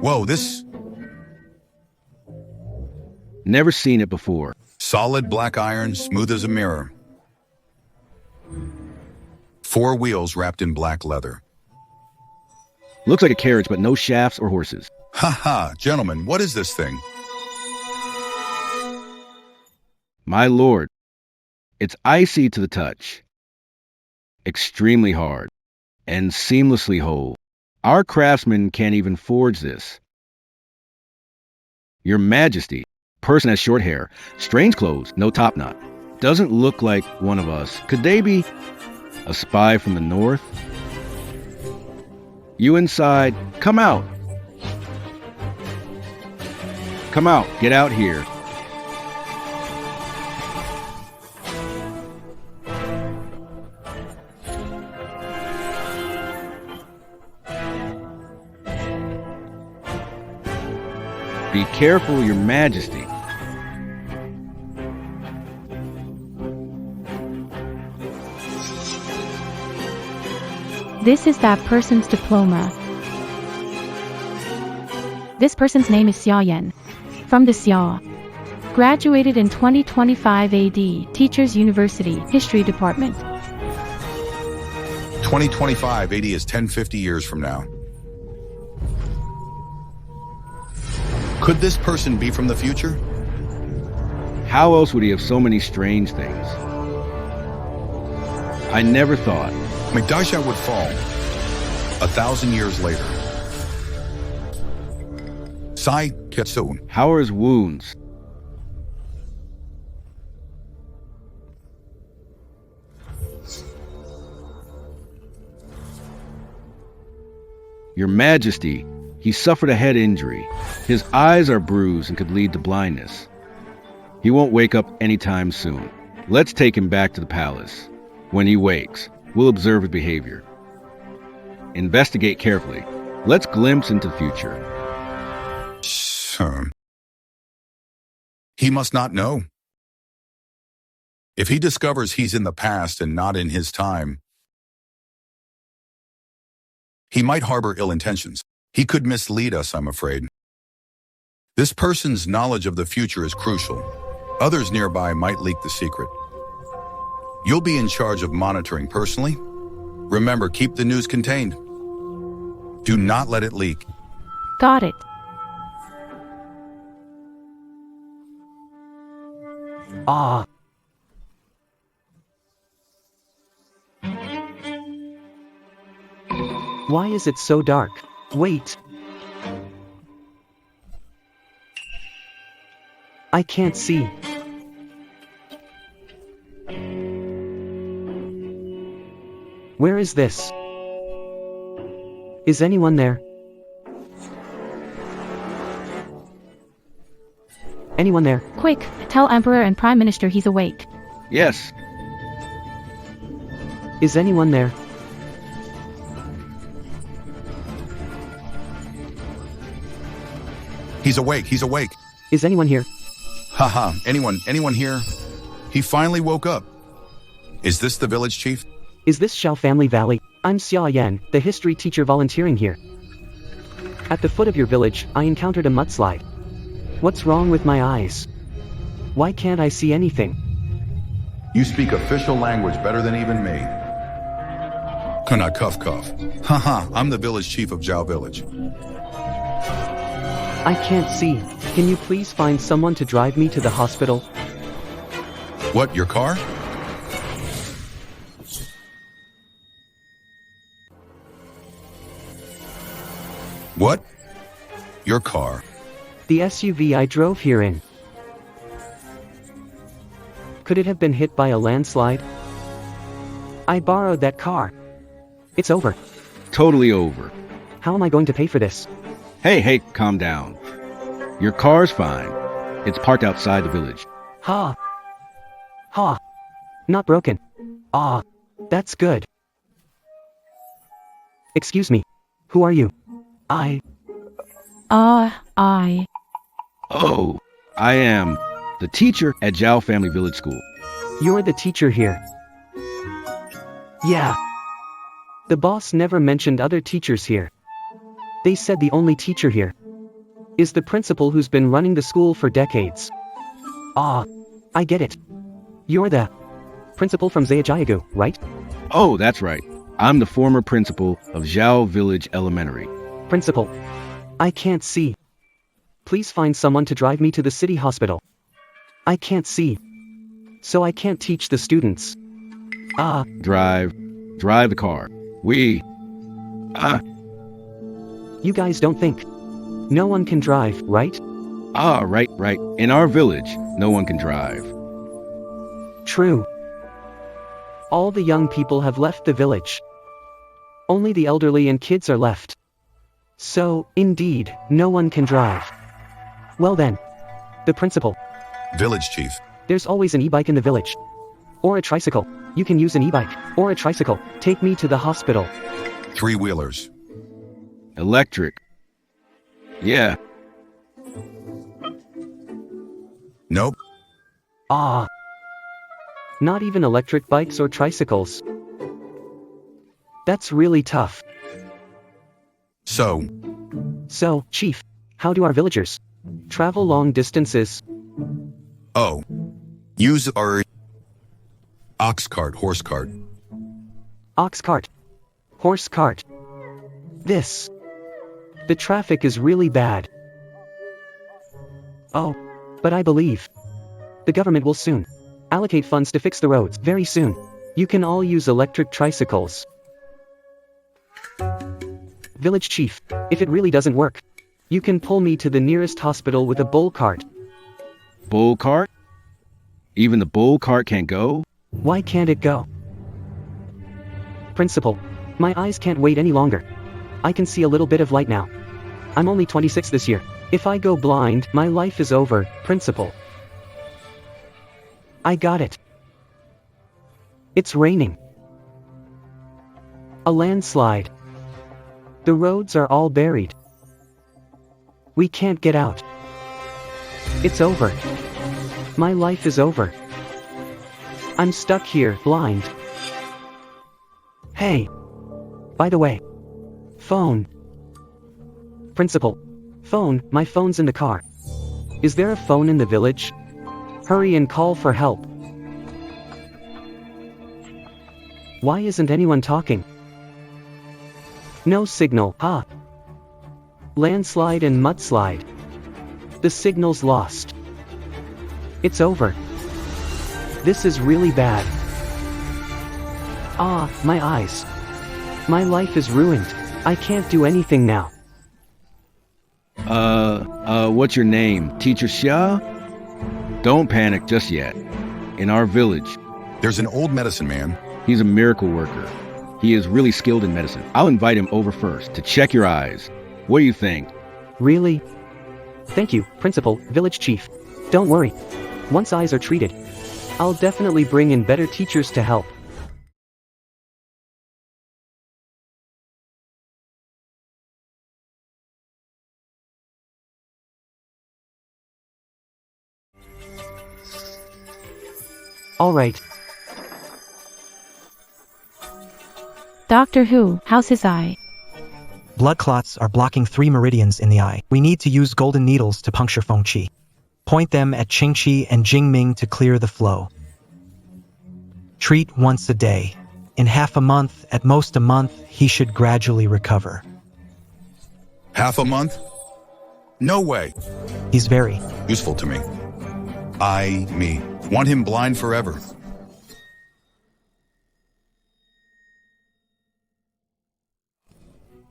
Whoa, this Never seen it before. solid black iron, smooth as a mirror. 4 wheels wrapped in black leather. Looks like a carriage, but no shafts or horses. Ha, gentlemen, what is this thing? My lord, it's icy to the touch, extremely hard, and seamlessly whole. Our craftsmen can't even forge this. Your Majesty, person has short hair, strange clothes, no top knot. Doesn't look like one of us. Could they be a spy from the north? You inside, come out. Come out, get out here. Be careful, Your Majesty. This is that person's diploma. This person's name is Xia Yan, from the Xia. Graduated in 2025 AD, Teachers University, History Department. 2025 AD is 1050 years from now. Could this person be from the future? How else would he have so many strange things? I never thought. Magdasha would fall 1,000 years later. Sai Ketsun. How are his wounds? Your Majesty, he suffered a head injury. His eyes are bruised and could lead to blindness. He won't wake up anytime soon. Let's take him back to the palace. When he wakes, we'll observe his behavior. Investigate carefully. Let's glimpse into the future. He must not know. If he discovers he's in the past and not in his time, he might harbor ill intentions. He could mislead us, I'm afraid. This person's knowledge of the future is crucial. Others nearby might leak the secret. You'll be in charge of monitoring personally. Remember, keep the news contained. Do not let it leak. Got it. Ah. Why is it so dark? Wait. I can't see. Where is this? Is anyone there? Anyone there? Quick, tell Emperor and Prime Minister he's awake. Yes, Is anyone there? He's awake, he's awake. Is anyone here? Haha, anyone here? He finally woke up. Is this the village chief? Is this Xiao Family Valley? I'm Xia Yan, the history teacher volunteering here. At the foot of your village, I encountered a mudslide. What's wrong with my eyes? Why can't I see anything? You speak official language better than even me. Kana cuff. Haha, I'm the village chief of Zhao Village. I can't see. Can you please find someone to drive me to the hospital? What, your car? What? Your car? The SUV I drove here in. Could it have been hit by a landslide? I borrowed that car. It's over. totally over. How am I going to pay for this? Hey, calm down. Your car's fine. It's parked outside the village. Ha. Not broken. Ah, that's good. Excuse me. Who are you? I. Oh, I am the teacher at Zhao Family Village School. You're the teacher here. Yeah. The boss never mentioned other teachers here. They said the only teacher here. is the principal who's been running the school for decades. Ah, I get it. You're the principal from Zayajayagu, right? Oh, that's right. I'm the former principal of Zhao Village Elementary. Principal, I can't see. Please find someone to drive me to the city hospital. I can't see, so I can't teach the students. Ah. Drive the car. You guys don't think no one can drive, right? Right. In our village, no one can drive. True. All the young people have left the village. Only the elderly and kids are left. So, indeed, no one can drive. Well then, the principal. Village chief. There's always an e-bike in the village. Or a tricycle. You can use an e-bike. Or a tricycle. Take me to the hospital. 3-wheelers. Electric. Yeah. Nope. Ah. Not even electric bikes or tricycles. That's really tough. So, Chief, how do our villagers travel long distances? use our ox cart, horse cart. Ox cart. Horse cart. The traffic is really bad. Oh, but I believe the government will soon allocate funds to fix the roads very soon. You can all use electric tricycles. Village chief, if it really doesn't work, you can pull me to the nearest hospital with a bull cart. Bull cart? Even the bull cart can't go? Why can't it go? Principal, my eyes can't wait any longer. I can see a little bit of light now. I'm only 26 this year. If I go blind, my life is over, Principal. I got it. It's raining. A landslide. The roads are all buried. We can't get out. It's over. My life is over. I'm stuck here, blind. Hey. By the way. Phone. Principal. Phone, my phone's in the car. Is there a phone in the village? Hurry and call for help. Why isn't anyone talking? No signal, huh? Landslide and mudslide. The signal's lost. It's over. This is really bad. Ah, my eyes. My life is ruined. I can't do anything now. What's your name? Teacher Xia? Don't panic just yet. In our village, There's an old medicine man. he's a miracle worker. He is really skilled in medicine. I'll invite him over first to check your eyes. What do you think? Really? Thank you, Principal, Village Chief. Don't worry. Once eyes are treated, I'll definitely bring in better teachers to help. Alright. Doctor Who, how's his eye? Blood clots are blocking 3 meridians in the eye. We need to use golden needles to puncture Feng Qi. Point them at Qingqi and Jingming to clear the flow. Treat once a day. In half a month, at most a month, he should gradually recover. Half a month? No way. He's very Useful to me. Me. Want him blind forever.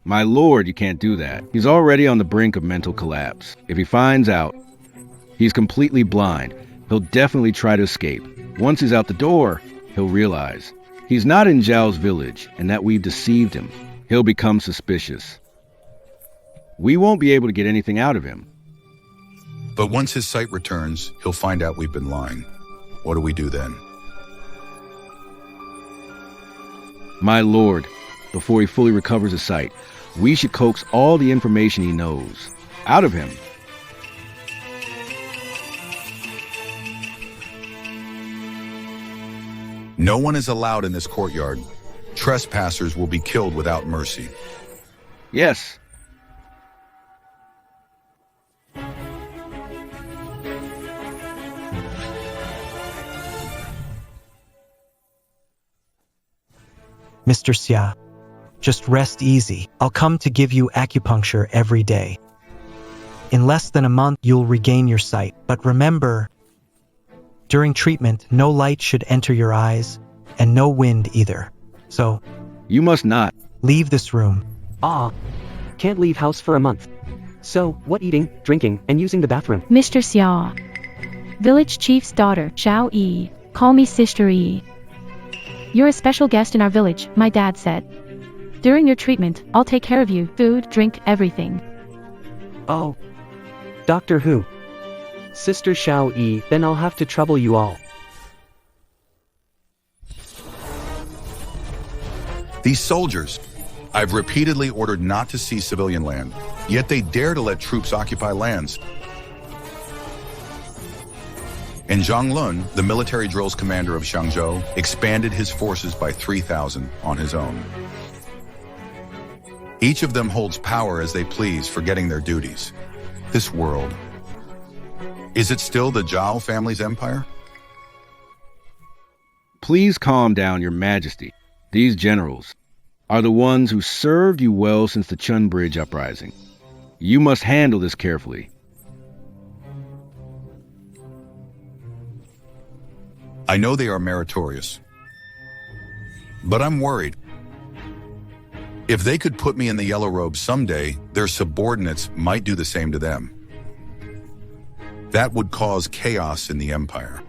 My lord, you can't do that. He's already on the brink of mental collapse. If he finds out he's completely blind, he'll definitely try to escape. Once he's out the door, he'll realize he's not in Zhao's village and that we've deceived him. He'll become suspicious. We won't be able to get anything out of him. But once his sight returns, he'll find out we've been lying. What do we do then? My lord, before he fully recovers his sight, we should coax all the information he knows out of him. No one is allowed in this courtyard. Trespassers will be killed without mercy. Yes. Mr. Xia, just rest easy. I'll come to give you acupuncture every day. In less than a month, you'll regain your sight. But remember, during treatment, no light should enter your eyes, and no wind either. So, You must not. leave this room. Ah, can't leave house for a month. So, what eating, drinking, and using the bathroom? Mr. Xia. Village Chief's daughter, Xiao Yi. Call me Sister Yi. You're a special guest in our village, my dad said. During your treatment, I'll take care of you, food, drink, everything. Oh. Doctor Who. Sister Xiao Yi, then I'll have to trouble you all. These soldiers, I've repeatedly ordered not to see civilian land, yet they dare to let troops occupy lands. And Zhang Lun, the military drills commander of Shangzhou, expanded his forces by 3,000 on his own. Each of them holds power as they please, forgetting their duties. This world, is it still the Zhao family's empire? Please calm down, Your Majesty. These generals are the ones who served you well since the Chun Bridge uprising. You must handle this carefully. I know they are meritorious, but I'm worried. If they could put me in the yellow robe someday, their subordinates might do the same to them. That would cause chaos in the empire.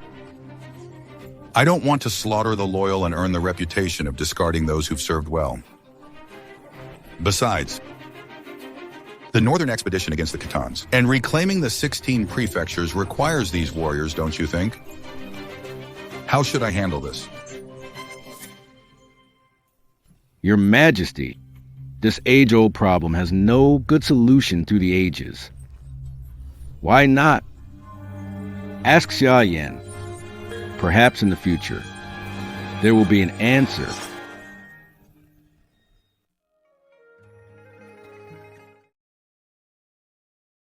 I don't want to slaughter the loyal and earn the reputation of discarding those who've served well. Besides, the northern expedition against the Khitans and reclaiming the 16 prefectures requires these warriors, don't you think? How should I handle this? Your Majesty, this age-old problem has no good solution through the ages. Why not? Ask Xia Yan. Perhaps in the future, there will be an answer.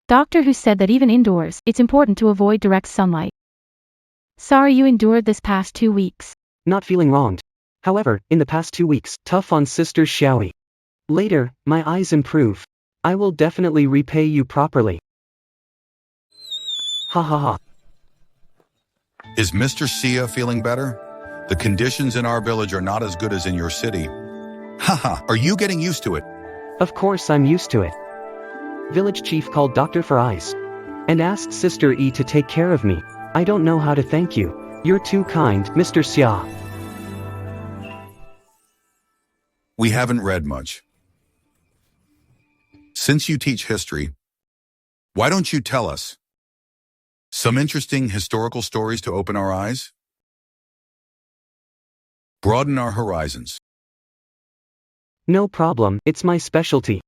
Doctor Who said that even indoors, it's important to avoid direct sunlight. Sorry you endured this past 2 weeks. Not feeling wronged. However, in the past 2 weeks, tough on Sister Xiaoyi. Later, my eyes improve. I will definitely repay you properly. Ha ha ha. Is Mr. Xia feeling better? The conditions in our village are not as good as in your city. Haha, are you getting used to it? Of course I'm used to it. Village chief called Doctor for eyes. And asked Sister E to take care of me. I don't know how to thank you. You're too kind, Mr. Xia. We haven't read much. Since you teach history, why don't you tell us some interesting historical stories to open our eyes? Broaden our horizons. No problem, it's my specialty.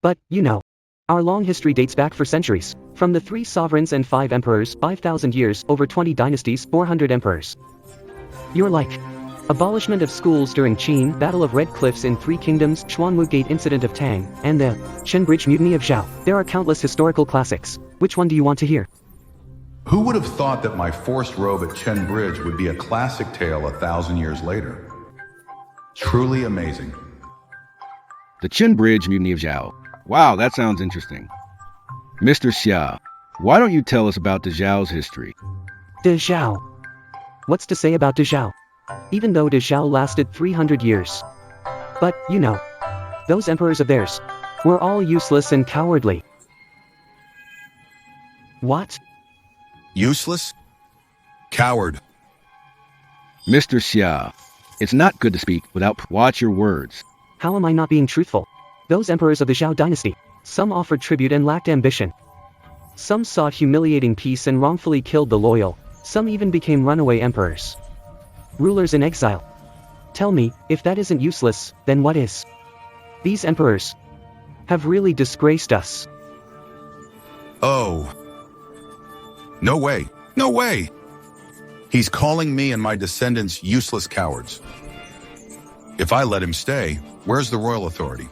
But, you know, our long history dates back for centuries. From the 3 sovereigns and 5 emperors, 5,000 years, over 20 dynasties, 400 emperors. You're like, abolishment of schools during Qin, Battle of Red Cliffs in 3 Kingdoms, Chuanwu Gate Incident of Tang, and the Chen Bridge Mutiny of Zhao. There are countless historical classics. Which one do you want to hear? Who would have thought that my forced robe at Chen Bridge would be a classic tale 1,000 years later? Truly amazing. The Chin Bridge Mutiny of Zhao. Wow, that sounds interesting. Mr. Xia, why don't you tell us about the Zhao's history? De Zhao. What's to say about De Zhao? Even though De Zhao lasted 300 years. But, you know, those emperors of theirs were all useless and cowardly. What? Useless? Coward. Mr. Xia, it's not good to speak without watch your words. How am I not being truthful? Those emperors of the Zhao dynasty, some offered tribute and lacked ambition. Some sought humiliating peace and wrongfully killed the loyal. Some even became runaway emperors. Rulers in exile. Tell me, if that isn't useless, then what is? These emperors have really disgraced us. Oh. No way. No way. He's calling me and my descendants useless cowards. If I let him stay, where's the royal authority?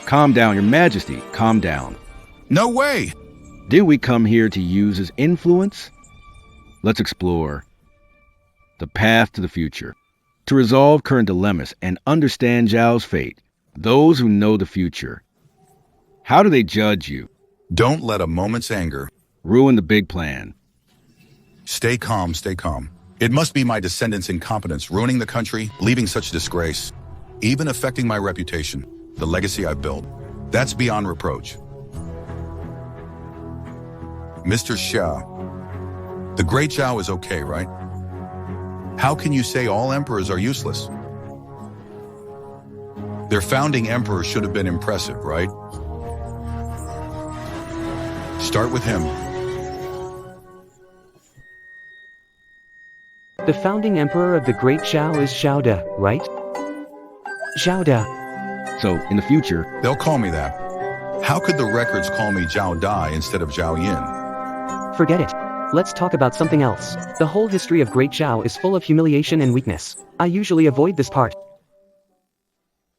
Calm down, Your Majesty, calm down. No way! Did we come here to use his influence? Let's explore the path to the future. to resolve current dilemmas and understand Zhao's fate. Those who know the future. How do they judge you? Don't let a moment's anger Ruin the big plan. Stay calm, stay calm. It must be my descendants' incompetence ruining the country, leaving such disgrace, even affecting my reputation, the legacy I've built. That's beyond reproach. Mr. Xia, the great Zhao is okay, right? How can you say all emperors are useless? Their founding emperor should have been impressive, right? Start with him. The founding emperor of the Great Zhao is Zhao De, right? Zhao De. So, in the future, They'll call me that. How could the records call me Zhao Dai instead of Zhao Yin? Forget it. Let's talk about something else. The whole history of Great Zhao is full of humiliation and weakness. I usually avoid this part.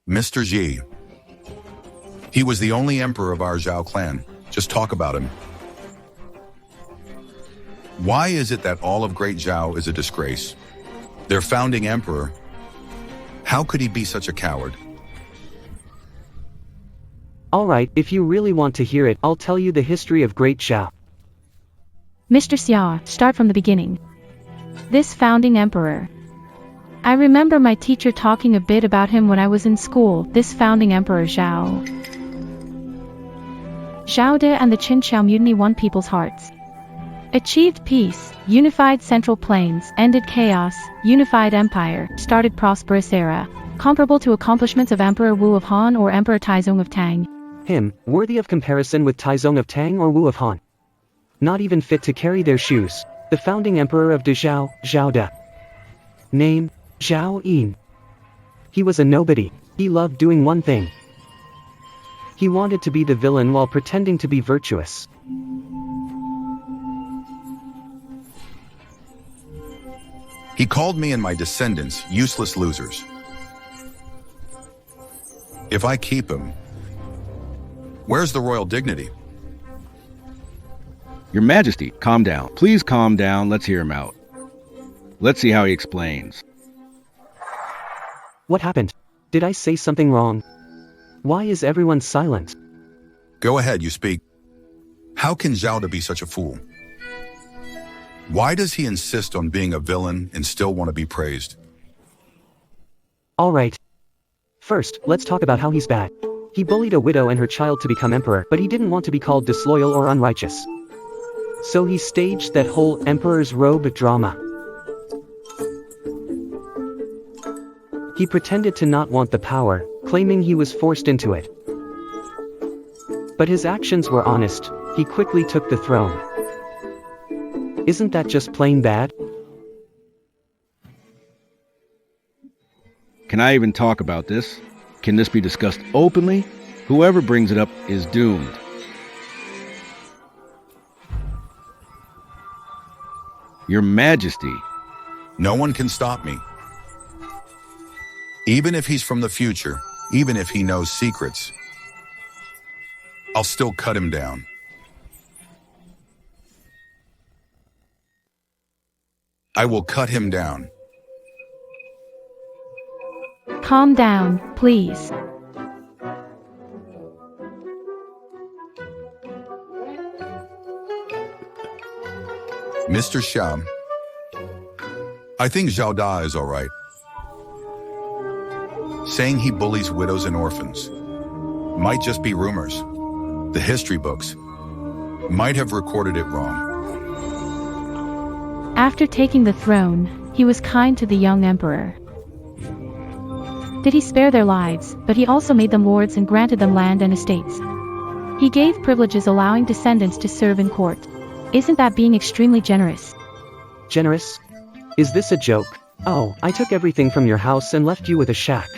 Mr. Ji. He was the only emperor of our Zhao clan. Just talk about him. Why is it that all of Great Zhao is a disgrace? Their founding emperor. How could he be such a coward? Alright, if you really want to hear it, I'll tell you the history of Great Zhao. Mr. Xia, start from the beginning. This founding emperor. I remember my teacher talking a bit about him when I was in school. This founding emperor Zhao. Zhao De and the Qin Shao mutiny won people's hearts. Achieved peace, unified Central Plains, ended chaos, unified empire, started prosperous era, comparable to accomplishments of Emperor Wu of Han or Emperor Taizong of Tang. Him, worthy of comparison with Taizong of Tang or Wu of Han. Not even fit to carry their shoes. The founding emperor of Dezhao, Zhao De. Name, Zhao Yin. He was a nobody. He loved doing one thing. He wanted to be the villain while pretending to be virtuous. He called me and my descendants useless losers. If I keep him, where's the royal dignity? Your Majesty, calm down. Please calm down. Let's hear him out. Let's see how he explains. What happened? Did I say something wrong? Why is everyone silent? Go ahead, you speak. How can Zhao De be such a fool? Why does he insist on being a villain and still want to be praised? Alright. First, let's talk about how he's bad. He bullied a widow and her child to become emperor, but he didn't want to be called disloyal or unrighteous. So he staged that whole emperor's robe drama. He pretended to not want the power, claiming he was forced into it. But his actions were honest. He quickly took the throne. Isn't that just plain bad? Can I even talk about this? Can this be discussed openly? Whoever brings it up is doomed. Your Majesty. No one can stop me. Even if he's from the future, even if he knows secrets, I'll still cut him down. I will cut him down. Calm down, please. Mr. Sham, I think Zhao Da is all right. Saying he bullies widows and orphans might just be rumors. The history books might have recorded it wrong. After taking the throne, he was kind to the young emperor. Did he spare their lives, but he also made them lords and granted them land and estates. He gave privileges allowing descendants to serve in court. Isn't that being extremely generous? Generous? Is this a joke? Oh, I took everything from your house and left you with a shack.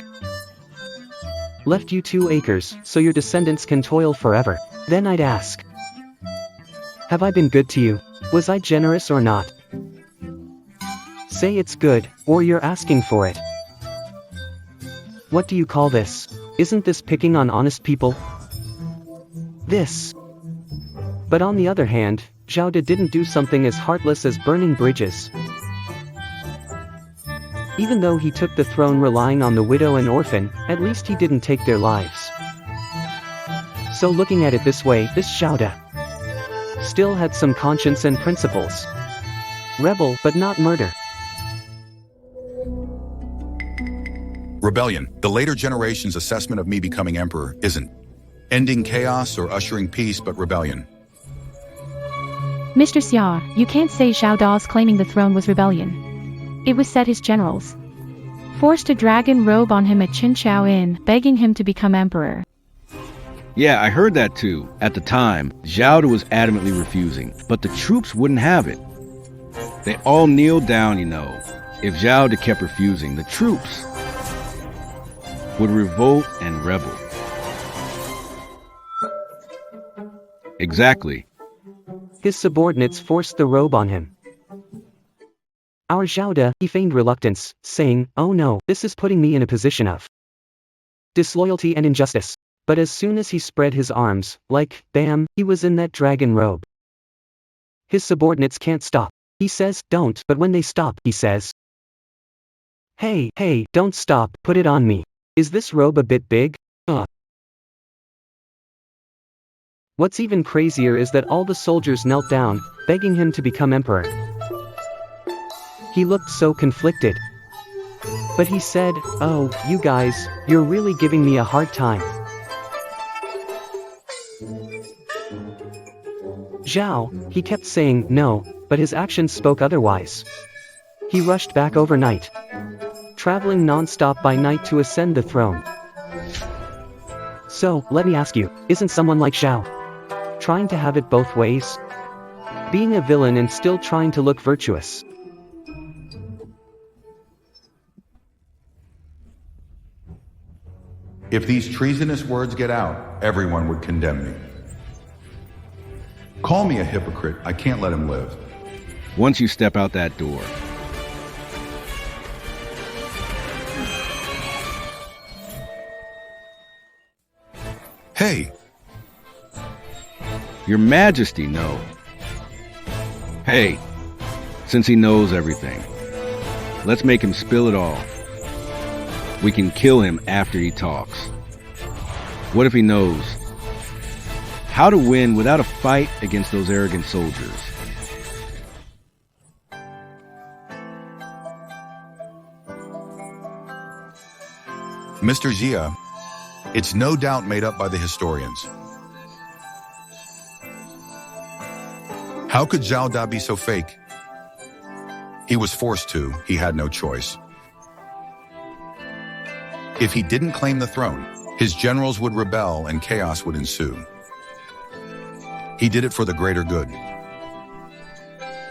Left you 2 acres, so your descendants can toil forever. Then I'd ask, have I been good to you? Was I generous or not? Say it's good, or you're asking for it. What do you call this? Isn't this picking on honest people? This. But on the other hand, Zhao De didn't do something as heartless as burning bridges. Even though he took the throne relying on the widow and orphan, at least he didn't take their lives. So looking at it this way, this Xiao Da still had some conscience and principles. Rebel, but not murder. Rebellion. The later generation's assessment of me becoming emperor isn't ending chaos or ushering peace, but rebellion. Mr. Xia, you can't say Xiao Da's claiming the throne was rebellion. It was said his generals forced a dragon robe on him at Qinchao Inn, begging him to become emperor. Yeah, I heard that too. At the time, Zhao Da was adamantly refusing, but the troops wouldn't have it. They all kneeled down, you know. If Zhao Da kept refusing, the troops would revolt and rebel. Exactly. His subordinates forced the robe on him. Our Xiao Da, he feigned reluctance, saying, "Oh no, this is putting me in a position of disloyalty and injustice." But as soon as he spread his arms, like, bam, he was in that dragon robe. His subordinates can't stop. He says, "Don't," but when they stop, he says, Hey, don't stop, put it on me. Is this robe a bit big? What's even crazier is that all the soldiers knelt down, begging him to become emperor. He looked so conflicted. But he said, "Oh, you guys, you're really giving me a hard time." Zhao, he kept saying no, but his actions spoke otherwise. He rushed back overnight, traveling non-stop by night to ascend the throne. So, let me ask you, isn't someone like Zhao trying to have it both ways? Being a villain and still trying to look virtuous. If these treasonous words get out, everyone would condemn me. Call me a hypocrite. I can't let him live. Once you step out that door, Hey, Your Majesty, no. Hey, since he knows everything, let's make him spill it all. We can kill him after he talks. What if he knows how to win without a fight against those arrogant soldiers? Mr. Xia, it's no doubt made up by the historians. How could Zhao Da be so fake? He was forced to. He had no choice. If he didn't claim the throne, his generals would rebel and chaos would ensue. He did it for the greater good.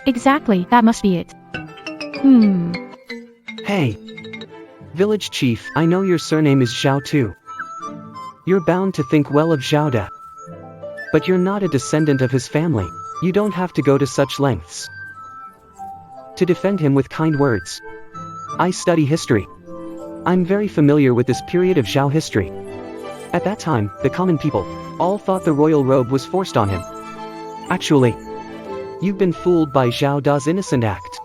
Exactly, that must be it. Hey, village chief, I know your surname is Zhao too. You're bound to think well of Zhao Da. But you're not a descendant of his family. You don't have to go to such lengths to defend him with kind words. I study history. I'm very familiar with this period of Zhao history. At that time, the common people all thought the royal robe was forced on him. Actually, you've been fooled by Zhao Da's innocent act.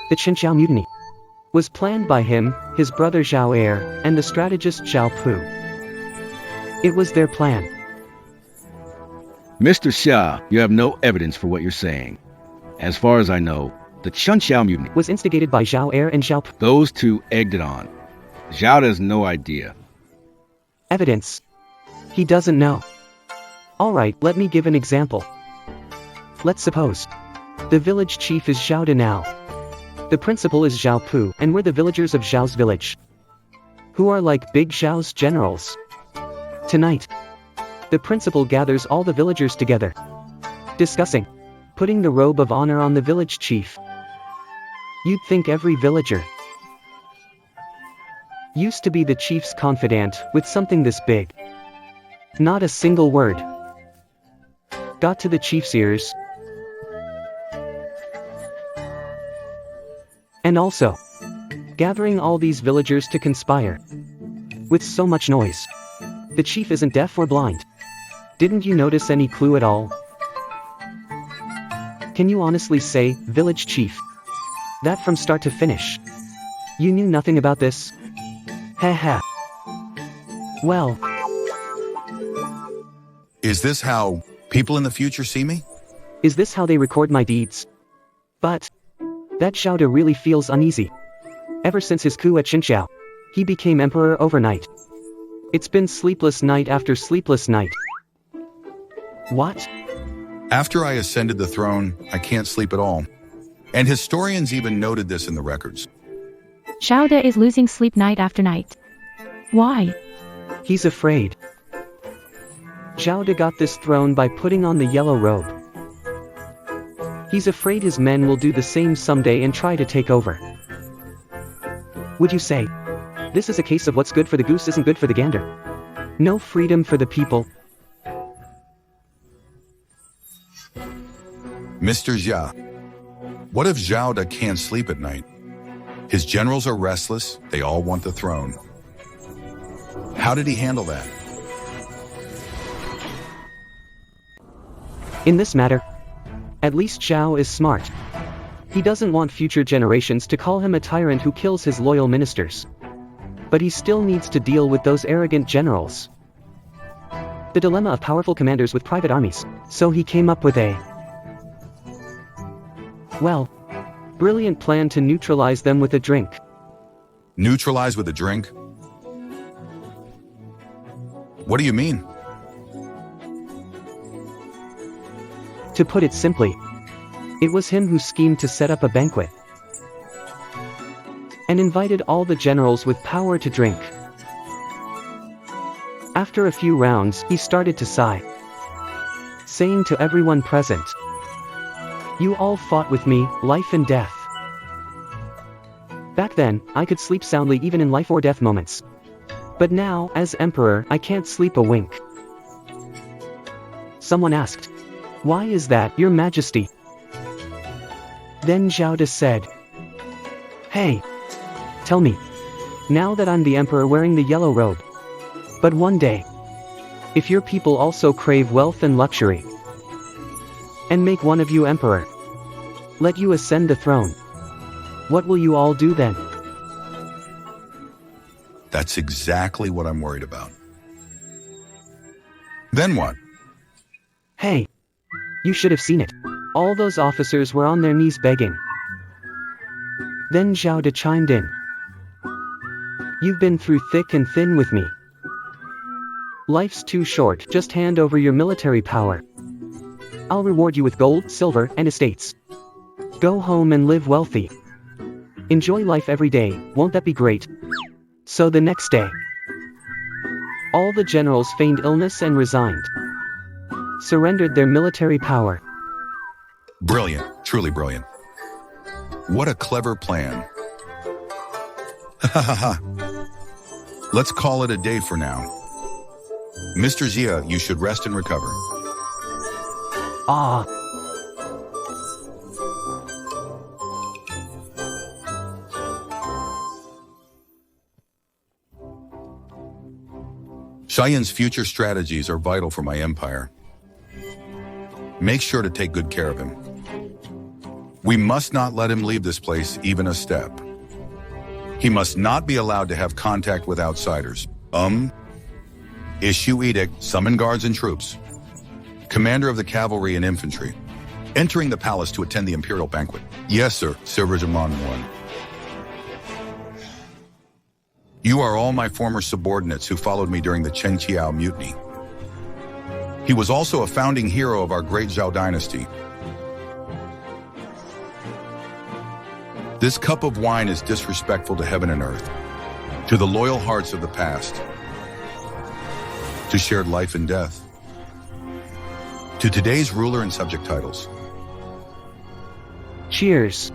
The Qinchao mutiny was planned by him, his brother Zhao Er, and the strategist Zhao Pu. It was their plan. Mr. Xia, you have no evidence for what you're saying. As far as I know, the Qinchao mutiny Was instigated by Zhao Er and Zhao Pu. those two egged it on. Zhao Da has no idea. Evidence. He doesn't know. Alright, let me give an example. Let's suppose the village chief is Zhao Da now. The principal is Zhao Pu, and we're the villagers of Zhao's village, who are like big Zhao's generals. Tonight, the principal gathers all the villagers together, discussing putting the robe of honor on the village chief. You'd think every villager used to be the chief's confidant with something this big. Not a single word got to the chief's ears. And also, gathering all these villagers to conspire with so much noise. The chief isn't deaf or blind. Didn't you notice any clue at all? Can you honestly say, village chief, that from start to finish, You knew nothing about this? Heh. Well, Is this how people in the future see me? is this how they record my deeds? But that Zhao De really feels uneasy. Ever since his coup at Xinjiao, he became emperor overnight. It's been sleepless night after sleepless night. What? After I ascended the throne, I can't sleep at all. And historians even noted this in the records. Zhao De is losing sleep night after night. Why? He's afraid. Zhao De got this throne by putting on the yellow robe. He's afraid his men will do the same someday and try to take over. Would you say, this is a case of what's good for the goose isn't good for the gander? No freedom for the people. Mr. Xia, what if Zhao De can't sleep at night? His generals are restless, they all want the throne. How did he handle that? In this matter, at least Zhao is smart. He doesn't want future generations to call him a tyrant who kills his loyal ministers. But he still needs to deal with those arrogant generals. The dilemma of powerful commanders with private armies, so he came up with a brilliant plan to neutralize them with a drink. Neutralize with a drink? What do you mean? To put it simply, it was him who schemed to set up a banquet and invited all the generals with power to drink. After a few rounds, he started to sigh, saying to everyone present, "You all fought with me, life and death. Back then, I could sleep soundly even in life or death moments. But now, as emperor, I can't sleep a wink." Someone asked, "Why is that, your majesty?" Then Zhao De said, "Hey, tell me, now that I'm the emperor wearing the yellow robe, but one day, if your people also crave wealth and luxury, and make one of you emperor, let you ascend the throne, what will you all do then?" That's exactly what I'm worried about. Then what? Hey, you should have seen it. All those officers were on their knees begging. Then Zhao De chimed in. "You've been through thick and thin with me. Life's too short, just hand over your military power. I'll reward you with gold, silver, and estates. Go home and live wealthy. Enjoy life every day, won't that be great?" So the next day, all the generals feigned illness and resigned. Surrendered their military power. Brilliant, truly brilliant. What a clever plan. Let's call it a day for now. Mr. Xia, you should rest and recover. Ah. Cheyenne's future strategies are vital for my empire. Make sure to take good care of him. We must not let him leave this place even a step. He must not be allowed to have contact with outsiders. Issue edict, summon guards and troops. Commander of the cavalry and infantry, entering the palace to attend the imperial banquet. Yes, sir, Sir Regiment 1. You are all my former subordinates who followed me during the Chengqiao mutiny. He was also a founding hero of our great Zhao dynasty. This cup of wine is disrespectful to heaven and earth, to the loyal hearts of the past, to shared life and death, to today's ruler and subject titles. Cheers.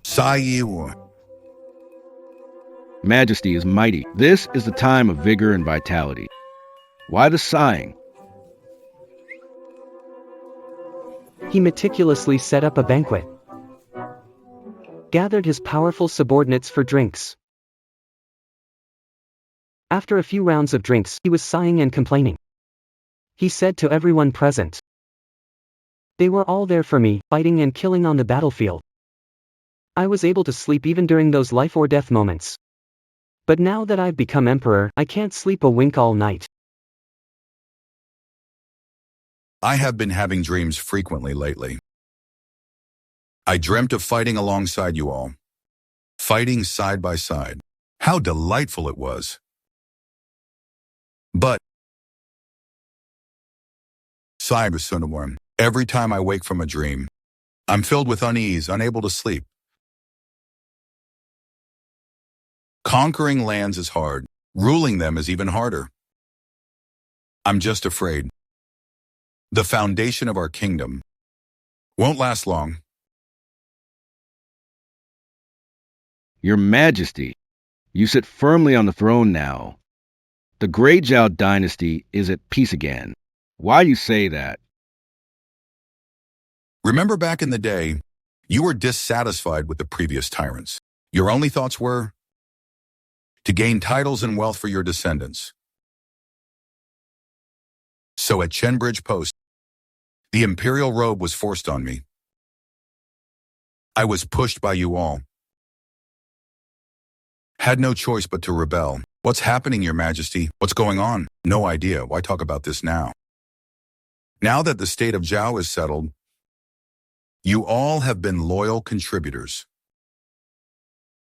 Sayu. Majesty is mighty. This is the time of vigor and vitality. Why the sighing? He meticulously set up a banquet. Gathered his powerful subordinates for drinks. After a few rounds of drinks, he was sighing and complaining. He said to everyone present, They were all there for me, fighting and killing on the battlefield. I was able to sleep even during those life or death moments. But now that I've become emperor, I can't sleep a wink all night. I have been having dreams frequently lately. I dreamt of fighting alongside you all. Fighting side by side. How delightful it was. But every time I wake from a dream, I'm filled with unease, unable to sleep. Conquering lands is hard. Ruling them is even harder. I'm just afraid. The foundation of our kingdom won't last long. Your Majesty, you sit firmly on the throne now. The Grey Zhao dynasty is at peace again. Why do you say that? Remember back in the day, you were dissatisfied with the previous tyrants. Your only thoughts were to gain titles and wealth for your descendants. So at Chenbridge Post, the imperial robe was forced on me. I was pushed by you all. Had no choice but to rebel. What's happening, Your Majesty? What's going on? No idea. Why talk about this now? Now that the state of Zhao is settled, you all have been loyal contributors.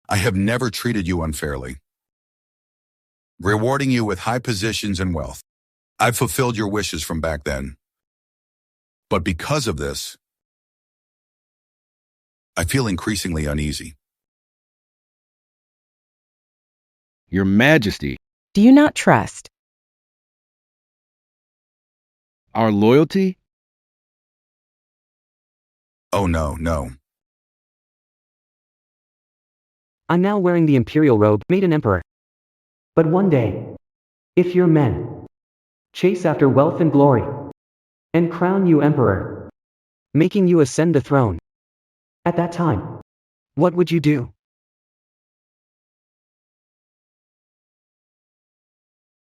I have never treated you unfairly, rewarding you with high positions and wealth. I've fulfilled your wishes from back then. But because of this, I feel increasingly uneasy. Your Majesty, Do you not trust? our loyalty? Oh no, no. I'm now wearing the imperial robe, made an emperor. But one day, if your men chase after wealth and glory, and crown you emperor, making you ascend the throne, at that time, what would you do?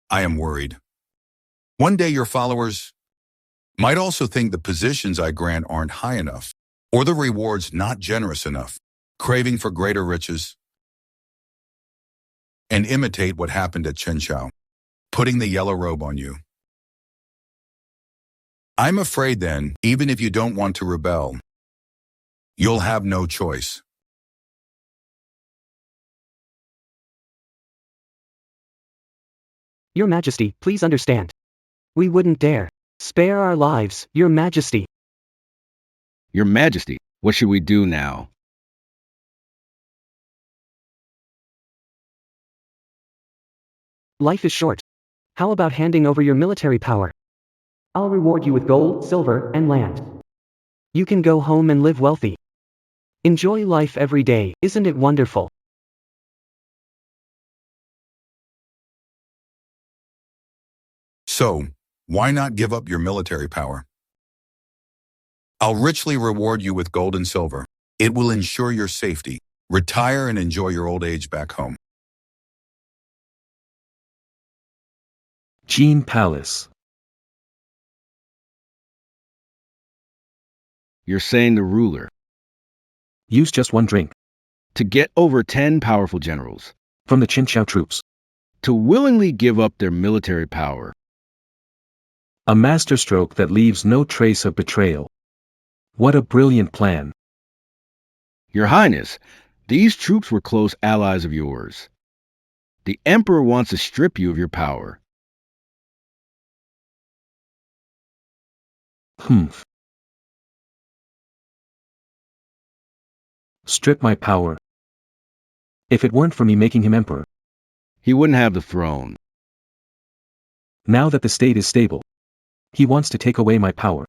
I am worried. One day your followers might also think the positions I grant aren't high enough, or the rewards not generous enough, craving for greater riches, and imitate what happened at Chenchao, putting the yellow robe on you. I'm afraid then, even if you don't want to rebel, you'll have no choice. Your Majesty, please understand. We wouldn't dare. Spare our lives, Your Majesty. Your Majesty, what should we do now? Life is short. How about handing over your military power? I'll reward you with gold, silver, and land. You can go home and live wealthy. Enjoy life every day, isn't it wonderful? So, why not give up your military power? I'll richly reward you with gold and silver. It will ensure your safety. Retire and enjoy your old age back home. Jean Palace. You're saying the ruler. Use just one drink. To get over 10 powerful generals. From the Chinchao troops. To willingly give up their military power. A masterstroke that leaves no trace of betrayal. What a brilliant plan. Your Highness, these troops were close allies of yours. The Emperor wants to strip you of your power. Strip my power. If it weren't for me making him emperor. He wouldn't have the throne. Now that the state is stable, he wants to take away my power.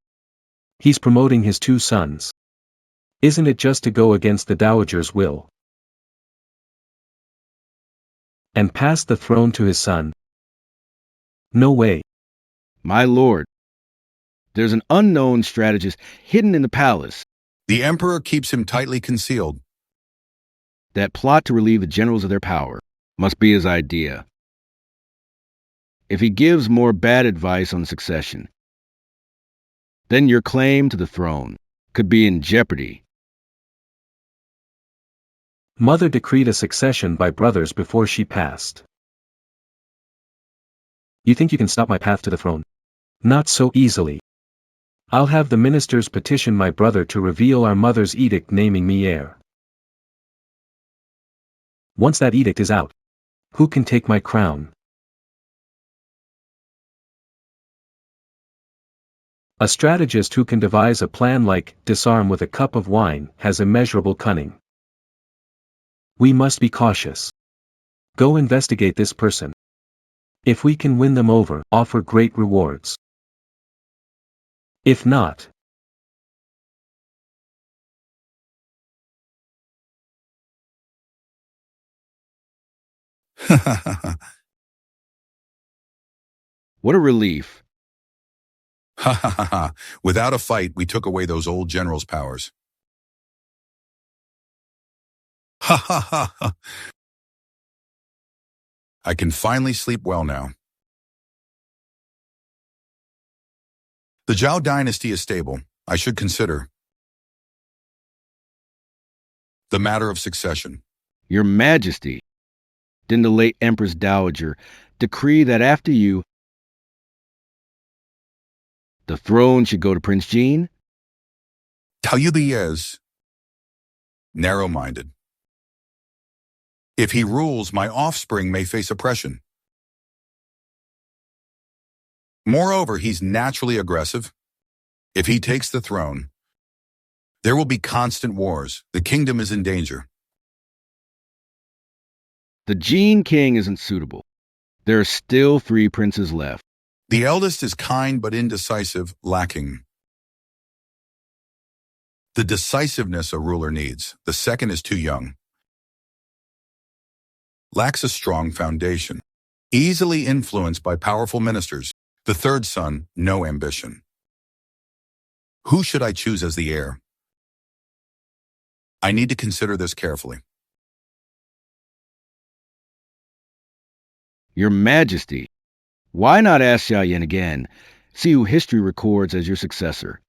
He's promoting his 2 sons. Isn't it just to go against the dowager's will? And pass the throne to his son? No way. My lord, there's an unknown strategist hidden in the palace. The Emperor keeps him tightly concealed. That plot to relieve the generals of their power must be his idea. If he gives more bad advice on succession, Then your claim to the throne could be in jeopardy. Mother decreed a succession by brothers before she passed. You think you can stop my path to the throne? Not so easily. I'll have the ministers petition my brother to reveal our mother's edict naming me heir. Once that edict is out, who can take my crown? A strategist who can devise a plan like disarm with a cup of wine has immeasurable cunning. We must be cautious. Go investigate this person. If we can win them over, offer great rewards. If not, What a relief. Ha ha ha ha. Without a fight, we took away those old generals' powers. Ha ha ha ha. I can finally sleep well now. The Zhao dynasty is stable. I should consider the matter of succession. Your Majesty, didn't the late Empress Dowager decree that after you, the throne should go to Prince Jean? Tao Yubi is narrow-minded. If he rules, my offspring may face oppression. Moreover, he's naturally aggressive. If he takes the throne, there will be constant wars. The kingdom is in danger. The Jean King isn't suitable. There are still 3 princes left. The eldest is kind but indecisive, lacking the decisiveness a ruler needs. The second is too young, lacks a strong foundation, easily influenced by powerful ministers. The third son, no ambition. Who should I choose as the heir? I need to consider this carefully. Your Majesty, why not ask Xia Yan again? See who history records as your successor.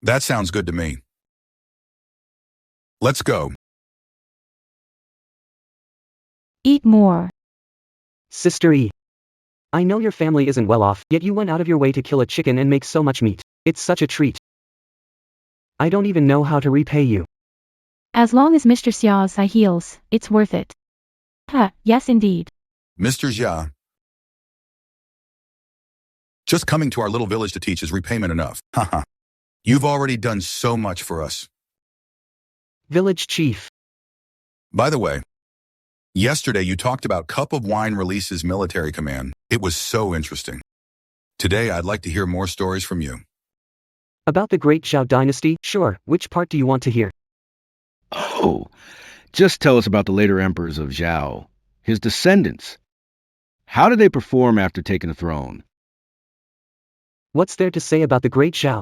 That sounds good to me. Let's go. Eat more. Sister E. I know your family isn't well off, yet you went out of your way to kill a chicken and make so much meat. It's such a treat. I don't even know how to repay you. As long as Mr. Xiao's eye heals, it's worth it. Yes indeed. Mr. Xia, just coming to our little village to teach is repayment enough. Haha. You've already done so much for us. Village Chief. By the way, yesterday you talked about Cup of Wine releases military command. It was so interesting. Today I'd like to hear more stories from you. About the Great Zhao dynasty? Sure, which part do you want to hear? Oh, just tell us about the later emperors of Zhao, his descendants. How did they perform after taking the throne? What's there to say about the Great Zhao?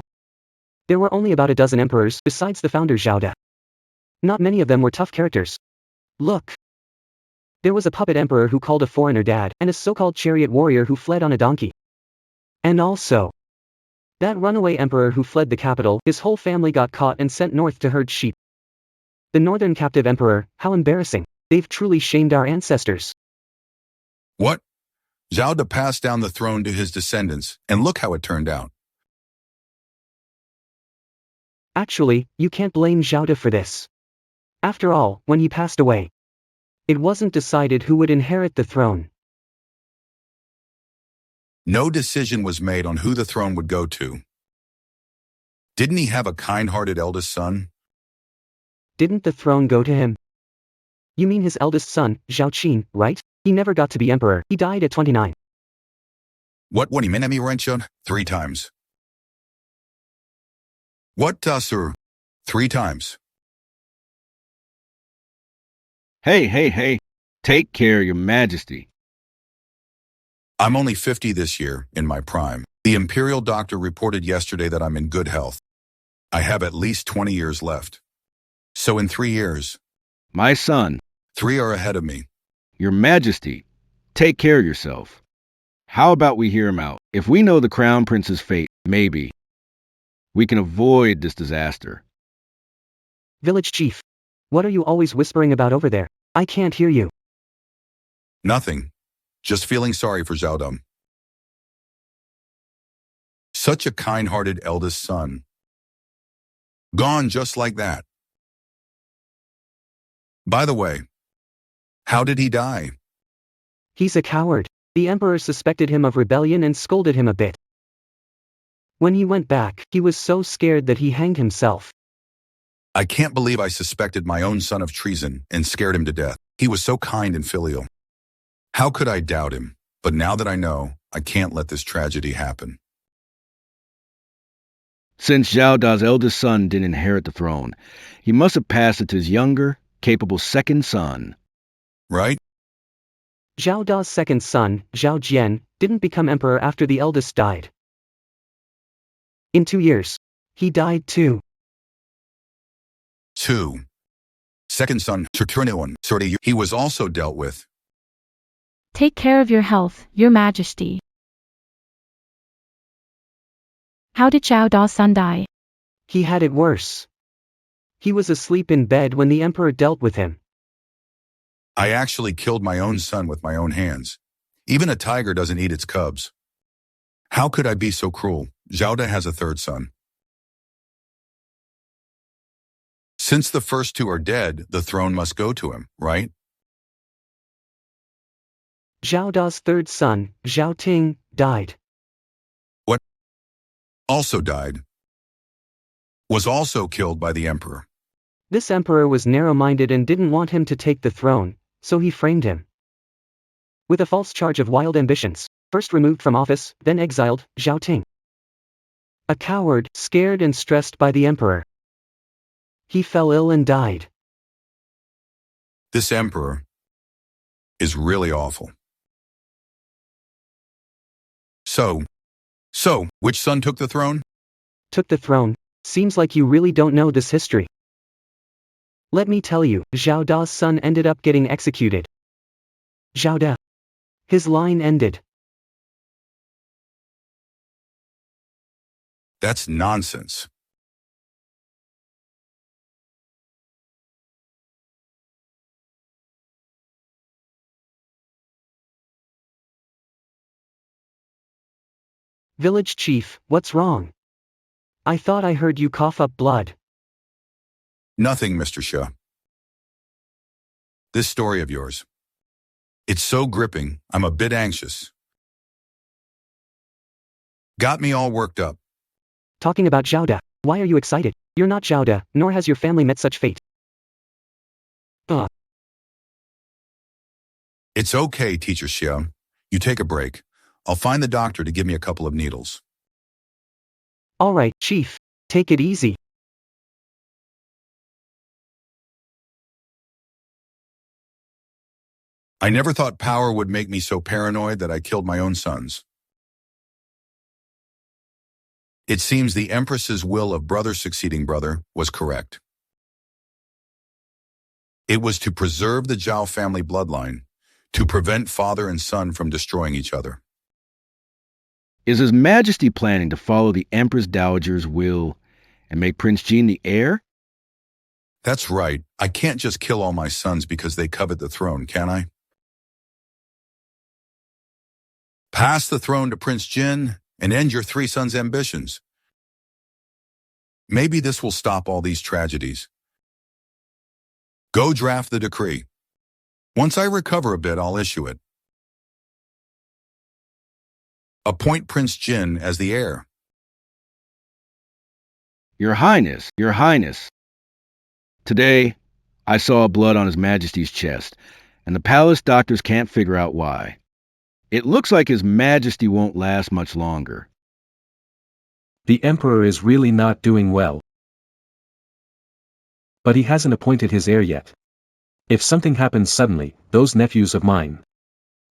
There were only about a dozen emperors, besides the founder Zhao De. Not many of them were tough characters. Look. There was a puppet emperor who called a foreigner dad, and a so-called chariot warrior who fled on a donkey. And also, that runaway emperor who fled the capital, his whole family got caught and sent north to herd sheep. The northern captive emperor, how embarrassing. They've truly shamed our ancestors. What? Zhao De passed down the throne to his descendants, and look how it turned out. Actually, you can't blame Zhao De for this. After all, when he passed away, it wasn't decided who would inherit the throne. No decision was made on who the throne would go to. Didn't he have a kind-hearted eldest son? Didn't the throne go to him? You mean his eldest son, Zhao Qin, right? He never got to be emperor. He died at 29. What when he minemi wrenchon? 3 times. What, sir? 3 times. Hey. Take care, Your Majesty. I'm only 50 this year, in my prime. The imperial doctor reported yesterday that I'm in good health. I have at least 20 years left. So in 3 years, My son, 3 are ahead of me. Your Majesty, take care of yourself. How about we hear him out? If we know the Crown Prince's fate, maybe we can avoid this disaster. Village chief. What are you always whispering about over there? I can't hear you. Nothing. Just feeling sorry for Zhao Dum. Such a kind-hearted eldest son. Gone just like that. By the way, how did he die? He's a coward. The emperor suspected him of rebellion and scolded him a bit. When he went back, he was so scared that he hanged himself. I can't believe I suspected my own son of treason and scared him to death. He was so kind and filial. How could I doubt him? But now that I know, I can't let this tragedy happen. Since Zhao Da's eldest son didn't inherit the throne, he must have passed it to his younger, capable second son. Right? Zhao Da's second son, Zhao Jian, didn't become emperor after the eldest died. In 2 years, he died too. 2. Second son, Saturnian, he was also dealt with. Take care of your health, Your Majesty. How did Zhao Da's son die? He had it worse. He was asleep in bed when the emperor dealt with him. I actually killed my own son with my own hands. Even a tiger doesn't eat its cubs. How could I be so cruel? Zhao Da has a third son. Since the first 2 are dead, the throne must go to him, right? Zhao Da's third son, Zhao Ting, died. What? Also died. Was also killed by the emperor. This emperor was narrow-minded and didn't want him to take the throne, so he framed him. With a false charge of wild ambitions, first removed from office, then exiled, Zhao Ting. A coward, scared and stressed by the emperor. He fell ill and died. This emperor is really awful. So, which son took the throne? Took the throne. Seems like you really don't know this history. Let me tell you, Zhao Da's son ended up getting executed. Zhao Da. His line ended. That's nonsense. Village chief, what's wrong? I thought I heard you cough up blood. Nothing, Mr. Shah. This story of yours. It's so gripping, I'm a bit anxious. Got me all worked up. Talking about Zhao Da, why are you excited? You're not Zhao Da, nor has your family met such fate. It's okay, Teacher Xia. You take a break. I'll find the doctor to give me a couple of needles. Alright, chief. Take it easy. I never thought power would make me so paranoid that I killed my own sons. It seems the Empress's will of brother succeeding brother was correct. It was to preserve the Zhao family bloodline, to prevent father and son from destroying each other. Is His Majesty planning to follow the Empress Dowager's will and make Prince Jin the heir? That's right. I can't just kill all my sons because they covet the throne, can I? Pass the throne to Prince Jin and end your 3 sons' ambitions. Maybe this will stop all these tragedies. Go draft the decree. Once I recover a bit, I'll issue it. Appoint Prince Jin as the heir. Your Highness, Your Highness. Today, I saw blood on His Majesty's chest, and the palace doctors can't figure out why. It looks like His Majesty won't last much longer. The Emperor is really not doing well. But he hasn't appointed his heir yet. If something happens suddenly, those nephews of mine.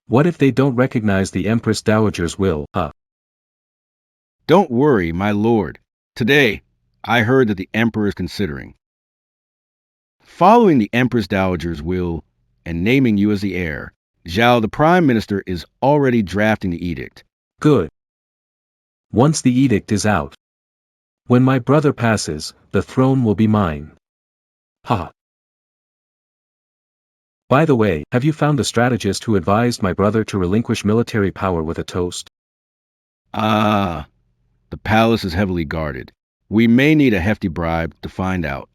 What if they don't recognize the Empress Dowager's will, Don't worry, my lord. Today, I heard that the Emperor is considering following the Empress Dowager's will and naming you as the heir Zhao, the Prime Minister, is already drafting the edict. Good. Once the edict is out, when my brother passes, the throne will be mine. Ha. By the way, have you found the strategist who advised my brother to relinquish military power with a toast? Ah, the palace is heavily guarded. We may need a hefty bribe to find out.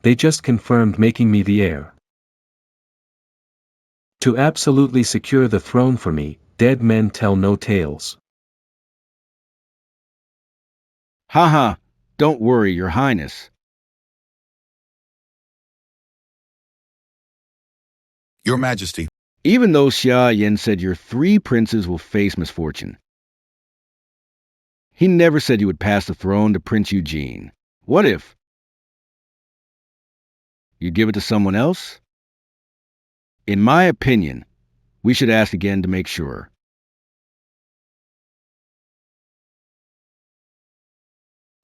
They just confirmed making me the heir. To absolutely secure the throne for me, dead men tell no tales. Haha, don't worry, Your Highness. Your Majesty, Even though Xia Yan said your 3 princes will face misfortune, he never said you would pass the throne to Prince Eugene. What if you'd give it to someone else? In my opinion, we should ask again to make sure.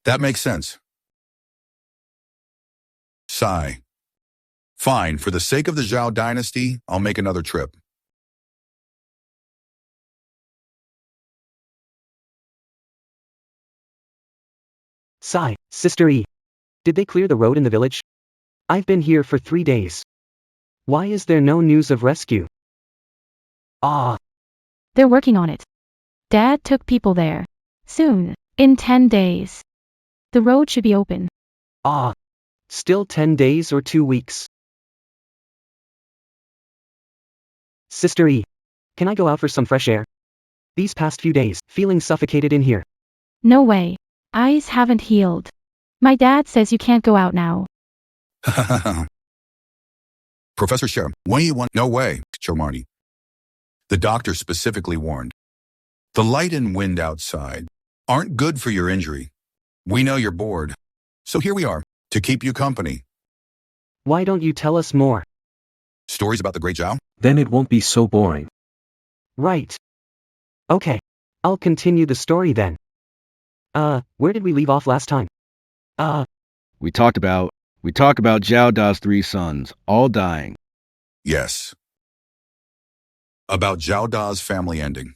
that makes sense. Sigh. Fine, for the sake of the Zhao dynasty, I'll make another trip. Sigh, Sister E. Did they clear the road in the village? I've been here for 3 days. Why is there no news of rescue? Ah, They're working on it. Dad took people there. Soon, in 10 days. The road should be open. still 10 days or 2 weeks. Sister E. Can I go out for some fresh air? These past few days, feeling suffocated in here. No way. Eyes haven't healed. My dad says you can't go out now. Professor Sher, when you want? No way, Chomarni. The doctor specifically warned. The light and wind outside aren't good for your injury. We know you're bored. So here we are, to keep you company. Why don't you tell us more? Stories about the Great Zhao? Then it won't be so boring. Right. Okay. I'll continue the story then. Where did we leave off last time? We talked about Zhao Da's 3 sons, all dying. Yes. About Zhao Da's family ending.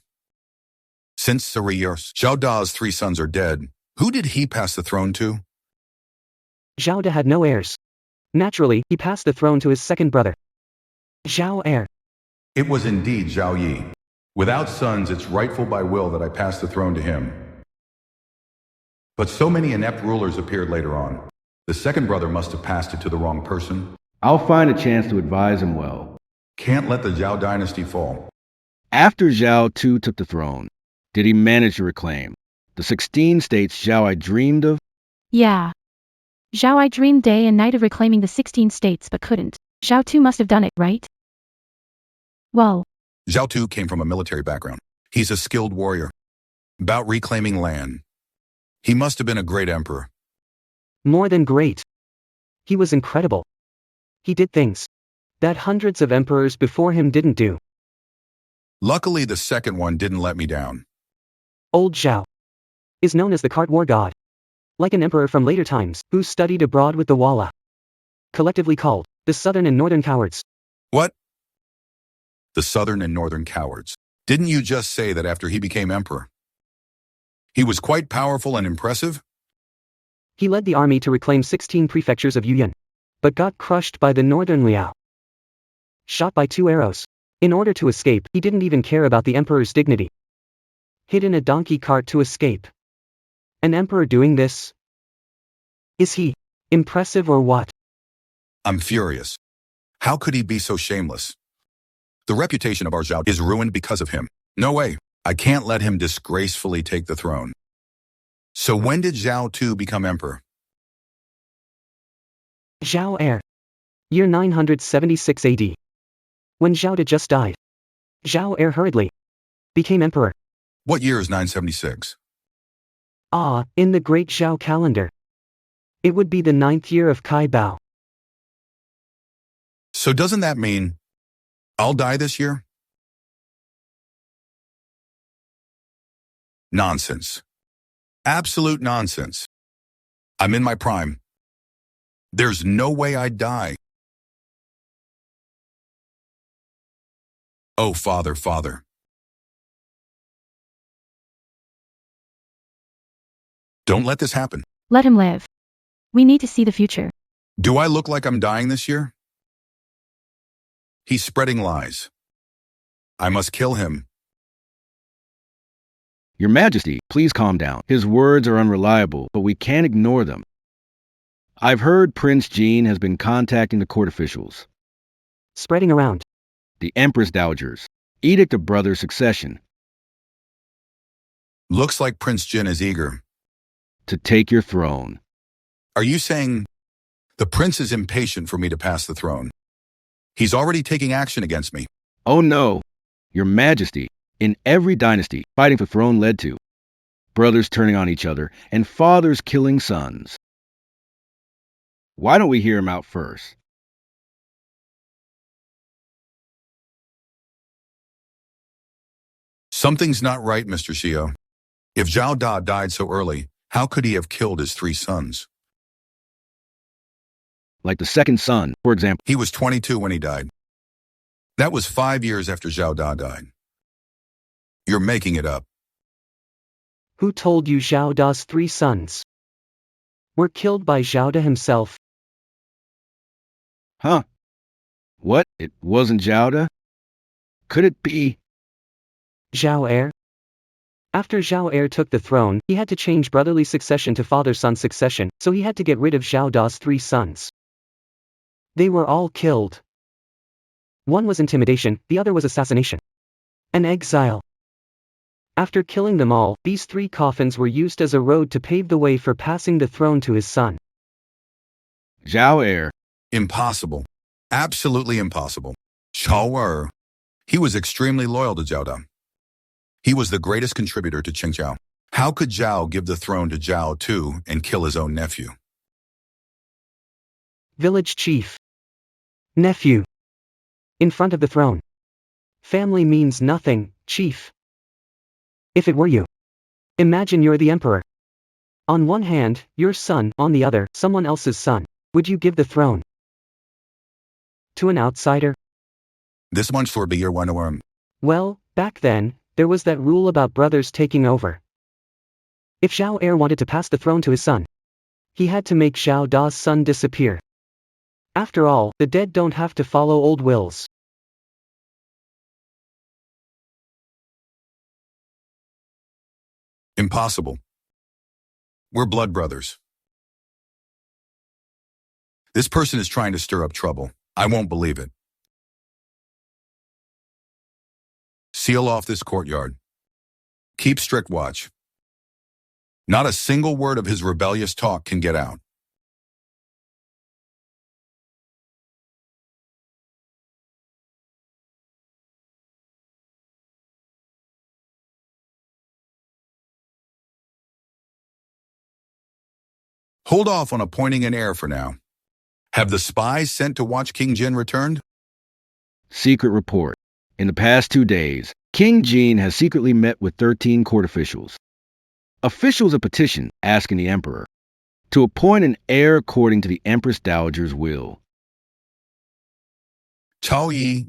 Since 3 years, Zhao Da's 3 sons are dead. Who did he pass the throne to? Zhao Da had no heirs. Naturally, he passed the throne to his second brother, Zhao Heir. It was indeed Zhao Yi. Without sons, it's rightful by will that I pass the throne to him. But so many inept rulers appeared later on. The second brother must have passed it to the wrong person. I'll find a chance to advise him well. Can't let the Zhao dynasty fall. After Zhao Tu took the throne, did he manage to reclaim the 16 states Zhao I dreamed of? Yeah. Zhao I dreamed day and night of reclaiming the 16 states but couldn't. Zhao Tu must have done it, right? Well, Zhao Tu came from a military background. He's a skilled warrior. About reclaiming land. He must have been a great emperor. More than great. He was incredible. He did things that hundreds of emperors before him didn't do. Luckily, the second one didn't let me down. Old Zhao is known as the cart war god. Like an emperor from later times, who studied abroad with the Walla. Collectively called, the Southern and Northern Cowards. What? The Southern and Northern Cowards. Didn't you just say that after he became emperor? He was quite powerful and impressive? He led the army to reclaim 16 prefectures of Yuyuan, but got crushed by the Northern Liao. Shot by 2 arrows. In order to escape, he didn't even care about the emperor's dignity. Hid in a donkey cart to escape. An emperor doing this? Is he impressive or what? I'm furious. How could he be so shameless? The reputation of our Zhao is ruined because of him. No way. I can't let him disgracefully take the throne. So when did Zhao Tu become emperor? Zhao Heir. Year 976 AD. When Zhao Da just died, Zhao Heir hurriedly became emperor. What year is 976? In the Great Zhao calendar. It would be the 9th year of Kai Bao. So doesn't that mean I'll die this year? Nonsense. Absolute nonsense. I'm in my prime. There's no way I'd die. Oh, Father, Father. Don't let this happen. Let him live. We need to see the future. Do I look like I'm dying this year? He's spreading lies. I must kill him. Your Majesty, please calm down. His words are unreliable, but we can't ignore them. I've heard Prince Jean has been contacting the court officials. Spreading around. The Empress Dowagers. Edict of brother succession. Looks like Prince Jin is eager. To take your throne. Are you saying the prince is impatient for me to pass the throne? He's already taking action against me. Oh no, Your Majesty. In every dynasty, fighting for throne led to brothers turning on each other and fathers killing sons. Why don't we hear him out first? Something's not right, Mr. Xio. If Zhao Da died so early, how could he have killed his 3 sons? Like the second son, for example. He was 22 when he died. That was 5 years after Zhao Da died. You're making it up. Who told you Zhao Da's 3 sons were killed by Zhao Da himself? Huh? What? It wasn't Zhao Da? Could it be? Zhao Heir? After Zhao Heir took the throne, he had to change brotherly succession to father-son succession, so he had to get rid of Zhao Da's 3 sons. They were all killed. One was intimidation, the other was assassination. An exile. After killing them all, these 3 coffins were used as a road to pave the way for passing the throne to his son. Zhao Heir. Impossible. Absolutely impossible. Zhao Er. He was extremely loyal to Zhao Da. He was the greatest contributor to Qingzhou. How could Zhao give the throne to Zhao Tu and kill his own nephew? Village chief. Nephew. In front of the throne. Family means nothing, chief. If it were you. Imagine you're the emperor. On one hand, your son, on the other, someone else's son. Would you give the throne to an outsider? This month will be your one. Well, back then, there was that rule about brothers taking over. If Zhao Heir wanted to pass the throne to his son, he had to make Zhao Da's son disappear. After all, the dead don't have to follow old wills. Impossible. We're blood brothers. This person is trying to stir up trouble. I won't believe it. Seal off this courtyard. Keep strict watch. Not a single word of his rebellious talk can get out. Hold off on appointing an heir for now. Have the spies sent to watch King Jin returned? Secret report. In the past 2 days, King Jean has secretly met with 13 court officials. Officials have petitioned asking the emperor to appoint an heir according to the Empress Dowager's will. Chao Yi,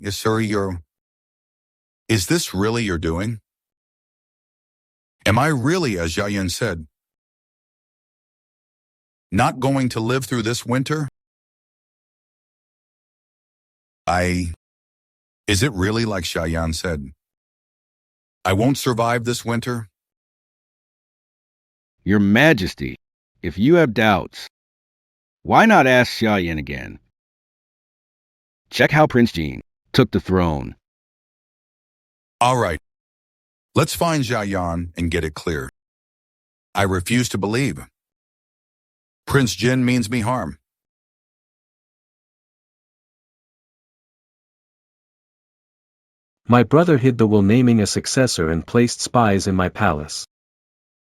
is this really your doing? Am I really, as Xiaoyan said, not going to live through this winter? Is it really like Xiaoyan said? I won't survive this winter? Your Majesty, if you have doubts, why not ask Xiaoyan again? Check how Prince Jean took the throne. All right. Let's find Xiaoyan and get it clear. I refuse to believe. Prince Jin means me harm. My brother hid the will naming a successor and placed spies in my palace.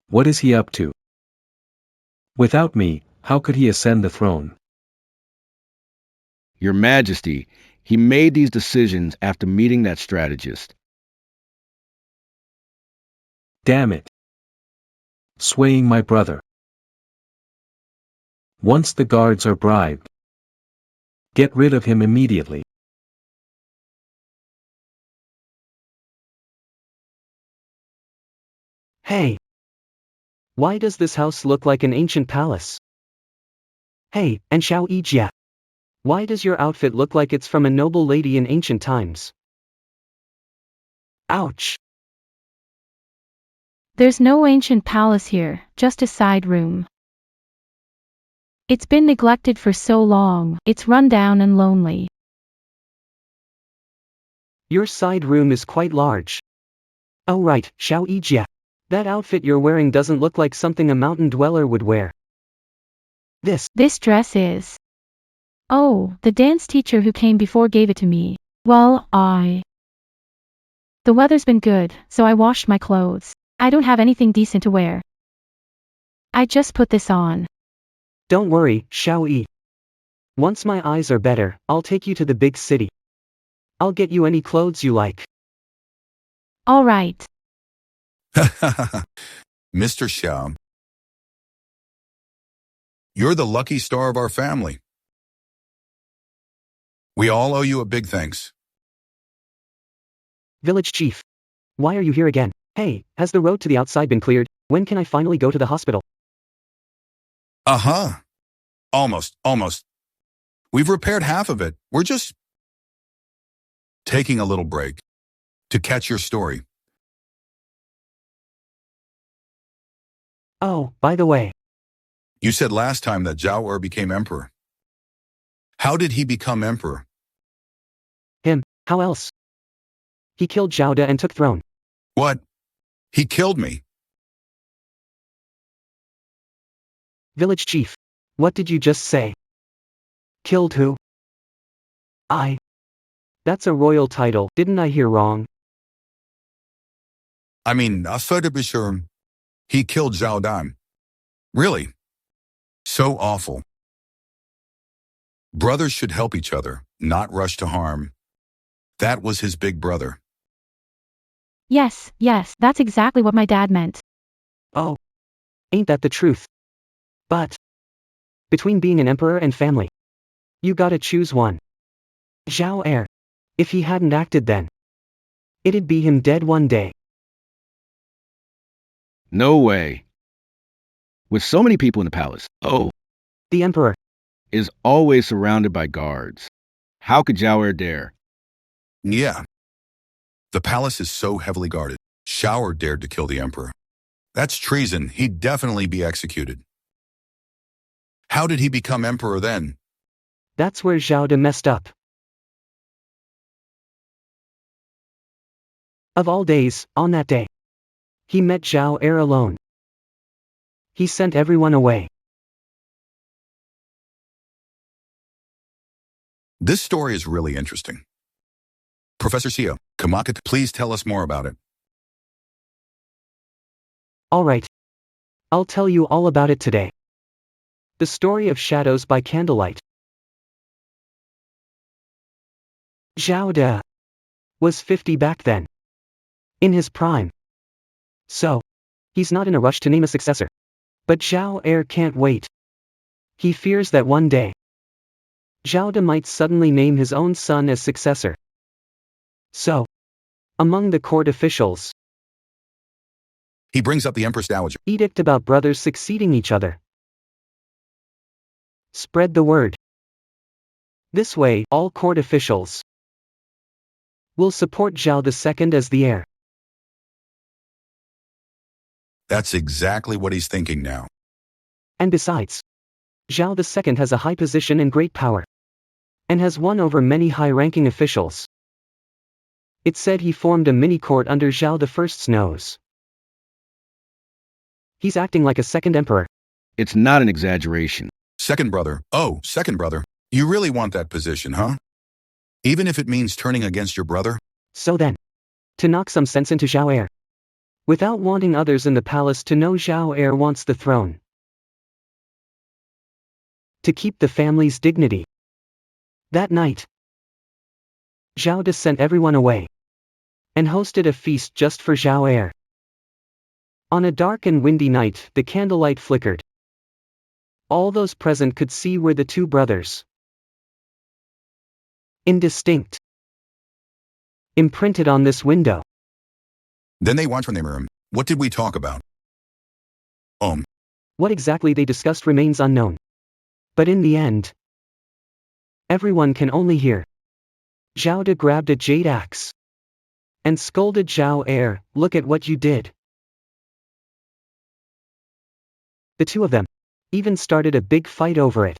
What is he up to? Without me, how could he ascend the throne? Your Majesty, he made these decisions after meeting that strategist. Damn it. Swaying my brother. Once the guards are bribed, get rid of him immediately. Hey! Why does this house look like an ancient palace? Hey, and Xiao Yijia. Why does your outfit look like it's from a noble lady in ancient times? Ouch! There's no ancient palace here, just a side room. It's been neglected for so long, it's run down and lonely. Your side room is quite large. Oh right, Xiao Yijia. That outfit you're wearing doesn't look like something a mountain dweller would wear. This dress is. Oh, the dance teacher who came before gave it to me. Well, The weather's been good, so I washed my clothes. I don't have anything decent to wear. I just put this on. Don't worry, Xiao Yi. Once my eyes are better, I'll take you to the big city. I'll get you any clothes you like. All right. Mr. Xiao, you're the lucky star of our family. We all owe you a big thanks. Village chief. Why are you here again? Hey, has the road to the outside been cleared? When can I finally go to the hospital? Uh-huh. Almost. We've repaired half of it. We're just taking a little break to catch your story. Oh, by the way. You said last time that Zhao Er became emperor. How did he become emperor? Him, how else? He killed Zhao De and took throne. What? He killed me. Village chief. What did you just say? Killed who? That's a royal title, didn't I hear wrong? I mean, I thought to be sure. He killed Zhao Dan. Really? So awful. Brothers should help each other, not rush to harm. That was his big brother. Yes, that's exactly what my dad meant. Oh. Ain't that the truth? But between being an emperor and family, you gotta choose one. Zhao Er. If he hadn't acted then, it'd be him dead one day. No way. With so many people in the palace, The emperor. is always surrounded by guards. How could Zhao Er dare? Yeah. The palace is so heavily guarded. Xiao Er dared to kill the emperor. That's treason. He'd definitely be executed. How did he become emperor then? That's where Zhao De messed up. Of all days, on that day, he met Zhao Er alone. He sent everyone away. This story is really interesting. Professor Xia, Kamakata, please tell us more about it. Alright. I'll tell you all about it today. The Story of Shadows by Candlelight. Zhao De was 50 back then. In his prime. So, he's not in a rush to name a successor. But Zhao Er can't wait. He fears that one day, Zhao De might suddenly name his own son as successor. So, among the court officials, He brings up the Empress Dowager. edict about brothers succeeding each other. Spread the word. This way, all court officials will support Zhao II as the heir. That's exactly what he's thinking now. And besides, Zhao II has a high position and great power, and has won over many high-ranking officials. It's said he formed a mini-court under Zhao I's nose. He's acting like a second emperor. It's not an exaggeration. Second brother. Oh, second brother. You really want that position, huh? Even if it means turning against your brother? So then, to knock some sense into Zhao Er, without wanting others in the palace to know Zhao Er wants the throne. To keep the family's dignity. That night, Zhao De sent everyone away, and hosted a feast just for Zhao Er. On a dark and windy night, the candlelight flickered. All those present could see were the two brothers. Indistinct. Imprinted on this window. Then they watched from their room. What did we talk about? What exactly they discussed remains unknown. But in the end, everyone can only hear. Zhao De grabbed a jade axe and scolded Zhao Er, "Look at what you did." The two of them even started a big fight over it.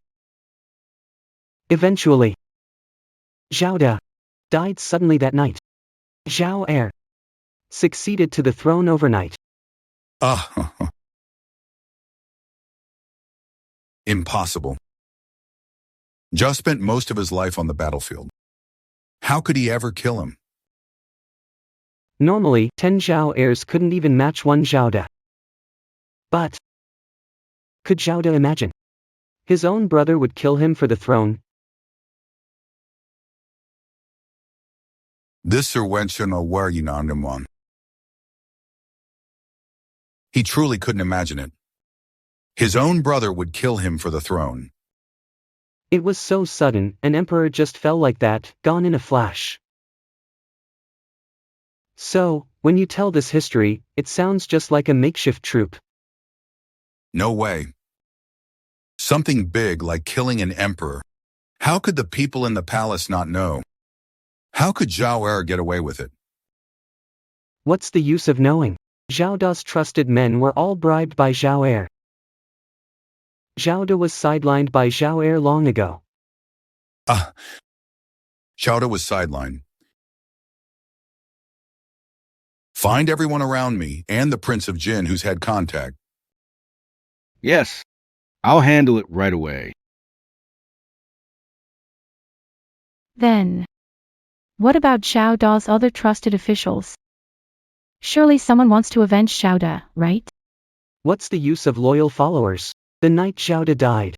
Eventually, Zhao De died suddenly that night. Zhao Er succeeded to the throne overnight. Impossible. Zhao spent most of his life on the battlefield. How could he ever kill him? Normally, 10 Zhao heirs couldn't even match one Zhao De. But could Zhao De imagine his own brother would kill him for the throne? This one. He truly couldn't imagine it. His own brother would kill him for the throne. It was so sudden, an emperor just fell like that, gone in a flash. So, when you tell this history, it sounds just like a makeshift troupe. No way. Something big like killing an emperor. How could the people in the palace not know? How could Zhao Er get away with it? What's the use of knowing? Zhao Da's trusted men were all bribed by Zhao Er. Zhao De was sidelined by Zhao Er long ago. Zhao De was sidelined. Find everyone around me and the Prince of Jin who's had contact. Yes, I'll handle it right away. Then, what about Xiao Da's other trusted officials? Surely someone wants to avenge Xiao Da, right? What's the use of loyal followers? The night Zhao De died,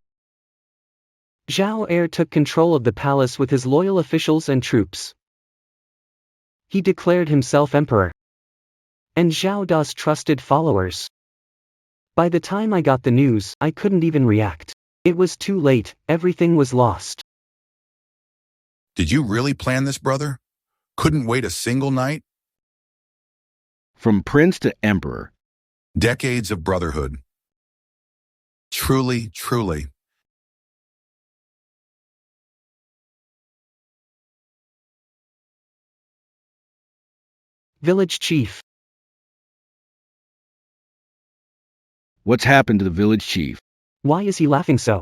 Zhao Er took control of the palace with his loyal officials and troops. He declared himself emperor. And Zhao Da's trusted followers. By the time I got the news, I couldn't even react. It was too late, everything was lost. Did you really plan this, brother? Couldn't wait a single night? From prince to emperor. Decades of brotherhood. Truly, truly. Village chief. What's happened to the village chief? Why is he laughing so?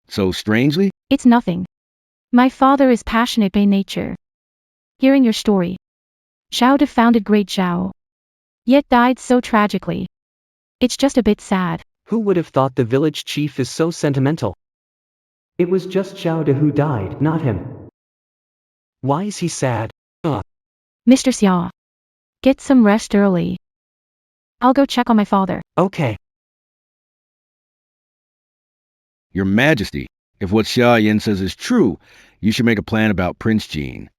So strangely? It's nothing. My father is passionate by nature. Hearing your story. Xiao De founded Great Zhao. Yet died so tragically. It's just a bit sad. Who would have thought the village chief is so sentimental? It was just Zhao De who died, not him. Why is he sad? Mr. Xia. Get some rest early. I'll go check on my father. Okay. Your Majesty, if what Xia Yan says is true, you should make a plan about Prince Jin.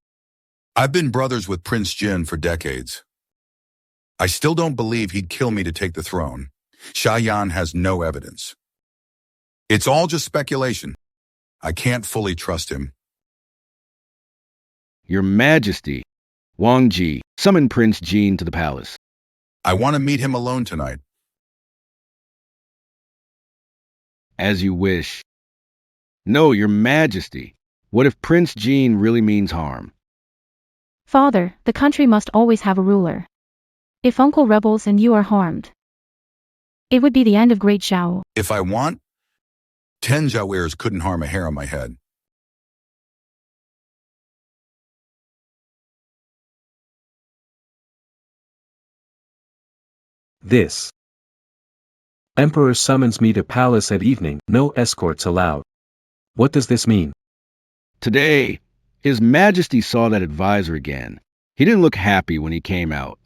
I've been brothers with Prince Jin for decades. I still don't believe he'd kill me to take the throne. Xia Yan has no evidence. It's all just speculation. I can't fully trust him. Your Majesty, Wang Ji, summon Prince Jin to the palace. I want to meet him alone tonight. As you wish. No, Your Majesty. What if Prince Jin really means harm? Father, the country must always have a ruler. If Uncle rebels and you are harmed, it would be the end of Great Zhao. If I want, 10 Zhao heirs couldn't harm a hair on my head. This Emperor summons me to palace at evening, no escorts allowed. What does this mean? Today, His Majesty saw that advisor again. He didn't look happy when he came out.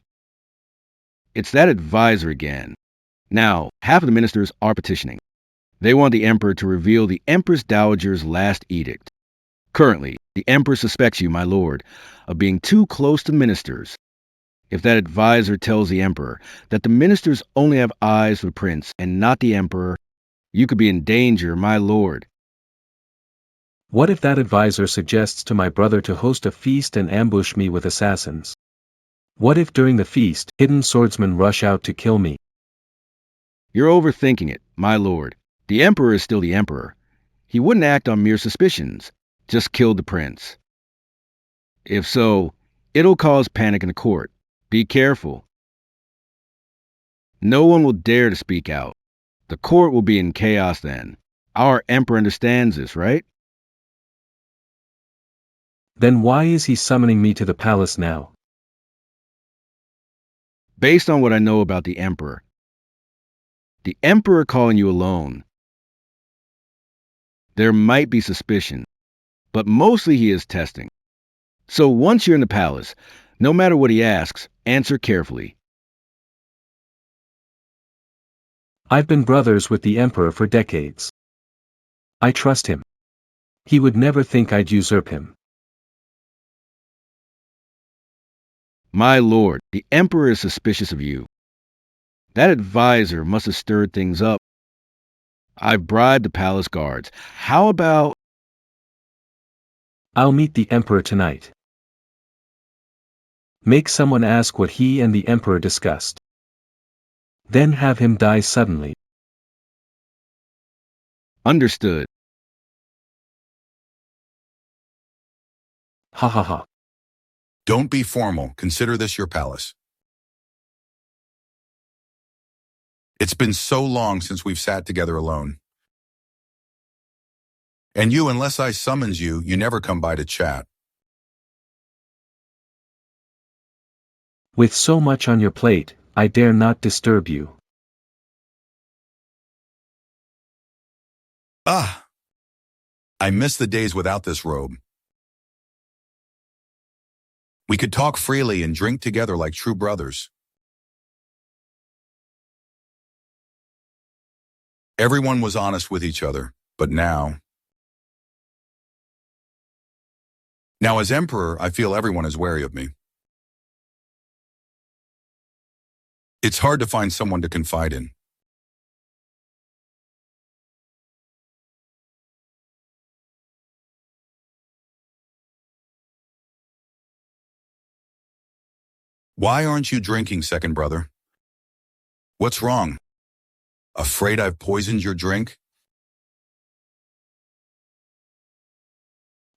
It's that advisor again. Now, half of the ministers are petitioning. They want the emperor to reveal the Empress Dowager's last edict. Currently, the emperor suspects you, my lord, of being too close to ministers. If that advisor tells the emperor that the ministers only have eyes for the prince and not the emperor, You could be in danger, my lord. What if that advisor suggests to my brother to host a feast and ambush me with assassins? What if during the feast, hidden swordsmen rush out to kill me? You're overthinking it, my lord. The emperor is still the emperor. He wouldn't act on mere suspicions. Just kill the prince. If so, it'll cause panic in the court. Be careful. No one will dare to speak out. The court will be in chaos then. Our emperor understands this, right? Then why is he summoning me to the palace now? Based on what I know about the emperor calling you alone, there might be suspicion, but mostly he is testing. So once you're in the palace, no matter what he asks, answer carefully. I've been brothers with the emperor for decades. I trust him. He would never think I'd usurp him. My lord, the emperor is suspicious of you. That advisor must have stirred things up. I've bribed the palace guards. How about... I'll meet the emperor tonight. Make someone ask what he and the emperor discussed. Then have him die suddenly. Understood. Ha ha ha. Don't be formal. Consider this your palace. It's been so long since we've sat together alone. And you, unless I summons you, you never come by to chat. With so much on your plate, I dare not disturb you. Ah! I miss the days without this robe. We could talk freely and drink together like true brothers. Everyone was honest with each other, but now as emperor, I feel everyone is wary of me. It's hard to find someone to confide in. Why aren't you drinking, second brother? What's wrong? Afraid I've poisoned your drink?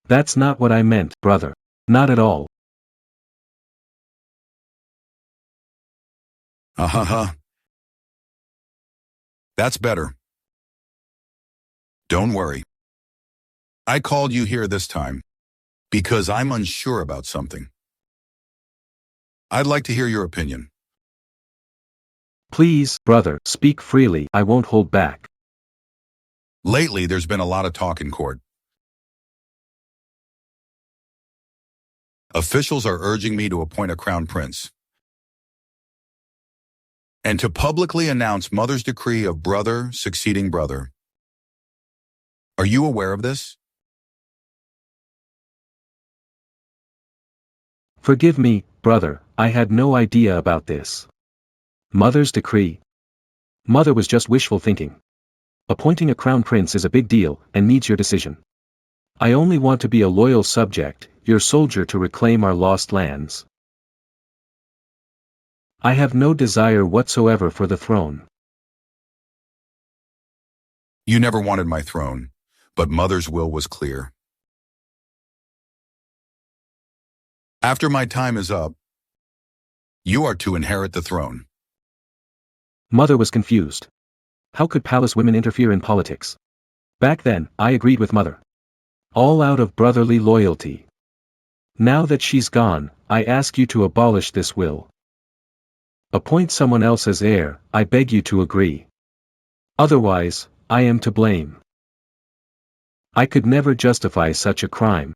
That's not what I meant, brother. Not at all. Ah ha ha. That's better. Don't worry. I called you here this time because I'm unsure about something. I'd like to hear your opinion. Please, brother, speak freely. I won't hold back. Lately, there's been a lot of talk in court. Officials are urging me to appoint a crown prince and to publicly announce mother's decree of brother succeeding brother. Are you aware of this? Forgive me, brother, I had no idea about this. Mother's decree. Mother was just wishful thinking. Appointing a crown prince is a big deal and needs your decision. I only want to be a loyal subject, your soldier to reclaim our lost lands. I have no desire whatsoever for the throne. You never wanted my throne, but mother's will was clear. After my time is up, you are to inherit the throne. Mother was confused. How could palace women interfere in politics? Back then, I agreed with mother. All out of brotherly loyalty. Now that she's gone, I ask you to abolish this will. Appoint someone else as heir, I beg you to agree. Otherwise, I am to blame. I could never justify such a crime.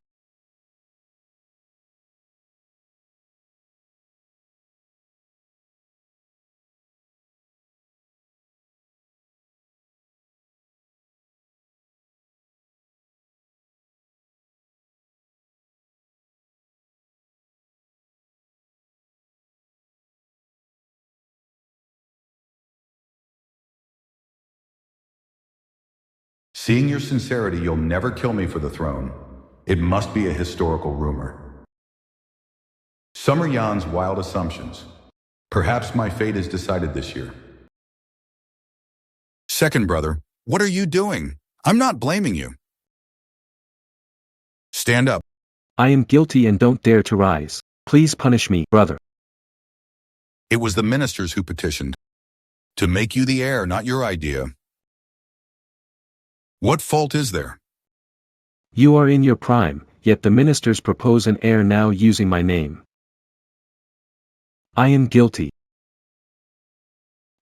Seeing your sincerity, you'll never kill me for the throne. It must be a historical rumor. Some are Jan's wild assumptions. Perhaps my fate is decided this year. Second brother, what are you doing? I'm not blaming you. Stand up. I am guilty and don't dare to rise. Please punish me, brother. It was the ministers who petitioned. To make you the heir, not your idea. What fault is there? You are in your prime, yet the ministers propose an heir now using my name. I am guilty.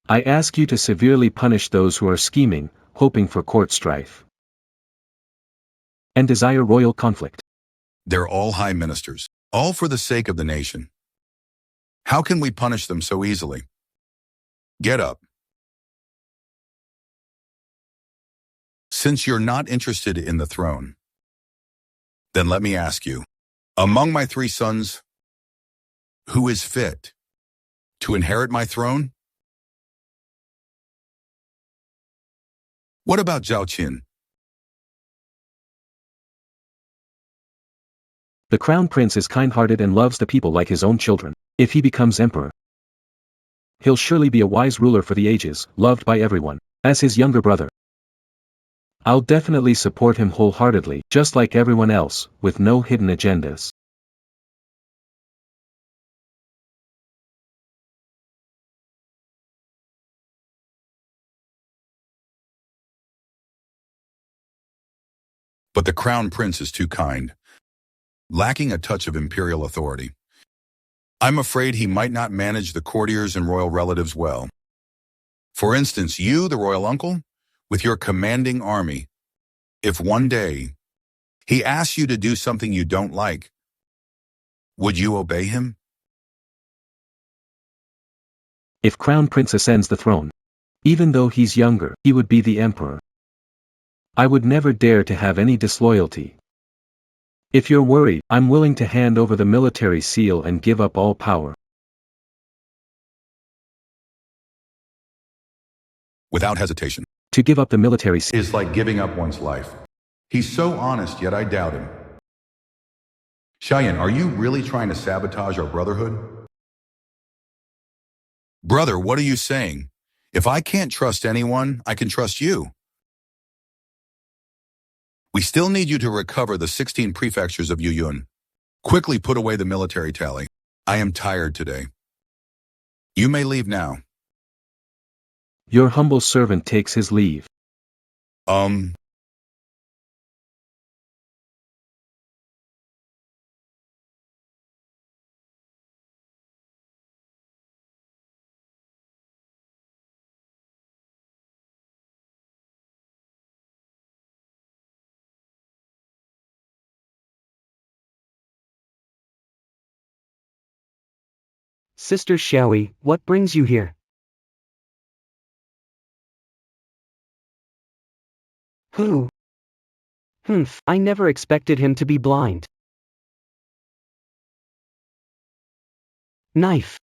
I ask you to severely punish those who are scheming, hoping for court strife, and desire royal conflict. They're all high ministers, all for the sake of the nation. How can we punish them so easily? Get up. Since you're not interested in the throne, then let me ask you, among my 3 sons, who is fit to inherit my throne? What about Zhao Qin? The crown prince is kind-hearted and loves the people like his own children. If he becomes emperor, he'll surely be a wise ruler for the ages, loved by everyone. As his younger brother, I'll definitely support him wholeheartedly, just like everyone else, with no hidden agendas. But the crown prince is too kind, lacking a touch of imperial authority. I'm afraid he might not manage the courtiers and royal relatives well. For instance, you, the royal uncle, with your commanding army, if one day he asks you to do something you don't like, would you obey him? If crown prince ascends the throne, even though he's younger, he would be the emperor. I would never dare to have any disloyalty. If you're worried, I'm willing to hand over the military seal and give up all power. Without hesitation. To give up the military seal Is like giving up one's life. He's so honest, yet I doubt him. Cheyenne, are you really trying to sabotage our brotherhood? Brother, what are you saying? If I can't trust anyone, I can trust you. We still need you to recover the 16 prefectures of Yuyun. Quickly put away the military tally. I am tired today. You may leave now. Your humble servant takes his leave. Sister Xiaoyi, what brings you here? Who? I never expected him to be blind. Knife.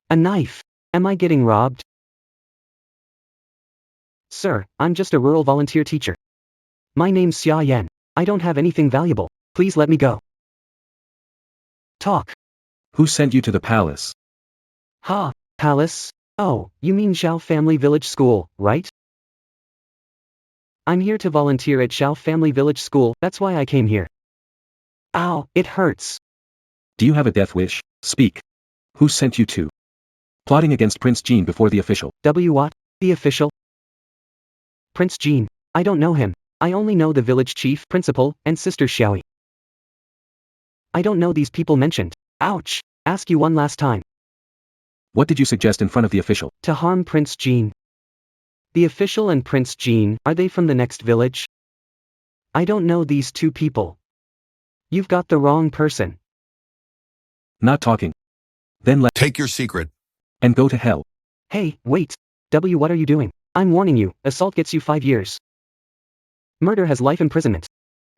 A knife. Am I getting robbed? Sir, I'm just a rural volunteer teacher. My name's Xia Yan. I don't have anything valuable. Please let me go. Talk. Who sent you to the palace? Ha, palace? Oh, you mean Xiao Family Village School, right? I'm here to volunteer at Xiao Family Village School, that's why I came here. Ow, it hurts. Do you have a death wish? Speak. Who sent you to? Plotting against Prince Jean before the official. What? The official? Prince Jean. I don't know him. I only know the village chief, principal, and Sister Xiaoyi. I don't know these people mentioned. Ouch! Ask you one last time. What did you suggest in front of the official? To harm Prince Jean. The official and Prince Jean, are they from the next village? I don't know these 2 people. You've got the wrong person. Not talking. Then Take your secret. and go to hell. Hey, wait. What are you doing? I'm warning you, assault gets you 5 years. Murder has life imprisonment.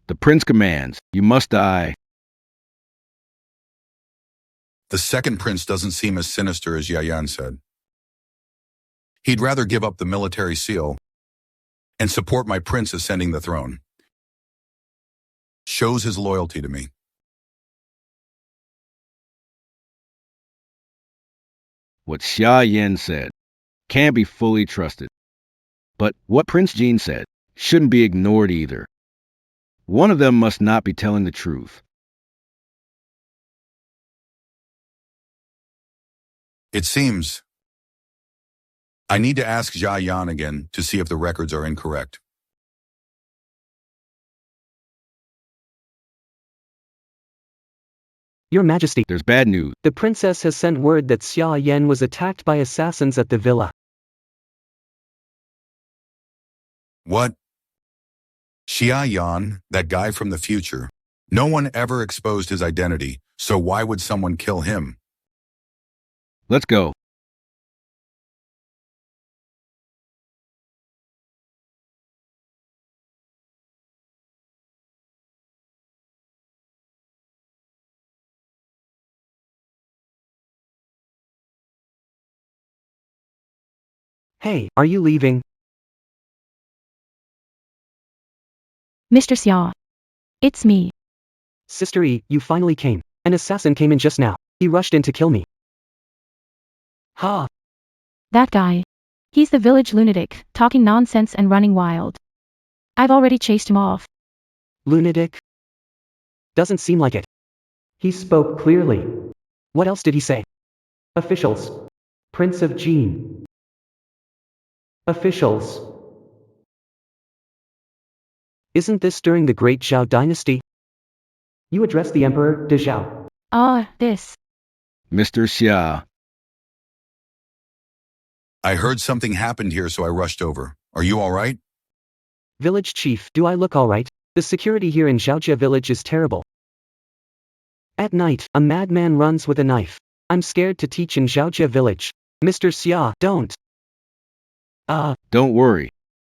The prince commands, you must die. The second prince doesn't seem as sinister as Yayan said. He'd rather give up the military seal and support my prince ascending the throne. Shows his loyalty to me. What Xia Yan said can't be fully trusted. But what Prince Jean said shouldn't be ignored either. One of them must not be telling the truth. It seems I need to ask Jia Yan again to see if the records are incorrect. Your Majesty, There's bad news. the princess has sent word that Xia Yan was attacked by assassins at the villa. What? Xia Yan, that guy from the future. No one ever exposed his identity, so why would someone kill him? Let's go. Hey, are you leaving? Mr. Xia. It's me. Sister E, you finally came. An assassin came in just now. He rushed in to kill me. Ha! That guy. He's the village lunatic, talking nonsense and running wild. I've already chased him off. Lunatic? Doesn't seem like it. He spoke clearly. What else did he say? Officials. Prince of Jean. Officials. Isn't this during the Great Zhao dynasty? You addressed the Emperor, de Zhao. This. Mr. Xia. I heard something happened here, so I rushed over. Are you all right? Village chief, do I look alright? The security here in Zhaojia village is terrible. At night, a madman runs with a knife. I'm scared to teach in Zhaojia village. Mr. Xia, don't. Don't worry.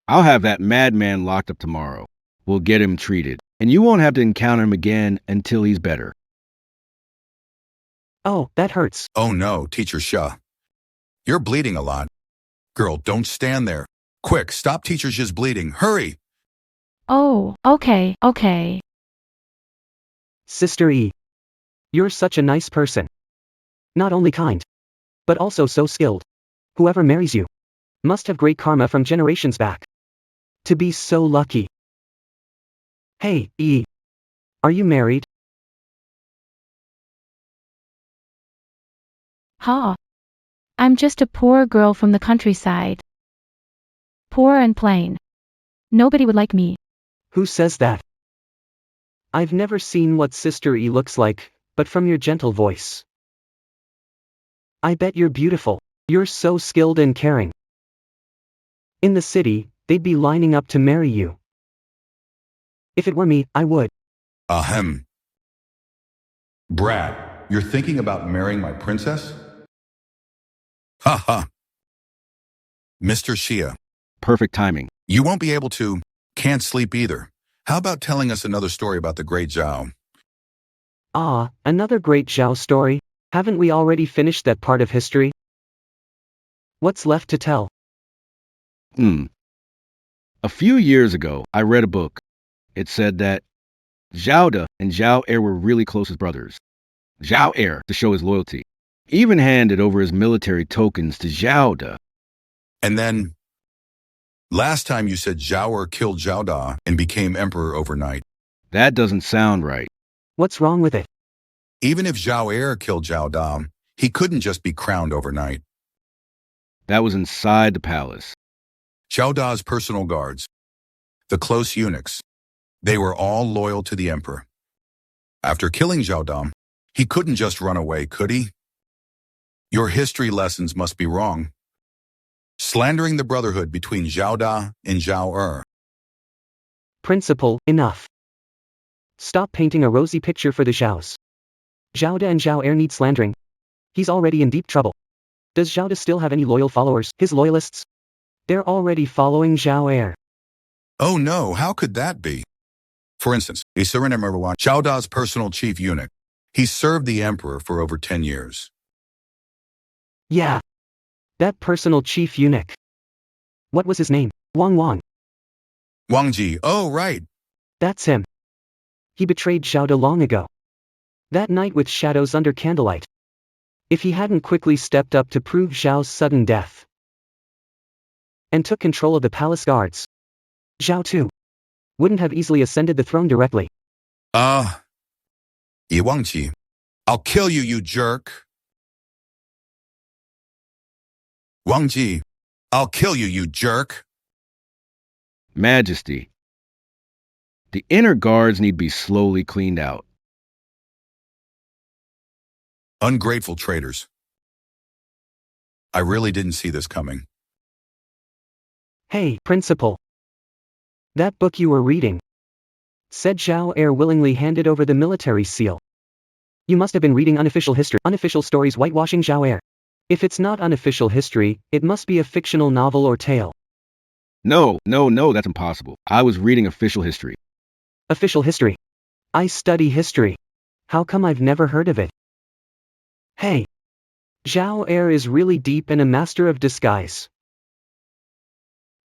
I'll have that madman locked up tomorrow. We'll get him treated, and you won't have to encounter him again until he's better. Oh, that hurts. Oh no, Teacher Xia. You're bleeding a lot. Girl, don't stand there. Quick, stop Teacher Xia's bleeding. Hurry! Oh, okay. Sister E. You're such a nice person. Not only kind, but also so skilled. Whoever marries you must have great karma from generations back. To be so lucky. Hey, E. Are you married? Ha. I'm just a poor girl from the countryside. Poor and plain. Nobody would like me. Who says that? I've never seen what Sister E looks like, but from your gentle voice. I bet you're beautiful. You're so skilled and caring. In the city, they'd be lining up to marry you. If it were me, I would. Ahem. Brad, you're thinking about marrying my princess? Ha ha. Mr. Xia, Perfect timing. you won't be able to. Can't sleep either. How about telling us another story about the Great Zhao? Another great Zhao story. Haven't we already finished that part of history? What's left to tell? A few years ago, I read a book. It said that Zhao De and Zhao Er were really close as brothers. Zhao Er, to show his loyalty, even handed over his military tokens to Zhao De. And then, last time you said Zhao Er killed Zhao Da and became emperor overnight. That doesn't sound right. What's wrong with it? Even if Zhao Er killed Zhao Da, he couldn't just be crowned overnight. That was inside the palace. Zhao Da's personal guards, the close eunuchs, they were all loyal to the emperor. After killing Zhao Da, he couldn't just run away, could he? Your history lessons must be wrong. Slandering the brotherhood between Zhao Da and Zhao Er. Principle, enough. Stop painting a rosy picture for the Zhaos. Zhao De and Zhao Er need slandering. He's already in deep trouble. Does Zhao De still have any loyal followers, his loyalists? They're already following Zhao Er. Oh no, how could that be? For instance, Isurin Emerwan, Zhao Da's personal chief eunuch. He served the emperor for over 10 years. Yeah. That personal chief eunuch. What was his name? Wang Wang. Wang Ji, oh right. That's him. He betrayed Xiao De long ago. That night with shadows under candlelight. If he hadn't quickly stepped up to prove Zhao's sudden death and took control of the palace guards, Zhao too wouldn't have easily ascended the throne directly. Ye Wang Ji, I'll kill you, you jerk. Wang Ji, I'll kill you, you jerk. Majesty. The inner guards need to be slowly cleaned out. Ungrateful traitors. I really didn't see this coming. Hey, Principal. That book you were reading said Zhao Heir willingly handed over the military seal. You must have been reading unofficial history, unofficial stories whitewashing Zhao Heir. If it's not unofficial history, it must be a fictional novel or tale. No, that's impossible. I was reading official history. Official history? I study history. How come I've never heard of it? Hey. Zhao Heir is really deep and a master of disguise.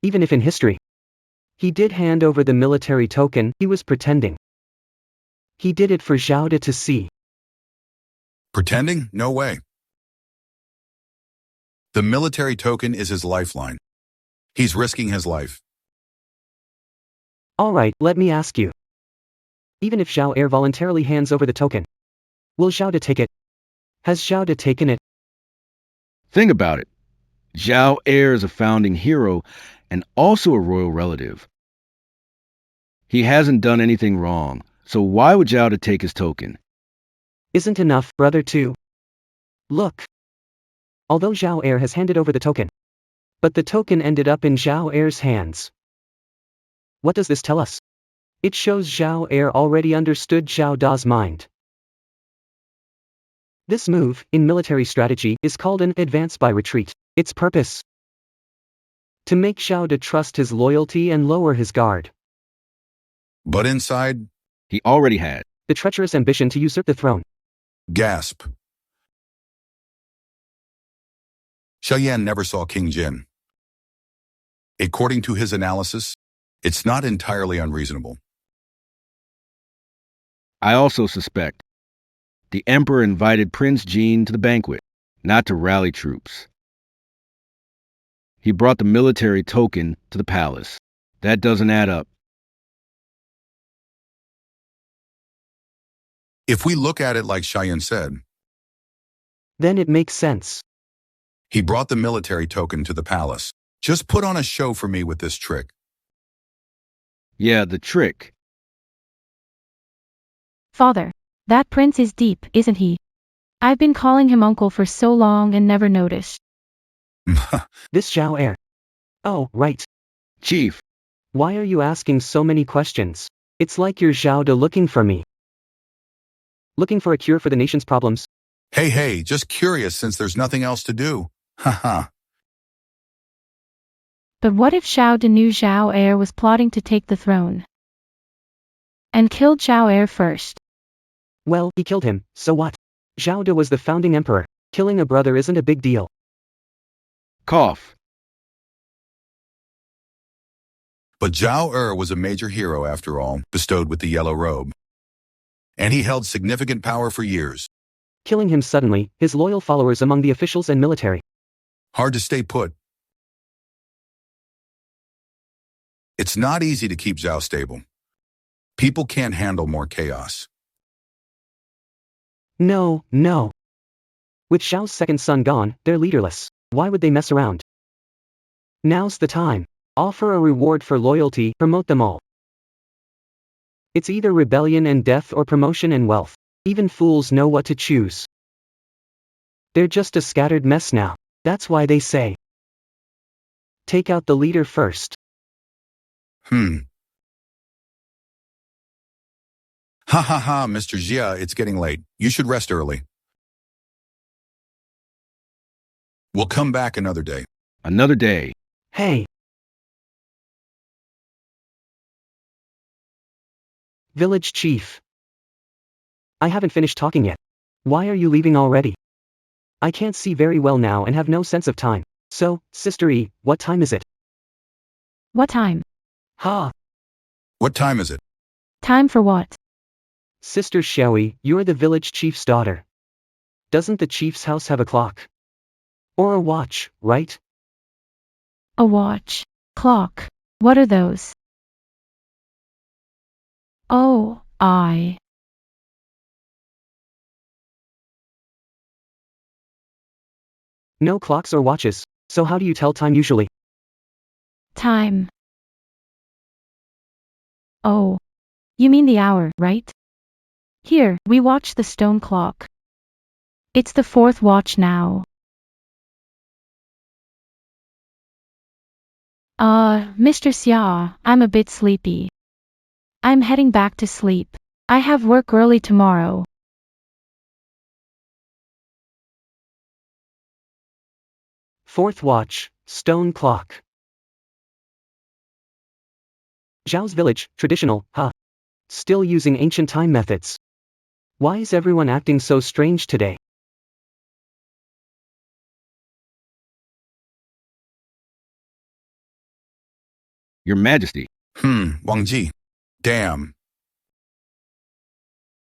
Even if in history he did hand over the military token, he was pretending. He did it for Zhao De to see. Pretending? No way. The military token is his lifeline. He's risking his life. Alright, let me ask you. Even if Zhao Heir voluntarily hands over the token, will Zhao De take it? Has Zhao De taken it? Think about it. Zhao Heir is a founding hero and also a royal relative. He hasn't done anything wrong, so why would Zhao De take his token? Isn't enough, brother too. Look. Although Zhao Heir has handed over the token, but the token ended up in Zhao Heir's hands. What does this tell us? It shows Zhao Heir already understood Zhao Da's mind. This move, in military strategy, is called an advance by retreat. Its purpose? To make Zhao De trust his loyalty and lower his guard. But inside, He already had. The treacherous ambition to usurp the throne. gasp. Xiaoyan never saw King Jin. According to his analysis, it's not entirely unreasonable. I also suspect the Emperor invited Prince Jean to the banquet, not to rally troops. He brought the military token to the palace. That doesn't add up. If we look at it like Xiaoyan said, Then it makes sense. he brought the military token to the palace. Just put on a show for me with this trick. Yeah, the trick. Father, that prince is deep, isn't he? I've been calling him uncle for so long and never noticed. This Zhao Heir. Oh, right. Chief, Why are you asking so many questions? It's like you're Zhao De looking for me. Looking for a cure for the nation's problems. Hey, just curious since there's nothing else to do. Haha. But what if Zhao De knew Zhao Heir was plotting to take the throne? And killed Zhao Heir first? Well, he killed him, so what? Zhao De was the founding emperor. Killing a brother isn't a big deal. cough. But Zhao Er was a major hero after all, bestowed with the yellow robe. And he held significant power for years. Killing him suddenly, his loyal followers among the officials and military. Hard to stay put. It's not easy to keep Zhao stable. People can't handle more chaos. No. With Zhao's second son gone, they're leaderless. Why would they mess around? Now's the time. Offer a reward for loyalty, promote them all. It's either rebellion and death or promotion and wealth. Even fools know what to choose. They're just a scattered mess now. That's why they say, take out the leader first. Ha, Mr. Jia, it's getting late. You should rest early. We'll come back another day. Another day. Hey. Village Chief. I haven't finished talking yet. Why are you leaving already? I can't see very well now and have no sense of time. So, Sister E, what time is it? What time? Ha. What time is it? Time for what? Sister Xiaoyi, you're the village chief's daughter. Doesn't the chief's house have a clock? Or a watch, right? A watch. Clock. What are those? Oh, No clocks or watches, so how do you tell time usually? time. Oh. You mean the hour, right? Here, we watch the stone clock. It's the 4th watch now. Mr. Xia, I'm a bit sleepy. I'm heading back to sleep. I have work early tomorrow. Fourth watch, stone clock. Zhao's village, traditional, huh? Still using ancient time methods. Why is everyone acting so strange today? Your Majesty, Wang Ji. Damn.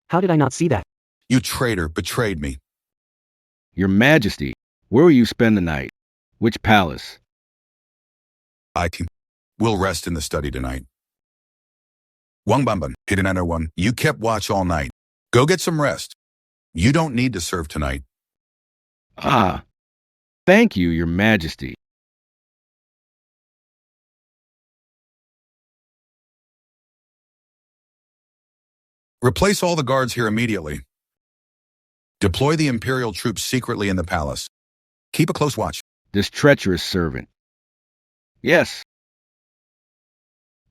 How did I not see that? You traitor betrayed me. Your Majesty, where will you spend the night? Which palace? We'll rest in the study tonight. Wang Banban, hidden under one. You kept watch all night. Go get some rest. You don't need to serve tonight. Ah, thank you, Your Majesty. Replace all the guards here immediately. Deploy the Imperial troops secretly in the palace. Keep a close watch. This treacherous servant. Yes.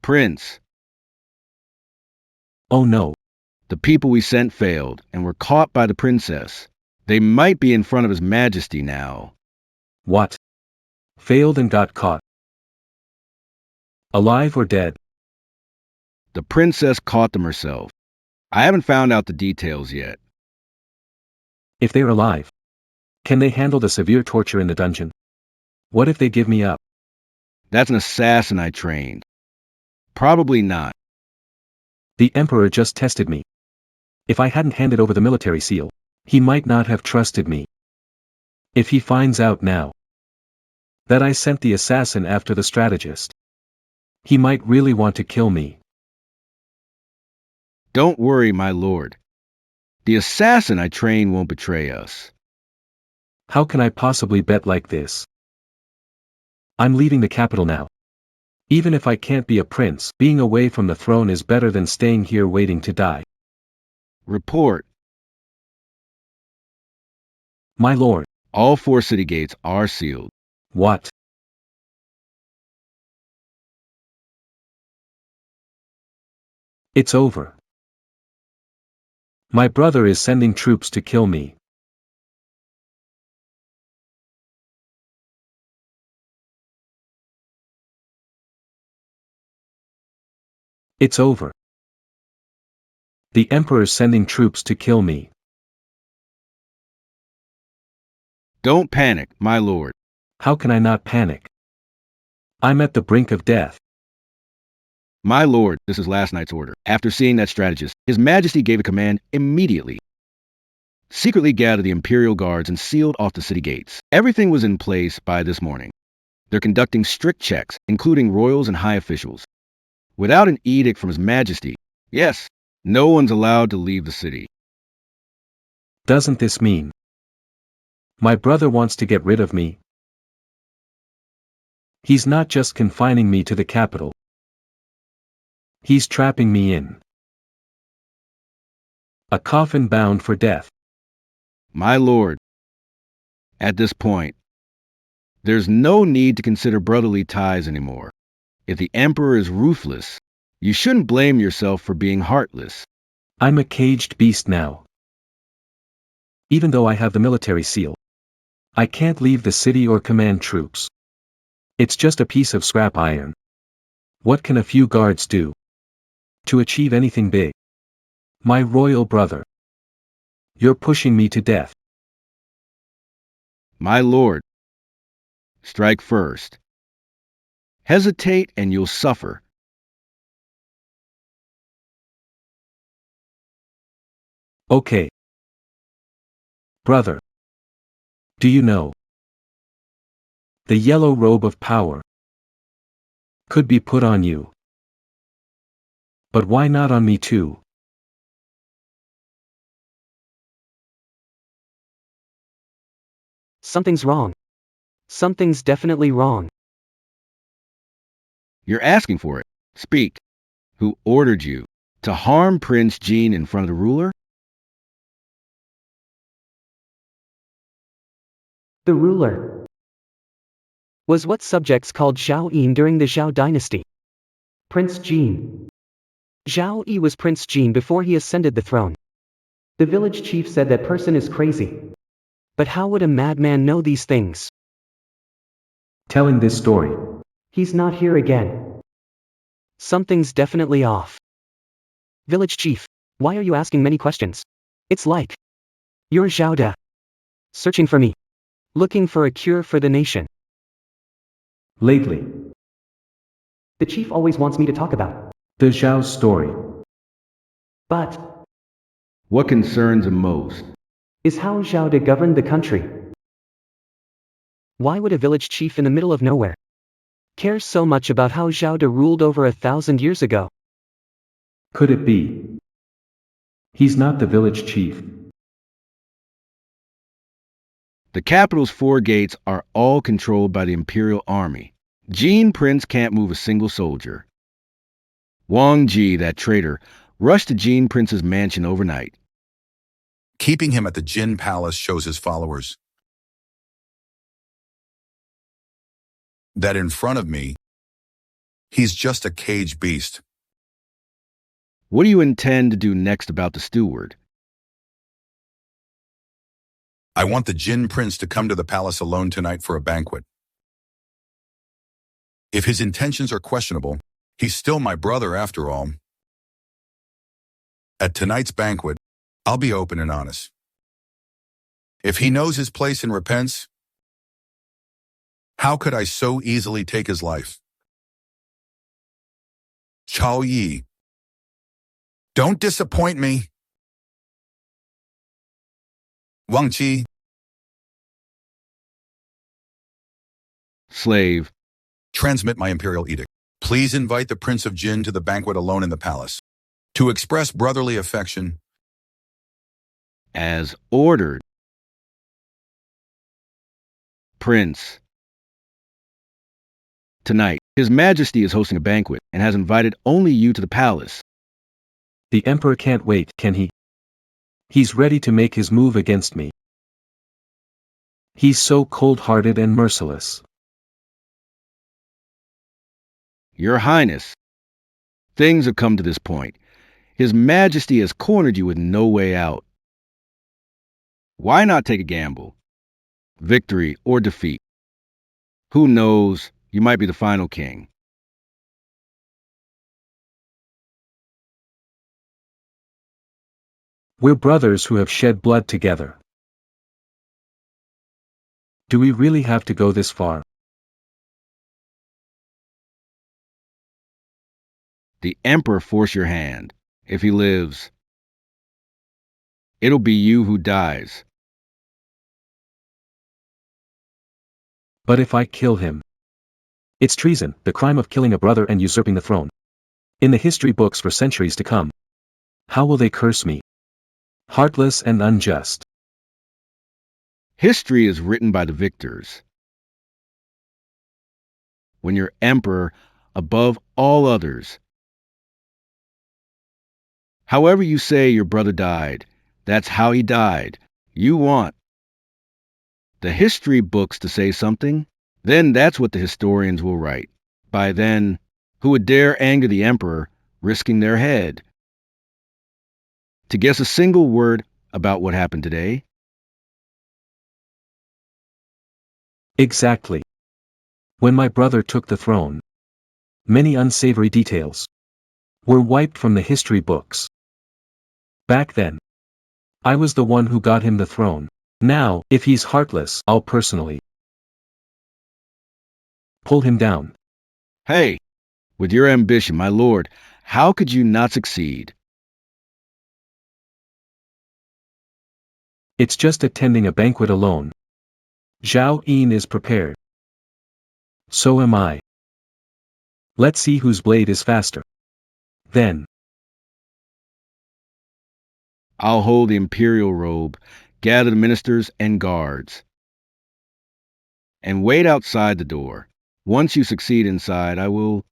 Prince, Oh no. the people we sent failed and were caught by the princess. They might be in front of His Majesty now. What? Failed and got caught. Alive or dead? The princess caught them herself. I haven't found out the details yet. If they're alive, can they handle the severe torture in the dungeon? What if they give me up? That's an assassin I trained. Probably not. The Emperor just tested me. If I hadn't handed over the military seal, he might not have trusted me. If he finds out now that I sent the assassin after the strategist, he might really want to kill me. Don't worry, my lord. The assassin I trained won't betray us. How can I possibly bet like this? I'm leaving the capital now. Even if I can't be a prince, being away from the throne is better than staying here waiting to die. Report. My lord. All 4 city gates are sealed. What? It's over. My brother is sending troops to kill me. It's over. The Emperor's sending troops to kill me. Don't panic, my lord. How can I not panic? I'm at the brink of death. My lord, this is last night's order. After seeing that strategist, His Majesty gave a command immediately. Secretly gathered the Imperial guards and sealed off the city gates. Everything was in place by this morning. They're conducting strict checks, including royals and high officials. Without an edict from His Majesty, yes, no one's allowed to leave the city. Doesn't this mean my brother wants to get rid of me? He's not just confining me to the capital. He's trapping me in a coffin bound for death. My lord, at this point, there's no need to consider brotherly ties anymore. If the Emperor is ruthless, you shouldn't blame yourself for being heartless. I'm a caged beast now. Even though I have the military seal, I can't leave the city or command troops. It's just a piece of scrap iron. What can a few guards do to achieve anything big? My royal brother, you're pushing me to death. My lord, strike first. Hesitate and you'll suffer. Okay. Brother. Do you know? The yellow robe of power could be put on you. But why not on me too? Something's wrong. Something's definitely wrong. You're asking for it. Speak. Who ordered you to harm Prince Jean in front of the ruler? The ruler was what subjects called Zhao Yin during the Zhao dynasty. Prince Jean. Zhao Yi was Prince Jean before he ascended the throne. The village chief said that person is crazy. But how would a madman know these things? Telling this story. He's not here again. Something's definitely off. Village chief, why are you asking many questions? It's like you're Zhao De, searching for me, looking for a cure for the nation. Lately, The chief always wants me to talk about. the Zhao story. But What concerns him most? is how Zhao De governed the country. Why would a village chief in the middle of nowhere care so much about how Zhao De ruled over 1,000 years ago? Could it be? He's not the village chief. The capital's 4 gates are all controlled by the Imperial Army. Jean Prince can't move a single soldier. Wang Ji, that traitor, rushed to Jean Prince's mansion overnight. Keeping him at the Jin Palace shows his followers that in front of me, he's just a caged beast. What do you intend to do next about the steward? I want the Jin Prince to come to the palace alone tonight for a banquet. If his intentions are questionable, he's still my brother after all. At tonight's banquet, I'll be open and honest. If he knows his place and repents, how could I so easily take his life? Chao Yi, don't disappoint me. Wang Qi, Slave. transmit my imperial edict. Please invite the Prince of Jin to the banquet alone in the palace, to express brotherly affection. As ordered. Prince. Tonight, His Majesty is hosting a banquet and has invited only you to the palace. The Emperor can't wait, can he? He's ready to make his move against me. He's so cold-hearted and merciless. Your Highness, things have come to this point. His Majesty has cornered you with no way out. Why not take a gamble? Victory or defeat. Who knows, you might be the final king. We're brothers who have shed blood together. Do we really have to go this far? The Emperor force your hand. If he lives, it'll be you who dies. But if I kill him? It's treason, the crime of killing a brother and usurping the throne. In the history books for centuries to come. How will they curse me? Heartless and unjust. History is written by the victors. When you're emperor above all others. However you say your brother died, that's how he died. You want the history books to say something, then that's what the historians will write. By then, who would dare anger the emperor, risking their head? To guess a single word about what happened today? Exactly. When my brother took the throne, many unsavory details were wiped from the history books. Back then, I was the one who got him the throne. Now, if he's heartless, I'll personally pull him down. Hey, with your ambition, my lord, how could you not succeed? It's just attending a banquet alone. Zhao Yin is prepared. So am I. Let's see whose blade is faster. Then, I'll hold the imperial robe, gather the ministers and guards, and wait outside the door. Once you succeed inside, I will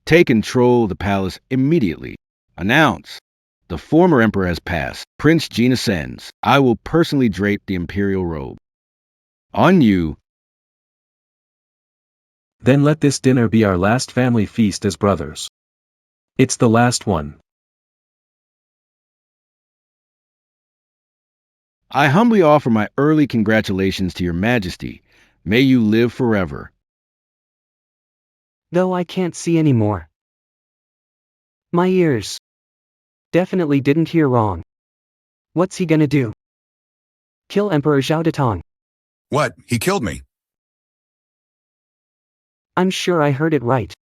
take control of the palace immediately. Announce, the former emperor has passed. Prince Jin ascends. I will personally drape the imperial robe. On you. then let this dinner be our last family feast as brothers. It's the last one. I humbly offer my early congratulations to your majesty. May you live forever. Though I can't see anymore. My ears. Definitely didn't hear wrong. What's he gonna do? Kill Emperor Zhao Detong. What? He killed me. I'm sure I heard it right.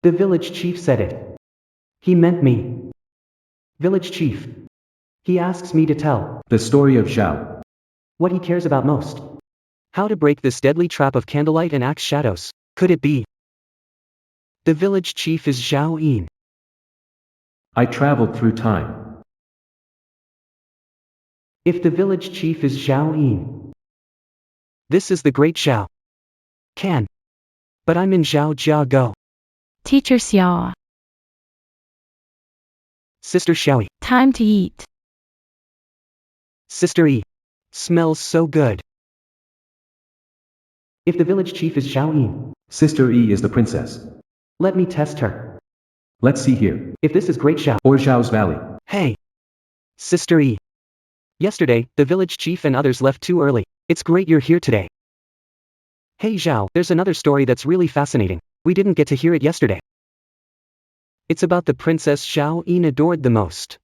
The village chief said it. He meant me. Village chief. He asks me to tell The story of Zhao. what he cares about most. How to break this deadly trap of candlelight and axe shadows. Could it be? The village chief is Zhao Yin. I traveled through time. If the village chief is Zhao Yin, this is the great Zhao. Can. But I'm in Zhao Jia Go. Teacher Xia. Sister Xiaoyi. Time to eat. Sister Yi. Smells so good. If the village chief is Zhao Yin, Sister E is the princess. let me test her. Let's see here. If this is great Zhao. Or Zhao's Valley. Hey. Sister E. Yesterday, the village chief and others left too early. It's great you're here today. Hey Zhao, there's another story that's really fascinating. We didn't get to hear it yesterday. It's about the princess Zhao Yin adored the most.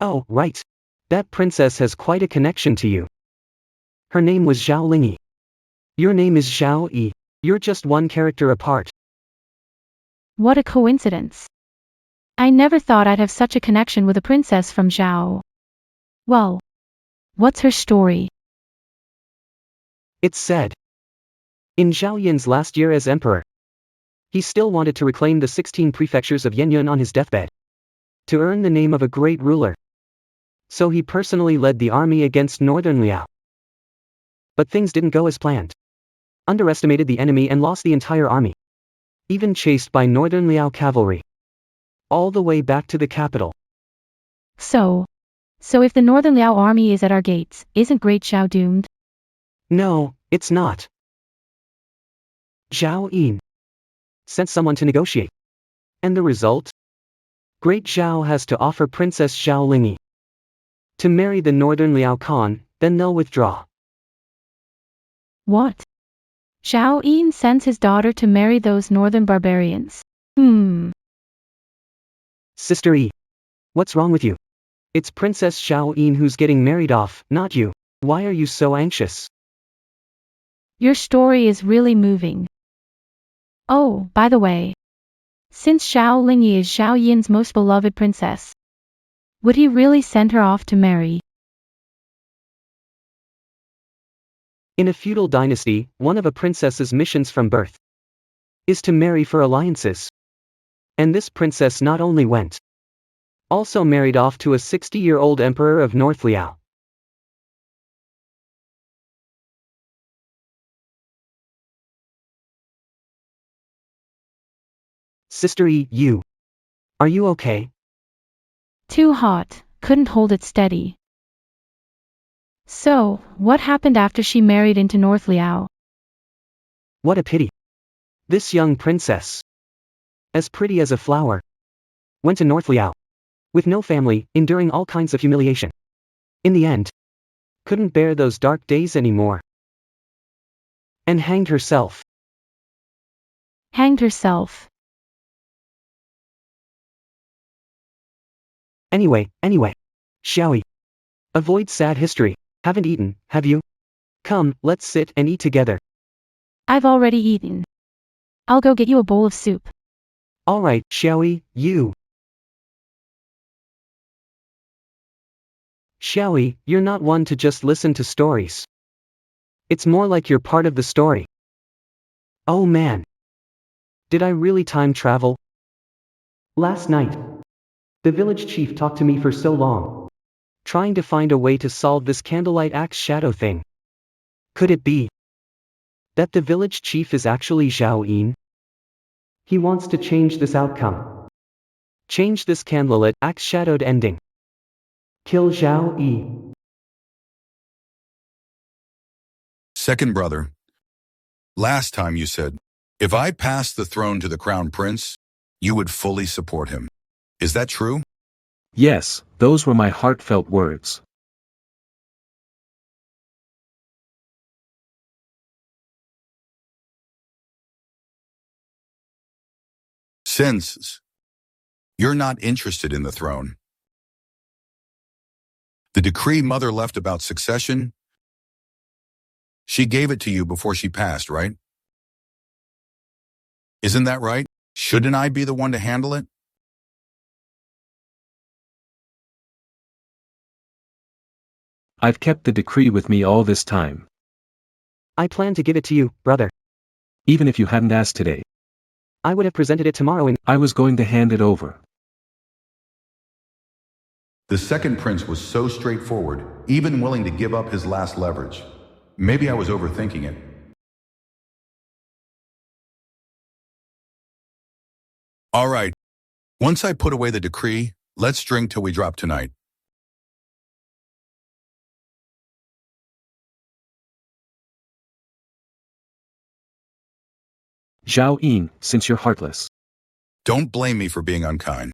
Oh, right. That princess has quite a connection to you. Her name was Zhao Lingyi. Your name is Zhao Yi. You're just one character apart. What a coincidence. I never thought I'd have such a connection with a princess from Zhao. Well, what's her story? It's said. In Zhao Yin's last year as emperor, he still wanted to reclaim the 16 prefectures of Yenyun on his deathbed. To earn the name of a great ruler. So he personally led the army against Northern Liao. But things didn't go as planned. Underestimated the enemy and lost the entire army. Even chased by Northern Liao cavalry. All the way back to the capital. So if the Northern Liao army is at our gates, isn't Great Zhao doomed? No, it's not. Zhao Yin sent someone to negotiate. And the result? Great Zhao has to offer Princess Zhao Lingyi to marry the Northern Liao Khan, then they'll withdraw. What? Zhao Yin sends his daughter to marry those northern barbarians. Sister E. What's wrong with you? It's Princess Zhao Yin who's getting married off, not you. Why are you so anxious? Your story is really moving. Oh, by the way. Since Zhao Lingyi is Zhao Yin's most beloved princess, would he really send her off to marry? In a feudal dynasty, one of a princess's missions from birth is to marry for alliances. And this princess not only went, also married off to a 60-year-old emperor of North Liao. Sister E, are you okay? Too hot, couldn't hold it steady. So, what happened after she married into North Liao? What a pity. This young princess, as pretty as a flower, went to North Liao, with no family, enduring all kinds of humiliation. In the end, couldn't bear those dark days anymore. And hanged herself. Hanged herself. Anyway, Xiaoyi. Avoid sad history. Haven't eaten, have you? Come, let's sit and eat together. I've already eaten. I'll go get you a bowl of soup. Alright, Xiaoyi, Xiaoyi, you're not one to just listen to stories. It's more like you're part of the story. Oh man. Did I really time travel? Last night, the village chief talked to me for so long, trying to find a way to solve this candlelight axe shadow thing. Could it be that the village chief is actually Zhao Yin? He wants to change this outcome. Change this candlelit axe shadowed ending. Kill Zhao Yi. Second brother, last time you said, if I passed the throne to the crown prince, you would fully support him. Is that true? Yes, those were my heartfelt words. Since you're not interested in the throne, the decree mother left about succession, she gave it to you before she passed, right? Isn't that right? Shouldn't I be the one to handle it? I've kept the decree with me all this time. I plan to give it to you, brother. Even if you hadn't asked today, I would have presented it tomorrow in. I was going to hand it over. The second prince was so straightforward, even willing to give up his last leverage. Maybe I was overthinking it. All right. Once I put away the decree, let's drink till we drop tonight. Zhao Yin, since you're heartless. Don't blame me for being unkind.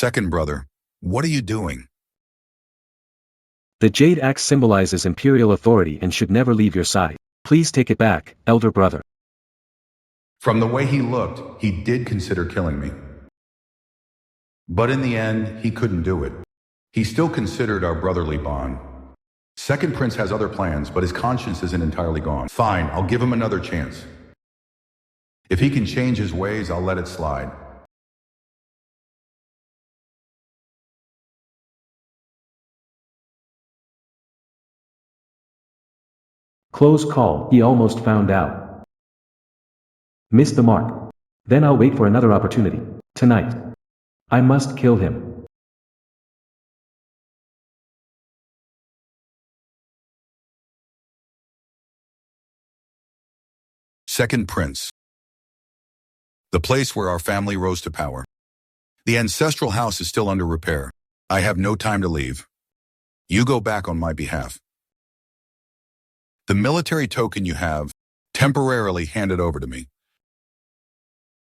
Second brother, what are you doing? The jade axe symbolizes imperial authority and should never leave your side. Please take it back, elder brother. From the way he looked, he did consider killing me. But in the end, he couldn't do it. He still considered our brotherly bond. Second prince has other plans, but his conscience isn't entirely gone. Fine, I'll give him another chance. If he can change his ways, I'll let it slide. Close call, he almost found out. Missed the mark. Then I'll wait for another opportunity. Tonight. I must kill him. Second prince. The place where our family rose to power. The ancestral house is still under repair. I have no time to leave. You go back on my behalf. The military token you have, temporarily hand it over to me.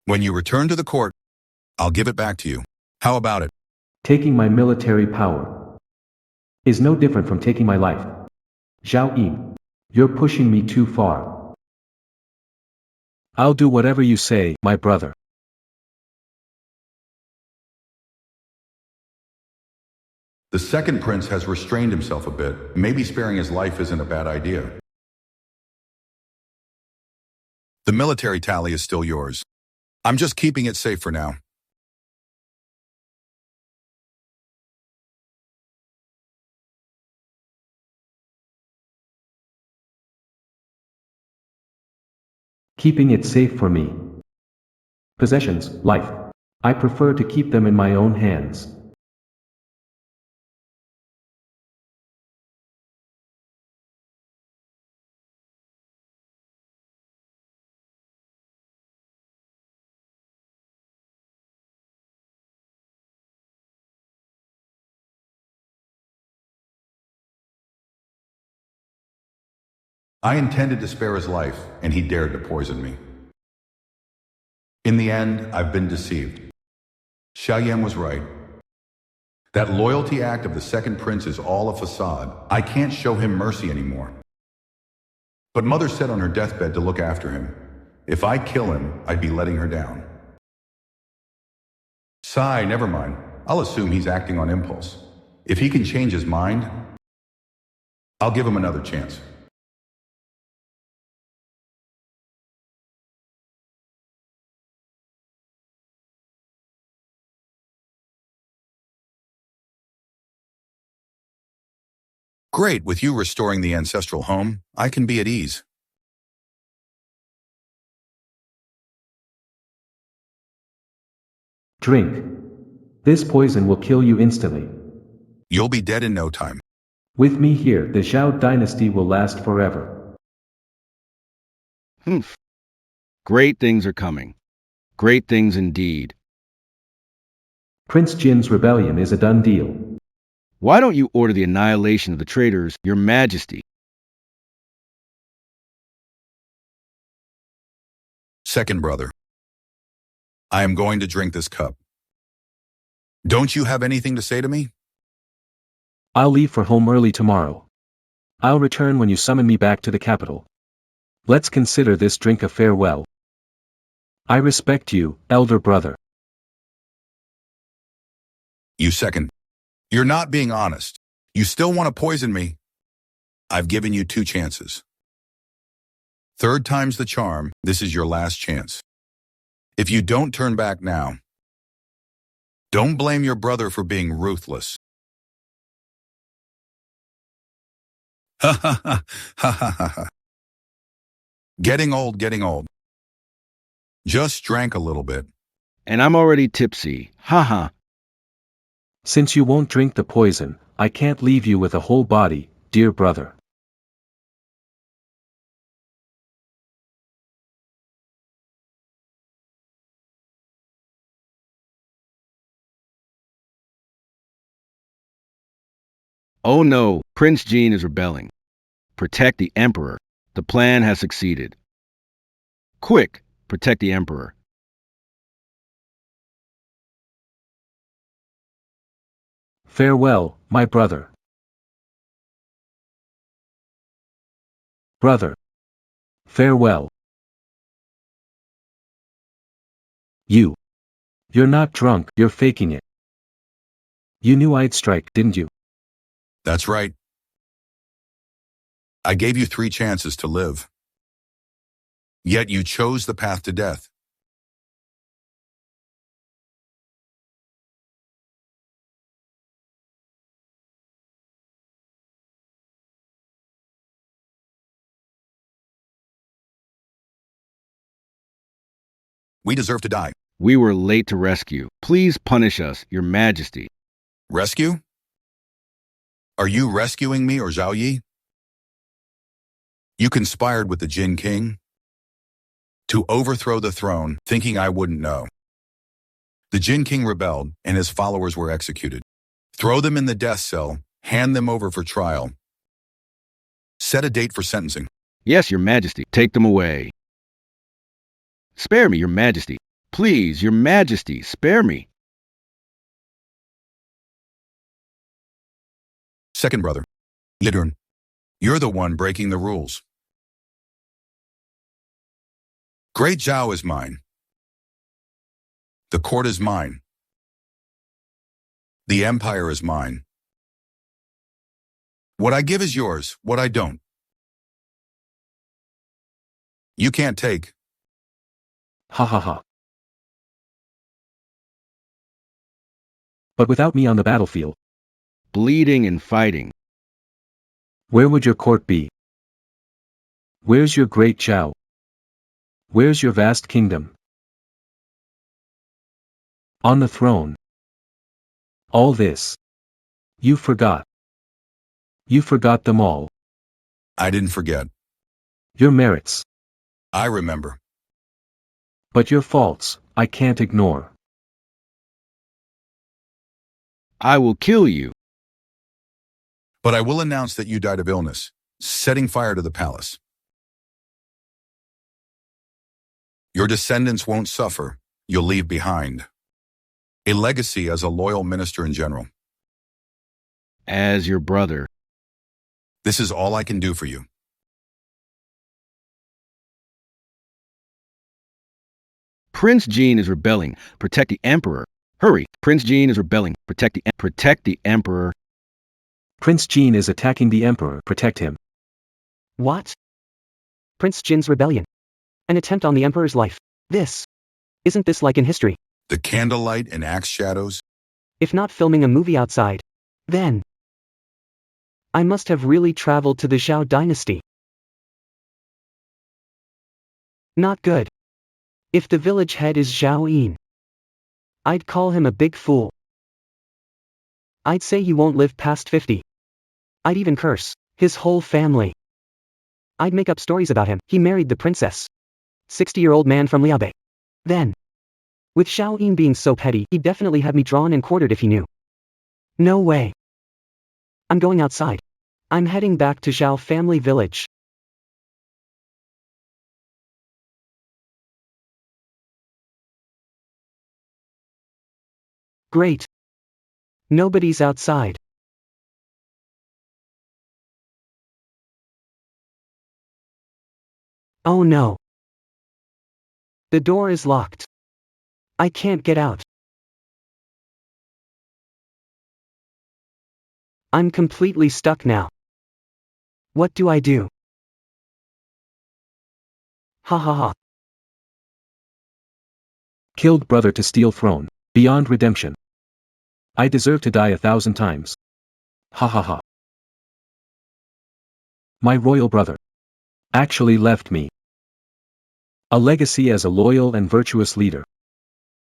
When you return to the court, I'll give it back to you. How about it? Taking my military power is no different from taking my life. Zhao Yin, you're pushing me too far. I'll do whatever you say, my brother. The second prince has restrained himself a bit. Maybe sparing his life isn't a bad idea. The military tally is still yours. I'm just keeping it safe for now. Keeping it safe for me. Possessions, life. I prefer to keep them in my own hands. I intended to spare his life, and he dared to poison me. In the end, I've been deceived. Xiaoyan was right. That loyalty act of the second prince is all a facade. I can't show him mercy anymore. But Mother said on her deathbed to look after him. If I kill him, I'd be letting her down. Sigh, never mind. I'll assume he's acting on impulse. If he can change his mind, I'll give him another chance. Great, with you restoring the ancestral home, I can be at ease. Drink. This poison will kill you instantly. You'll be dead in no time. With me here, the Zhao dynasty will last forever. Humph. Great things are coming. Great things indeed. Prince Jin's rebellion is a done deal. Why don't you order the annihilation of the traitors, Your Majesty? Second brother, I am going to drink this cup. Don't you have anything to say to me? I'll leave for home early tomorrow. I'll return when you summon me back to the capital. Let's consider this drink a farewell. I respect you, elder brother. You second. You're not being honest. You still want to poison me? I've given you 2 chances. Third time's the charm. This is your last chance. If you don't turn back now, don't blame your brother for being ruthless. Ha ha ha ha ha ha. Getting old, getting old. Just drank a little bit. And I'm already tipsy. Ha ha. Since you won't drink the poison, I can't leave you with a whole body, dear brother. Oh no, Prince Jin is rebelling. Protect the Emperor. The plan has succeeded. Quick, protect the Emperor. Farewell, my brother. Brother. Farewell. You're not drunk, you're faking it. You knew I'd strike, didn't you? That's right. I gave you 3 chances to live. Yet you chose the path to death. We deserve to die. We were late to rescue. Please punish us, Your Majesty. Rescue? Are you rescuing me or Zhao Yi? You conspired with the Jin King to overthrow the throne, thinking I wouldn't know. The Jin King rebelled, and his followers were executed. Throw them in the death cell, hand them over for trial. Set a date for sentencing. Yes, Your Majesty. Take them away. Spare me, Your Majesty. Please, Your Majesty, spare me. Second brother, Yidun, you're the one breaking the rules. Great Zhao is mine. The court is mine. The empire is mine. What I give is yours, what I don't. You can't take. Ha ha ha. But without me on the battlefield, Bleeding and fighting. where would your court be? Where's your great Zhao? Where's your vast kingdom? On the throne. All this. You forgot. You forgot them all. I didn't forget. Your merits. I remember. But your faults, I can't ignore. I will kill you. But I will announce that you died of illness, setting fire to the palace. Your descendants won't suffer. You'll leave behind a legacy as a loyal minister in general. As your brother. This is all I can do for you. Prince Jean is rebelling. Protect the Emperor. Hurry! Prince Jean is rebelling. Protect the Emperor. Prince Jean is attacking the Emperor. Protect him. What? Prince Jin's rebellion. An attempt on the Emperor's life. Isn't this like in history? The candlelight and axe shadows. If not filming a movie outside, then I must have really traveled to the Zhao dynasty. Not good. If the village head is Zhao Yin, I'd call him a big fool. I'd say he won't live past 50. I'd even curse his whole family. I'd make up stories about him. He married the princess. 60-year-old man from Liaobei. Then, with Zhao Yin being so petty, he'd definitely have me drawn and quartered if he knew. No way. I'm going outside. I'm heading back to Zhao family village. Great. Nobody's outside. Oh no. The door is locked. I can't get out. I'm completely stuck now. What do I do? Ha ha ha. Killed brother to steal throne. Beyond redemption. I deserve to die 1,000 times. Ha ha ha. My royal brother actually left me a legacy as a loyal and virtuous leader.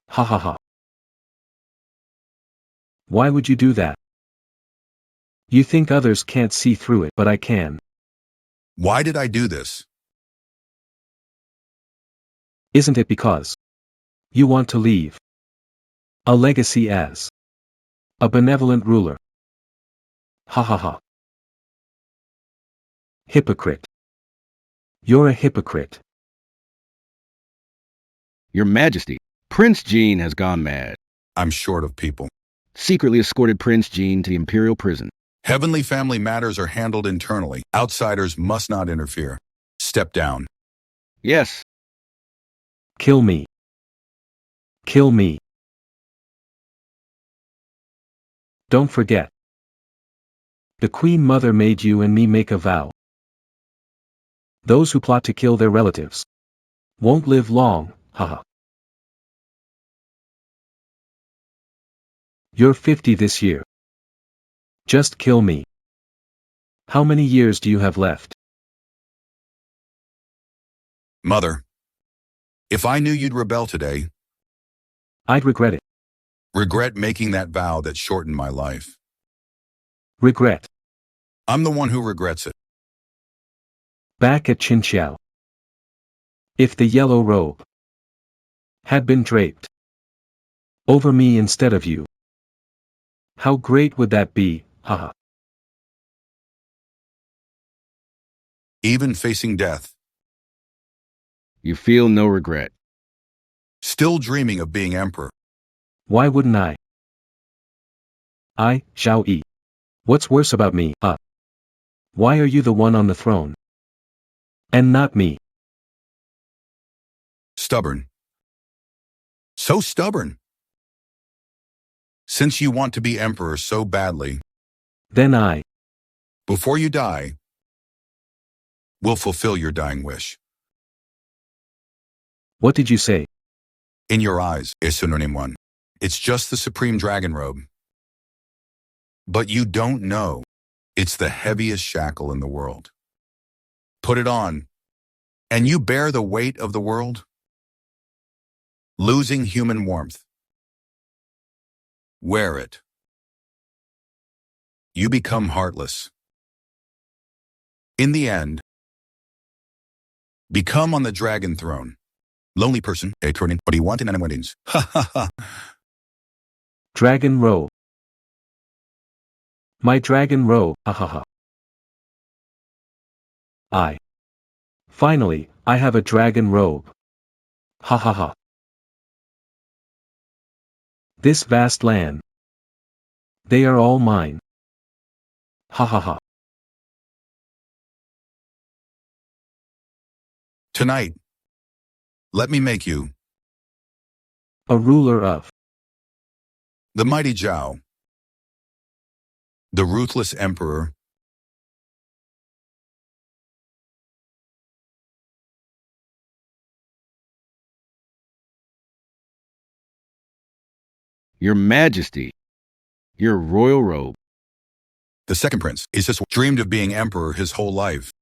Ha ha ha. Why would you do that? You think others can't see through it, but I can. Why did I do this? Isn't it because you want to leave a legacy as a benevolent ruler? Ha ha ha. Hypocrite. You're a hypocrite. Your Majesty, Prince Jean has gone mad. I'm short of people. Secretly escorted Prince Jean to the imperial prison. Heavenly family matters are handled internally. Outsiders must not interfere. Step down. Yes. Kill me. Kill me. Don't forget. The Queen Mother made you and me make a vow. Those who plot to kill their relatives won't live long, haha. You're 50 this year. Just kill me. How many years do you have left? Mother, if I knew you'd rebel today, I'd regret it. regret making that vow that shortened my life. Regret. I'm the one who regrets it. Back at Qinqiao. If the yellow robe had been draped over me instead of you, how great would that be, haha. Even facing death, You feel no regret. still dreaming of being emperor. Why wouldn't I? Zhao Yi. What's worse about me, huh? Why are you the one on the throne? And not me? Stubborn. So stubborn. Since you want to be emperor so badly, Then I. before you die, we'll fulfill your dying wish. What did you say? In your eyes, one. It's just the supreme dragon robe. But you don't know, it's the heaviest shackle in the world. Put it on, and you bear the weight of the world, losing human warmth. Wear it. You become heartless. In the end, become on the dragon throne. Lonely person, turning, what do you want in animals? Ha ha ha. Dragon robe. My dragon robe, hahaha. Finally, I have a dragon robe. Ha ha ha. This vast land. They are all mine. Ha ha ha. Tonight, let me make you A ruler of. the mighty Zhao, the ruthless emperor. Your Majesty, your royal robe. The second prince is just dreamed of being emperor his whole life.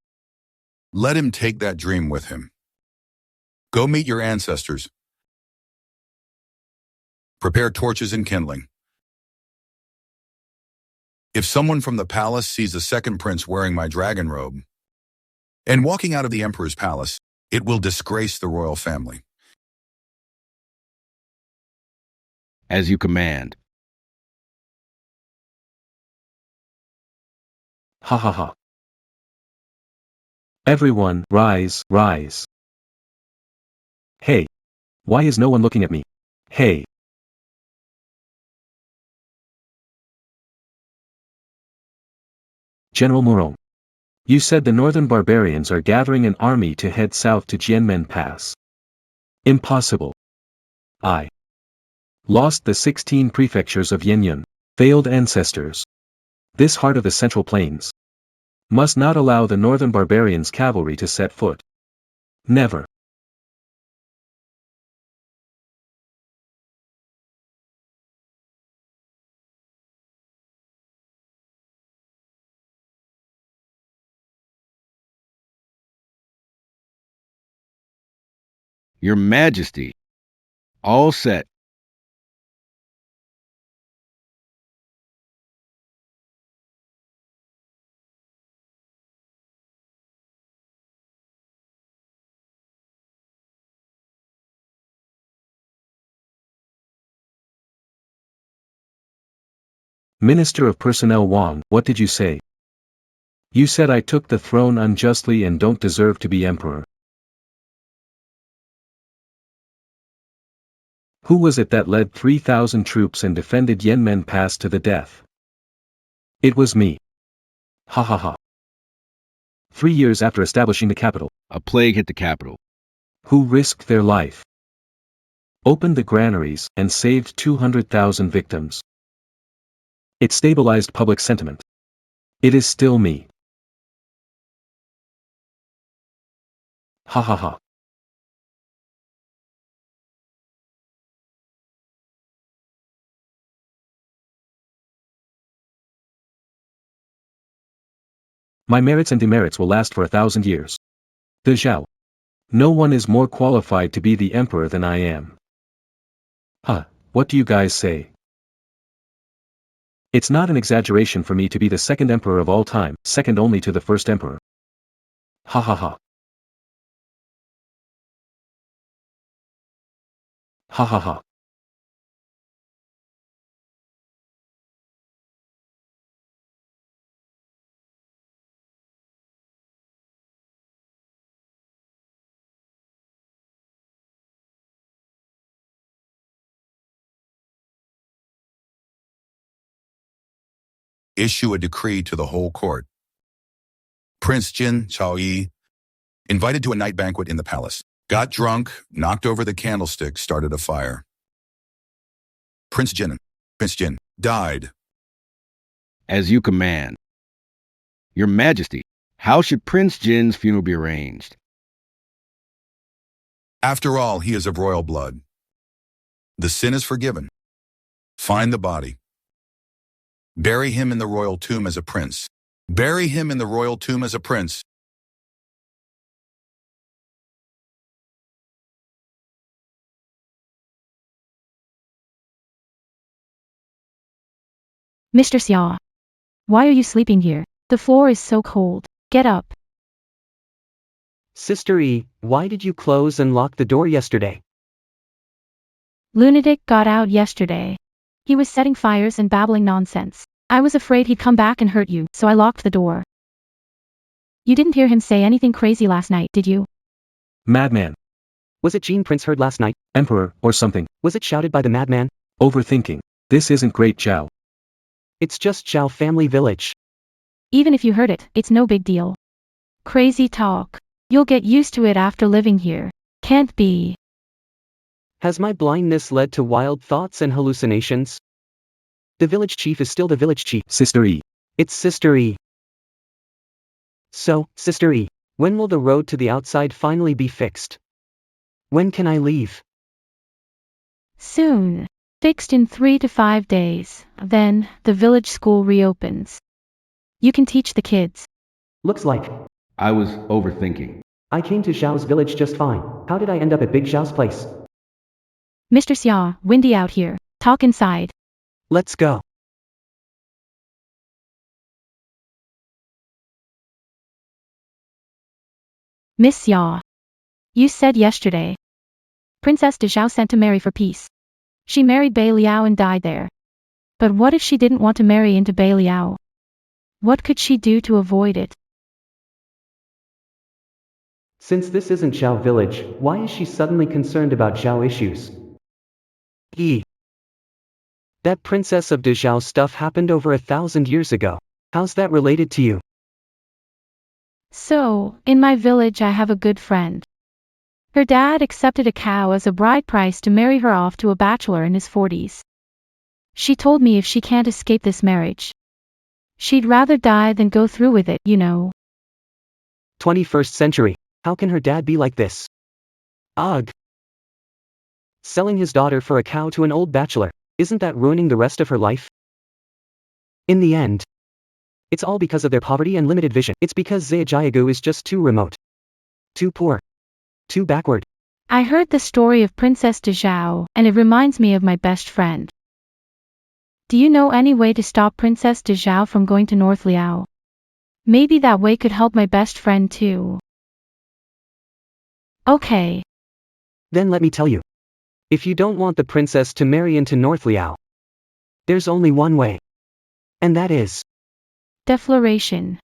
Let him take that dream with him. Go meet your ancestors. Prepare torches and kindling. If someone from the palace sees the second prince wearing my dragon robe and walking out of the emperor's palace, it will disgrace the royal family. As you command. Ha ha ha. Everyone, rise, rise. Hey. Why is no one looking at me? Hey. General Murong. You said the northern barbarians are gathering an army to head south to Jianmen Pass. Impossible. I lost the 16 prefectures of Yinyun, failed ancestors. This heart of the Central Plains must not allow the northern barbarians' cavalry to set foot. Never. Your Majesty, all set. Minister of Personnel Wang, what did you say? You said I took the throne unjustly and don't deserve to be emperor. Who was it that led 3,000 troops and defended Yanmen Pass to the death? It was me. Ha ha ha. 3 years after establishing the capital, A plague hit the capital. who risked their life, opened the granaries, and saved 200,000 victims. It stabilized public sentiment. It is still me. Ha ha ha. My merits and demerits will last for 1,000 years. De Zhao. No one is more qualified to be the emperor than I am. Huh, what do you guys say? It's not an exaggeration for me to be the second emperor of all time, second only to the first emperor. Ha ha ha. Ha ha ha. Issue a decree to the whole court. Prince Jin Chaoyi, invited to a night banquet in the palace, got drunk, knocked over the candlestick, started a fire. Prince Jin died. As you command. Your Majesty, how should Prince Jin's funeral be arranged? After all, he is of royal blood. The sin is forgiven. Find the body. Bury him in the royal tomb as a prince. Bury him in the royal tomb as a prince. Mr. Xia. Why are you sleeping here? The floor is so cold. Get up. Sister E, why did you close and lock the door yesterday? Lunatic got out yesterday. He was setting fires and babbling nonsense. I was afraid he'd come back and hurt you, so I locked the door. You didn't hear him say anything crazy last night, did you? Madman. Was it Jean Prince heard last night? Emperor, or something. Was it shouted by the madman? Overthinking. This isn't great, Zhao. It's just Zhao family village. Even if you heard it, it's no big deal. Crazy talk. You'll get used to it after living here. Can't be. Has my blindness led to wild thoughts and hallucinations? The village chief is still the village chief. Sister E. It's Sister E. So, Sister E, when will the road to the outside finally be fixed? When can I leave? Soon. Fixed in 3 to 5 days. Then, the village school reopens. You can teach the kids. Looks like. I was overthinking. I came to Zhao's village just fine. How did I end up at Big Zhao's place? Mr. Xia, windy out here. Talk inside. Let's go. Miss Xia. You said yesterday. Princess de Zhao sent to marry for peace. She married Bei Liao and died there. But what if she didn't want to marry into Bei Liao? What could she do to avoid it? Since this isn't Zhao village, why is she suddenly concerned about Zhao issues? That princess of de Zhao stuff happened over 1,000 years ago. How's that related to you? So, in my village I have a good friend. Her dad accepted a cow as a bride price to marry her off to a bachelor in his 40s. She told me if she can't escape this marriage, she'd rather die than go through with it, you know. 21st century. How can her dad be like this? Ugh. Selling his daughter for a cow to an old bachelor, isn't that ruining the rest of her life? In the end, it's all because of their poverty and limited vision. It's because Zhejiagu is just too remote. Too poor. Too backward. I heard the story of Princess de Zhao, and it reminds me of my best friend. Do you know any way to stop Princess de Zhao from going to North Liao? Maybe that way could help my best friend too. Okay. Then let me tell you. If you don't want the princess to marry into North Liao, there's only one way. And that is Defloration.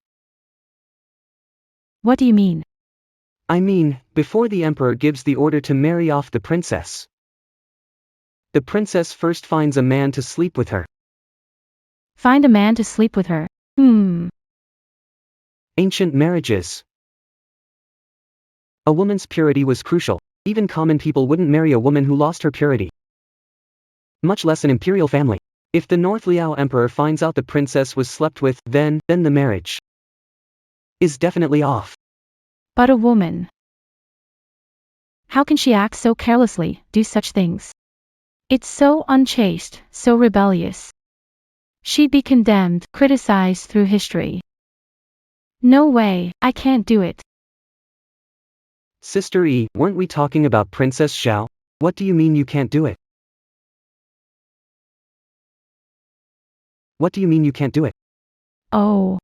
What do you mean? I mean, before the emperor gives the order to marry off the princess first finds a man to sleep with her. Find a man to sleep with her. Ancient marriages. A woman's purity was crucial. Even common people wouldn't marry a woman who lost her purity. Much less an imperial family. If the North Liao emperor finds out the princess was slept with, then the marriage is definitely off. But a woman. How can she act so carelessly, do such things? It's so unchaste, so rebellious. She'd be condemned, criticized through history. No way, I can't do it. Sister E, weren't we talking about Princess Zhao? What do you mean you can't do it? What do you mean you can't do it? Oh.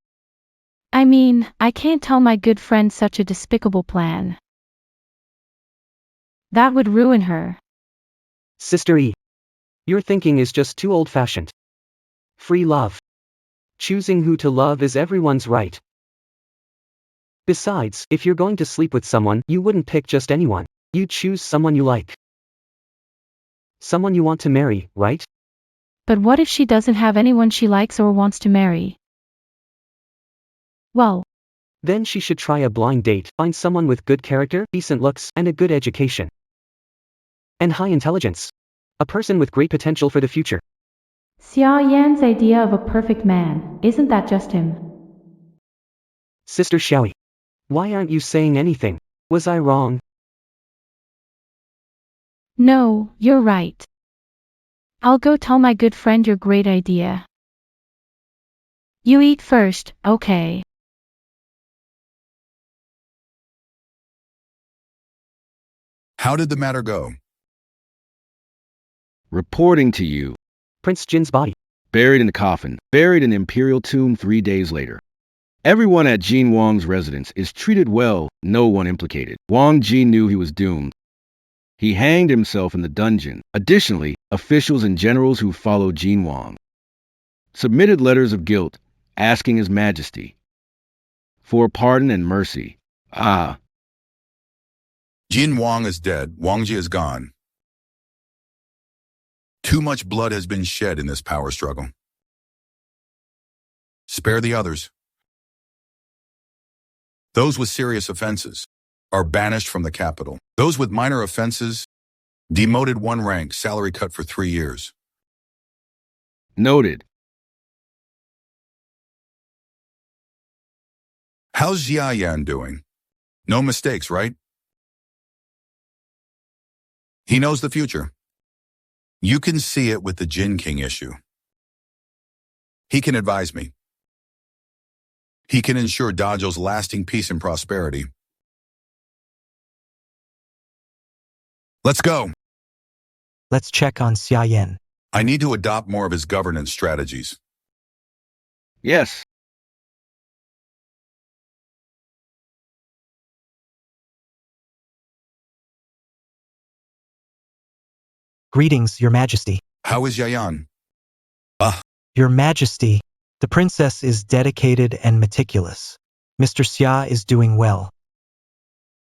I mean, I can't tell my good friend such a despicable plan. That would ruin her. Sister E, your thinking is just too old-fashioned. Free love. Choosing who to love is everyone's right. Besides, if you're going to sleep with someone, you wouldn't pick just anyone. You'd choose someone you like. Someone you want to marry, right? But what if she doesn't have anyone she likes or wants to marry? Well, then she should try a blind date, find someone with good character, decent looks, and a good education. And high intelligence. A person with great potential for the future. Xia Yan's idea of a perfect man, isn't that just him? Sister Xiaoyi. Why aren't you saying anything? Was I wrong? No, you're right. I'll go tell my good friend your great idea. You eat first, okay? How did the matter go? Reporting to you. Prince Jin's body. Buried in the coffin. Buried in the imperial tomb 3 days later. Everyone at Jin Wang's residence is treated well, no one implicated. Wang Ji knew he was doomed. He hanged himself in the dungeon. Additionally, officials and generals who followed Jin Wang submitted letters of guilt, asking His Majesty for pardon and mercy. Jin Wang is dead. Wangji is gone. Too much blood has been shed in this power struggle. Spare the others. Those with serious offenses are banished from the capital. Those with minor offenses, demoted 1 rank, salary cut for 3 years. Noted. How's Jia Yan doing? No mistakes, right? He knows the future. You can see it with the Jin King issue. He can advise me. He can ensure Dajo's lasting peace and prosperity. Let's go. Let's check on Xia Yan. I need to adopt more of his governance strategies. Yes. Greetings, Your Majesty. How is Yayan? Your Majesty, the princess is dedicated and meticulous. Mr. Xia is doing well.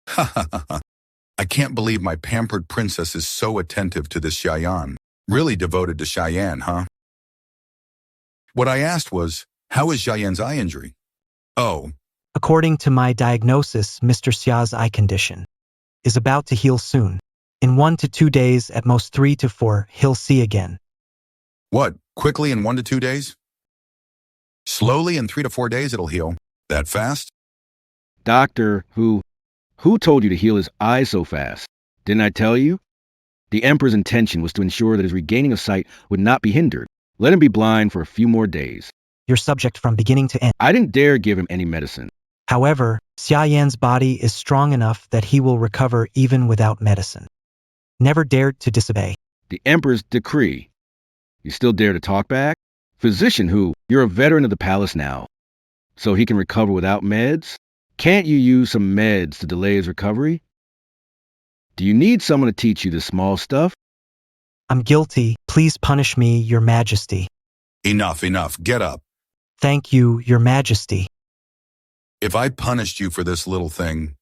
I can't believe my pampered princess is so attentive to this Yayan. Really devoted to Cheyenne, huh? What I asked was, how is Yayan's eye injury? Oh, According to my diagnosis, Mr. Xia's eye condition is about to heal soon. In 1 to 2 days, at most 3 to 4, he'll see again. what? Quickly in 1 to 2 days? Slowly in 3 to 4 days it'll heal. That fast? Doctor, who told you to heal his eye so fast? Didn't I tell you? The Emperor's intention was to ensure that his regaining of sight would not be hindered. Let him be blind for a few more days. Your subject from beginning to end. I didn't dare give him any medicine. However, Xia Yan's body is strong enough that he will recover even without medicine. Never dared to disobey. The Emperor's decree. You still dare to talk back? Physician who? You're a veteran of the palace now. So he can recover without meds? Can't you use some meds to delay his recovery? Do you need someone to teach you this small stuff? I'm guilty. Please punish me, Your Majesty. Enough. Get up. Thank you, Your Majesty. If I punished you for this little thing,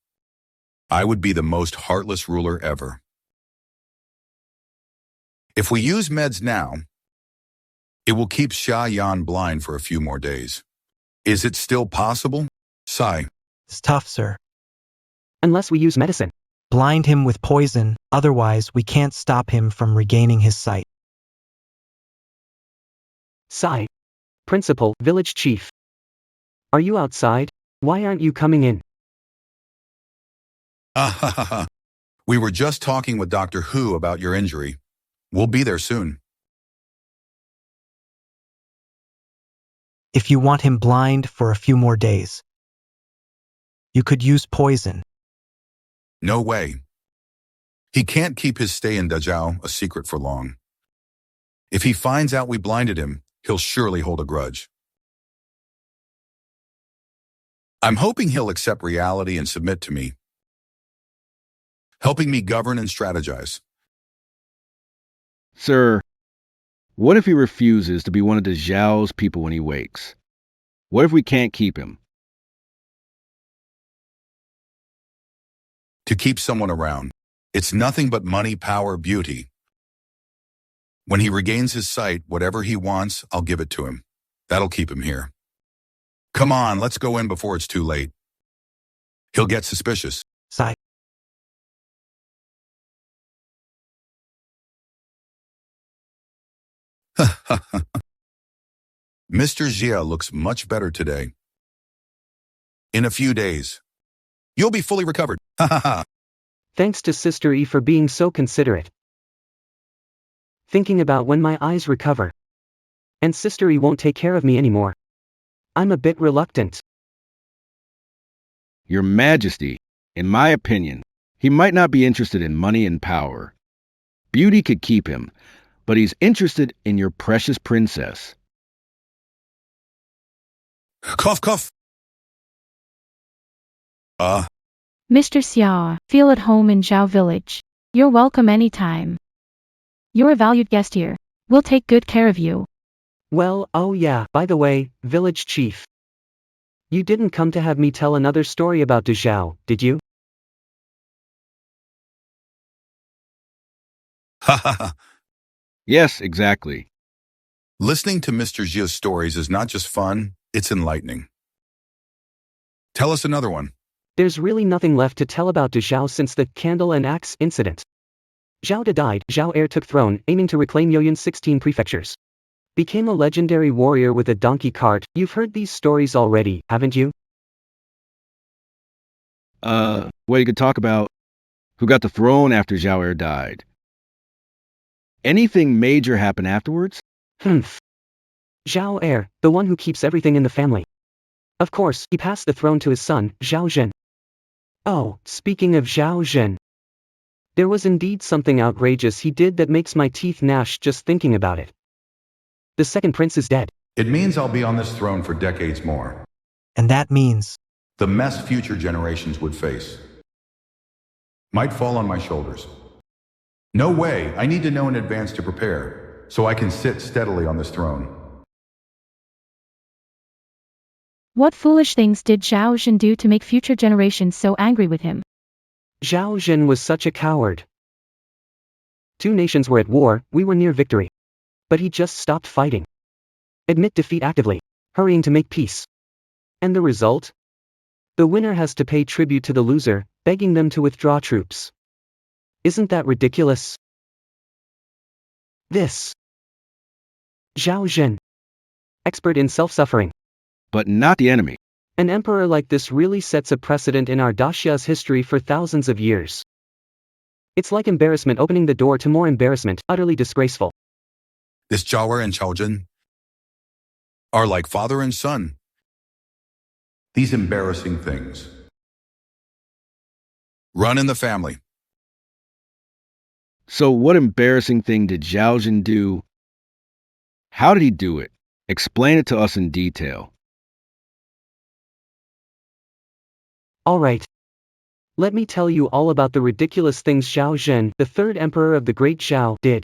I would be the most heartless ruler ever. If we use meds now, it will keep Xia Yan blind for a few more days. Is it still possible? Sigh. It's tough, sir. Unless we use medicine. Blind him with poison, otherwise we can't stop him from regaining his sight. Sigh. Principal, village chief. Are you outside? Why aren't you coming in? We were just talking with Dr. Hu about your injury. We'll be there soon. If you want him blind for a few more days, you could use poison. No way. He can't keep his stay in Dazhao a secret for long. If he finds out we blinded him, he'll surely hold a grudge. I'm hoping he'll accept reality and submit to me, helping me govern and strategize. Sir, what if he refuses to be one of the Zhao's people when he wakes? What if we can't keep him? To keep someone around, it's nothing but money, power, beauty. When he regains his sight, whatever he wants, I'll give it to him. That'll keep him here. Come on, let's go in before it's too late. He'll get suspicious. Sigh. Mr. Xia looks much better today. In a few days, you'll be fully recovered. Thanks to Sister E for being so considerate. Thinking about when my eyes recover. And Sister E won't take care of me anymore. I'm a bit reluctant. Your Majesty, in my opinion, he might not be interested in money and power. Beauty could keep him, but he's interested in your precious princess. Cough. Mr. Xia, feel at home in Zhao Village. You're welcome anytime. You're a valued guest here. We'll take good care of you. Well, oh yeah, by the way, village chief. You didn't come to have me tell another story about Dazhao, did you? Ha ha ha. Yes, exactly. Listening to Mr. Jia's stories is not just fun, it's enlightening. Tell us another one. There's really nothing left to tell about De Zhao since the candle and axe incident. Zhao De died, Zhao Heir took throne, aiming to reclaim Yoyun's 16 prefectures. Became a legendary warrior with a donkey cart. You've heard these stories already, haven't you? Well, you could talk about who got the throne after Zhao Heir died. Anything major happen afterwards? Zhao Heir, the one who keeps everything in the family. Of course, he passed the throne to his son, Zhao Zhen. Oh, speaking of Zhao Zhen. There was indeed something outrageous he did that makes my teeth gnash just thinking about it. The second prince is dead. It means I'll be on this throne for decades more. And that means The mess future generations would face might fall on my shoulders. No way, I need to know in advance to prepare, so I can sit steadily on this throne. What foolish things did Zhao Zhen do to make future generations so angry with him? Zhao Zhen was such a coward. Two nations were at war, we were near victory. But he just stopped fighting. Admit defeat actively, hurrying to make peace. And the result? The winner has to pay tribute to the loser, begging them to withdraw troops. Isn't that ridiculous? This. Zhao Zhen. Expert in self-suffering. But not the enemy. An emperor like this really sets a precedent in our Daxia's history for thousands of years. It's like embarrassment opening the door to more embarrassment, utterly disgraceful. This Zhao and Zhao Zhen are like father and son. These embarrassing things run in the family. So what embarrassing thing did Zhao Zhen do? How did he do it? Explain it to us in detail. Alright. Let me tell you all about the ridiculous things Zhao Zhen, the third emperor of the Great Zhao, did.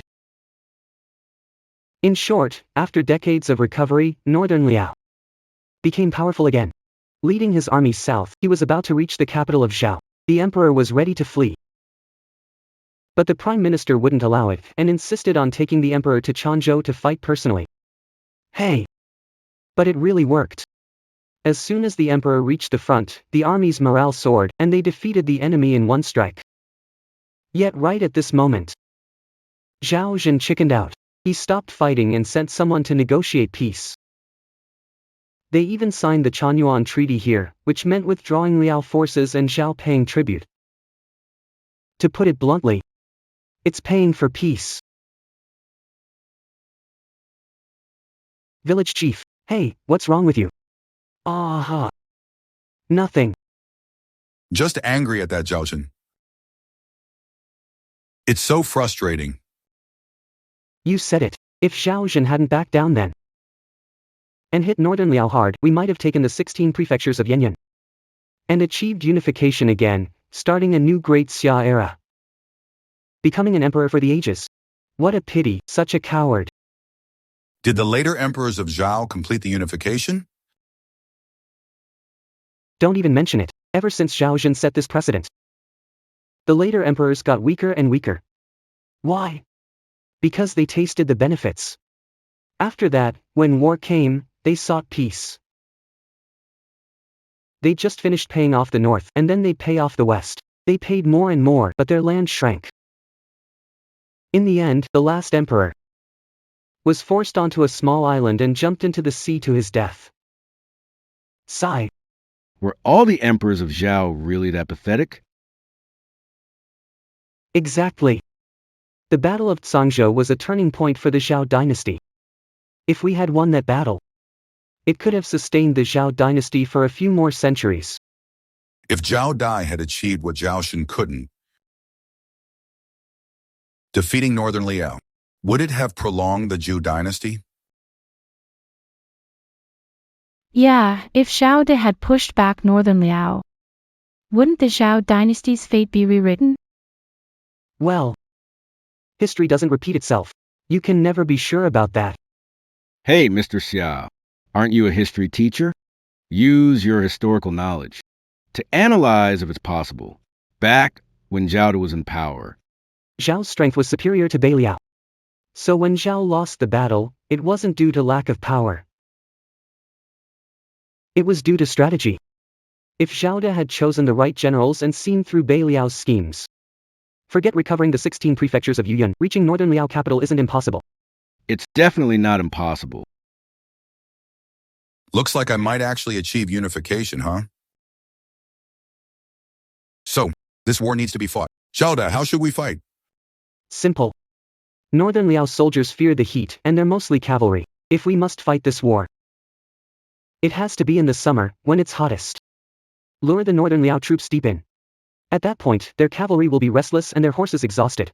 In short, after decades of recovery, Northern Liao became powerful again. Leading his armies south, he was about to reach the capital of Zhao. The emperor was ready to flee. But the prime minister wouldn't allow it, and insisted on taking the emperor to Changzhou to fight personally. Hey! But it really worked. As soon as the emperor reached the front, the army's morale soared, and they defeated the enemy in one strike. Yet right at this moment, Zhao Zhen chickened out. He stopped fighting and sent someone to negotiate peace. They even signed the Chanyuan Treaty here, which meant withdrawing Liao forces and Zhao paying tribute. To put it bluntly, it's paying for peace. Village chief, hey, what's wrong with you? Aha. Nothing. Just angry at that Zhao Zhen. It's so frustrating. You said it. If Zhao Zhen hadn't backed down then, and hit Northern Liao hard, we might have taken the 16 prefectures of Yanyan. And achieved unification again, starting a new Great Xia era. Becoming an emperor for the ages. What a pity, such a coward. Did the later emperors of Zhao complete the unification? Don't even mention it, ever since Zhao Zhen set this precedent. The later emperors got weaker and weaker. Why? Because they tasted the benefits. After that, when war came, they sought peace. They just finished paying off the north, and then they'd pay off the west. They paid more and more, but their land shrank. In the end, the last emperor was forced onto a small island and jumped into the sea to his death. Sigh. Were all the emperors of Zhao really that pathetic? Exactly. The Battle of Zhangzhou was a turning point for the Zhao dynasty. If we had won that battle, it could have sustained the Zhao dynasty for a few more centuries. If Zhao Dai had achieved what Zhao Shen couldn't, defeating Northern Liao, would it have prolonged the Zhou dynasty? Yeah, if Zhao De had pushed back Northern Liao, wouldn't the Zhao dynasty's fate be rewritten? Well, history doesn't repeat itself. You can never be sure about that. Hey, Mr. Xia, aren't you a history teacher? Use your historical knowledge to analyze if it's possible. Back when Zhao De was in power, Zhao's strength was superior to Beiliao. So when Zhao lost the battle, it wasn't due to lack of power. It was due to strategy. If Zhao De had chosen the right generals and seen through Beiliao's schemes. Forget recovering the 16 prefectures of Yuyuan, reaching northern Liao capital isn't impossible. It's definitely not impossible. Looks like I might actually achieve unification, huh? So, this war needs to be fought. Xiaoda, how should we fight? Simple. Northern Liao soldiers fear the heat and they're mostly cavalry. If we must fight this war, it has to be in the summer, when it's hottest. Lure the northern Liao troops deep in. At that point, their cavalry will be restless and their horses exhausted.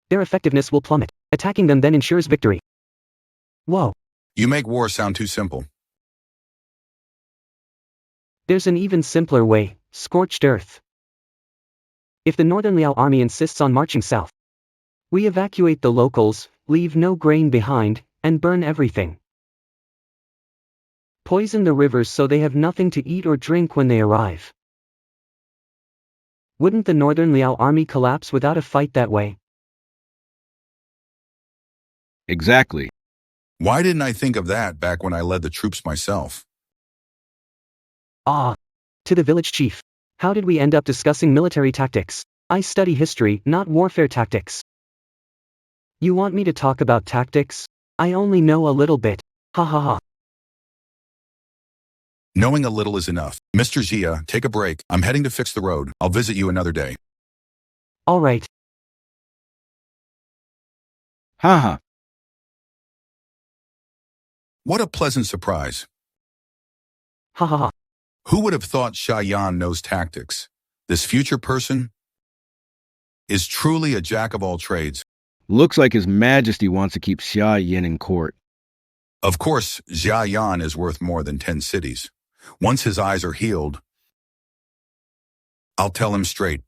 Their effectiveness will plummet. Attacking them then ensures victory. Whoa. You make war sound too simple. There's an even simpler way, scorched earth. If the northern Liao army insists on marching south, we evacuate the locals, leave no grain behind, and burn everything. Poison the rivers so they have nothing to eat or drink when they arrive. Wouldn't the northern Liao army collapse without a fight that way? Exactly. Why didn't I think of that back when I led the troops myself? Ah. To the village chief. How did we end up discussing military tactics? I study history, not warfare tactics. You want me to talk about tactics? I only know a little bit. Ha ha ha. Knowing a little is enough. Mr. Xia, take a break. I'm heading to fix the road. I'll visit you another day. Alright. Haha. What a pleasant surprise. Ha ha ha. Who would have thought Xia Yan knows tactics? This future person is truly a jack of all trades. Looks like His Majesty wants to keep Xia Yin in court. Of course, Xia Yan is worth more than 10 cities. Once his eyes are healed, I'll tell him straight.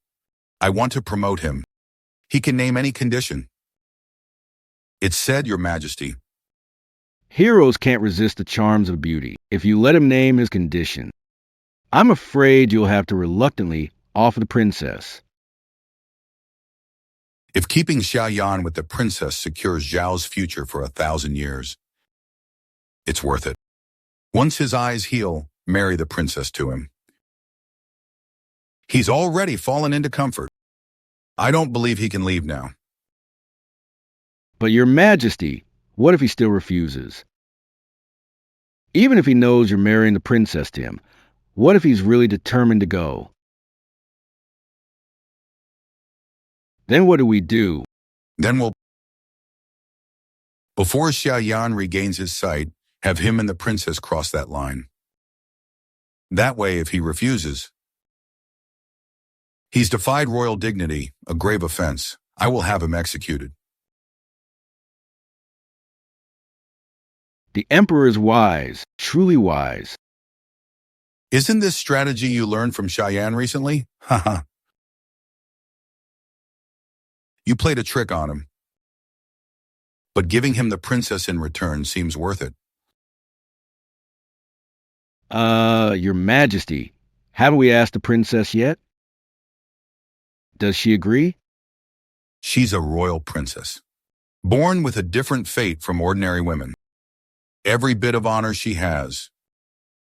I want to promote him. He can name any condition. It's said, Your Majesty. Heroes can't resist the charms of beauty if you let him name his condition. I'm afraid you'll have to reluctantly offer the princess. If keeping Xia Yan with the princess secures Zhao's future for 1,000 years, it's worth it. Once his eyes heal, marry the princess to him. He's already fallen into comfort. I don't believe he can leave now. But Your Majesty, what if he still refuses? Even if he knows you're marrying the princess to him, what if he's really determined to go? Then what do we do? Then before Xia Yan regains his sight, have him and the princess cross that line. That way, if he refuses, he's defied royal dignity, a grave offense. I will have him executed. The Emperor is wise, truly wise. Isn't this strategy you learned from Xia Yan recently? Haha. You played a trick on him. But giving him the princess in return seems worth it. Your Majesty, haven't we asked the princess yet? Does she agree? She's a royal princess, born with a different fate from ordinary women. Every bit of honor she has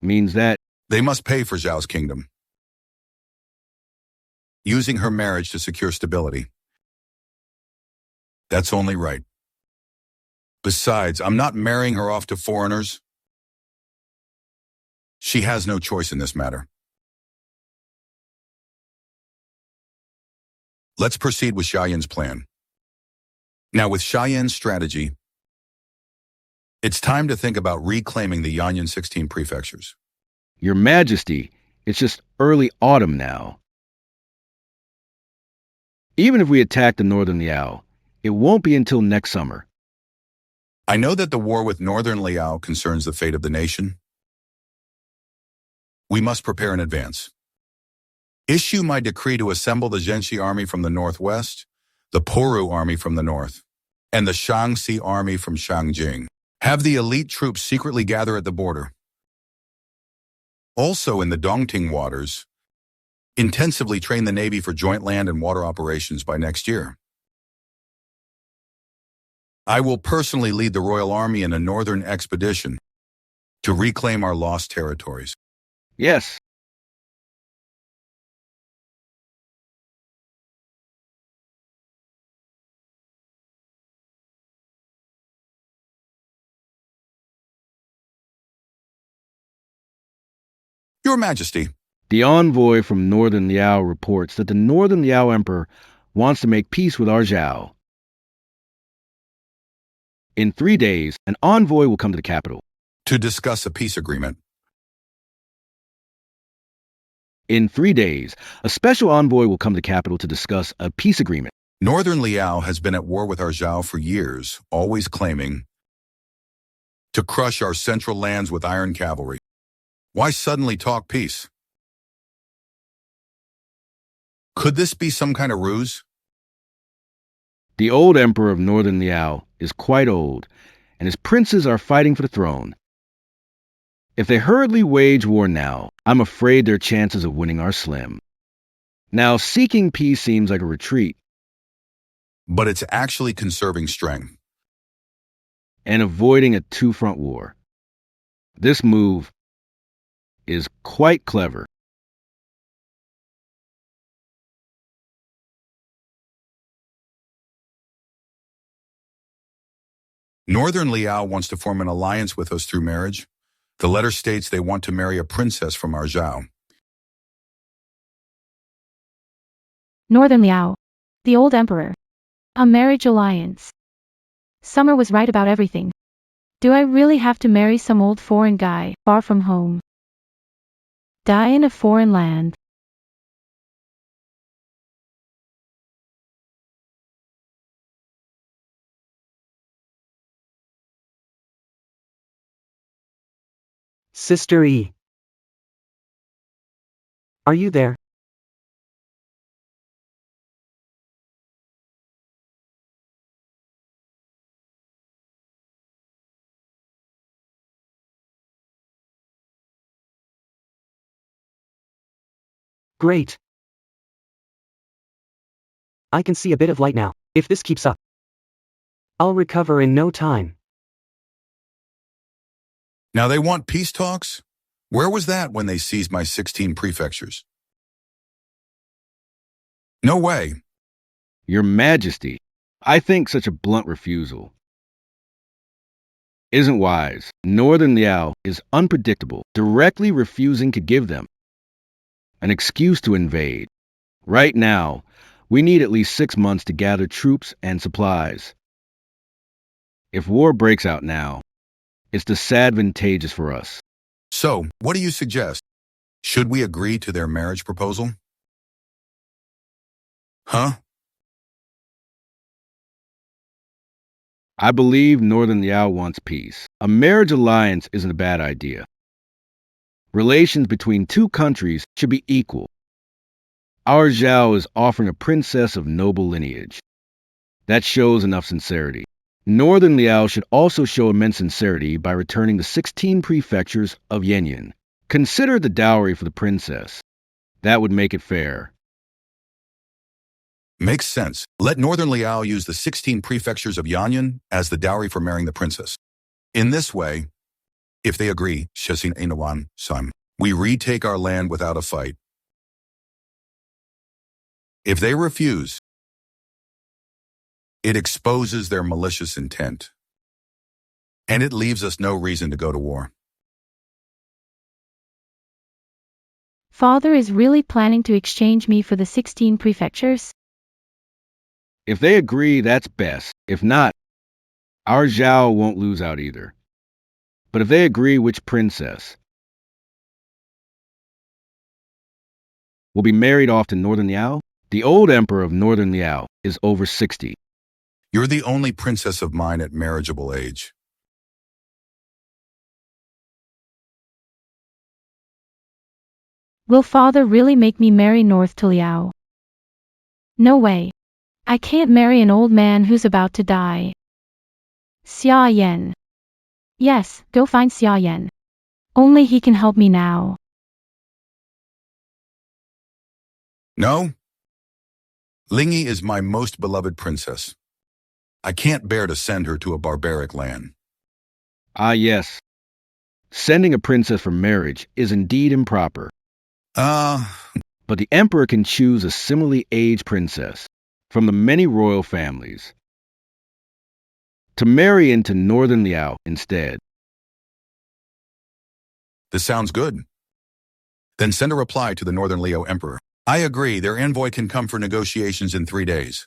Means that they must pay for Zhao's kingdom, using her marriage to secure stability. That's only right. Besides, I'm not marrying her off to foreigners. She has no choice in this matter. Let's proceed with Xia Yan's plan. Now, with Xia Yan's strategy, it's time to think about reclaiming the Yanyan 16 prefectures. Your Majesty, it's just early autumn now. Even if we attack the northern Liao, it won't be until next summer. I know that the war with northern Liao concerns the fate of the nation. We must prepare in advance. Issue my decree to assemble the Zhenxi army from the northwest, the Poru army from the north, and the Shaanxi army from Shangjing. Have the elite troops secretly gather at the border. Also in the Dongting waters, intensively train the Navy for joint land and water operations by next year. I will personally lead the royal army in a northern expedition to reclaim our lost territories. Yes. Your Majesty, The envoy from Northern Liao reports that the Northern Liao Emperor wants to make peace with our Zhao. In 3 days, an envoy will come to the capital. to discuss a peace agreement. In 3 days, a special envoy will come to the capital to discuss a peace agreement. Northern Liao has been at war with our Zhao for years, always claiming to crush our central lands with iron cavalry. Why suddenly talk peace? Could this be some kind of ruse? The old emperor of Northern Liao is quite old, and his princes are fighting for the throne. If they hurriedly wage war now, I'm afraid their chances of winning are slim. Now, seeking peace seems like a retreat, But it's actually conserving strength. and avoiding a two-front war. This move is quite clever. Northern Liao wants to form an alliance with us through marriage. The letter states they want to marry a princess from our Zhao. Northern Liao. The old emperor. A marriage alliance. Summer was right about everything. Do I really have to marry some old foreign guy, far from home? Die in a foreign land. Sister E. Are you there? Great. I can see a bit of light now. If this keeps up, I'll recover in no time. Now they want peace talks? Where was that when they seized my 16 prefectures? No way. Your Majesty, I think such a blunt refusal isn't wise. Northern Liao is unpredictable, directly refusing to give them an excuse to invade. Right now, we need at least 6 months to gather troops and supplies. If war breaks out now, it's disadvantageous for us. So, what do you suggest? Should we agree to their marriage proposal? Huh? I believe Northern Liao wants peace. A marriage alliance isn't a bad idea. Relations between two countries should be equal. Our Zhao is offering a princess of noble lineage. That shows enough sincerity. Northern Liao should also show immense sincerity by returning the 16 prefectures of Yanyan. Consider the dowry for the princess. That would make it fair. Makes sense. Let Northern Liao use the 16 prefectures of Yanyan as the dowry for marrying the princess. In this way, if they agree, Shesin Enawan, Sam, we retake our land without a fight. If they refuse, it exposes their malicious intent, and it leaves us no reason to go to war. Father is really planning to exchange me for the 16 prefectures? If they agree, that's best. If not, our Zhao won't lose out either. But if they agree which princess will be married off to Northern Liao, the old emperor of Northern Liao is over 60. You're the only princess of mine at marriageable age. Will father really make me marry North to Liao? No way. I can't marry an old man who's about to die. Xia Yan. Yes, go find Xia Yan. Only he can help me now. No? Lingy is my most beloved princess. I can't bear to send her to a barbaric land. Ah, yes. Sending a princess for marriage is indeed improper. But the emperor can choose a similarly aged princess from the many royal families to marry into northern Liao instead. This sounds good. Then send a reply to the Northern Leo Emperor. I agree, their envoy can come for negotiations in 3 days.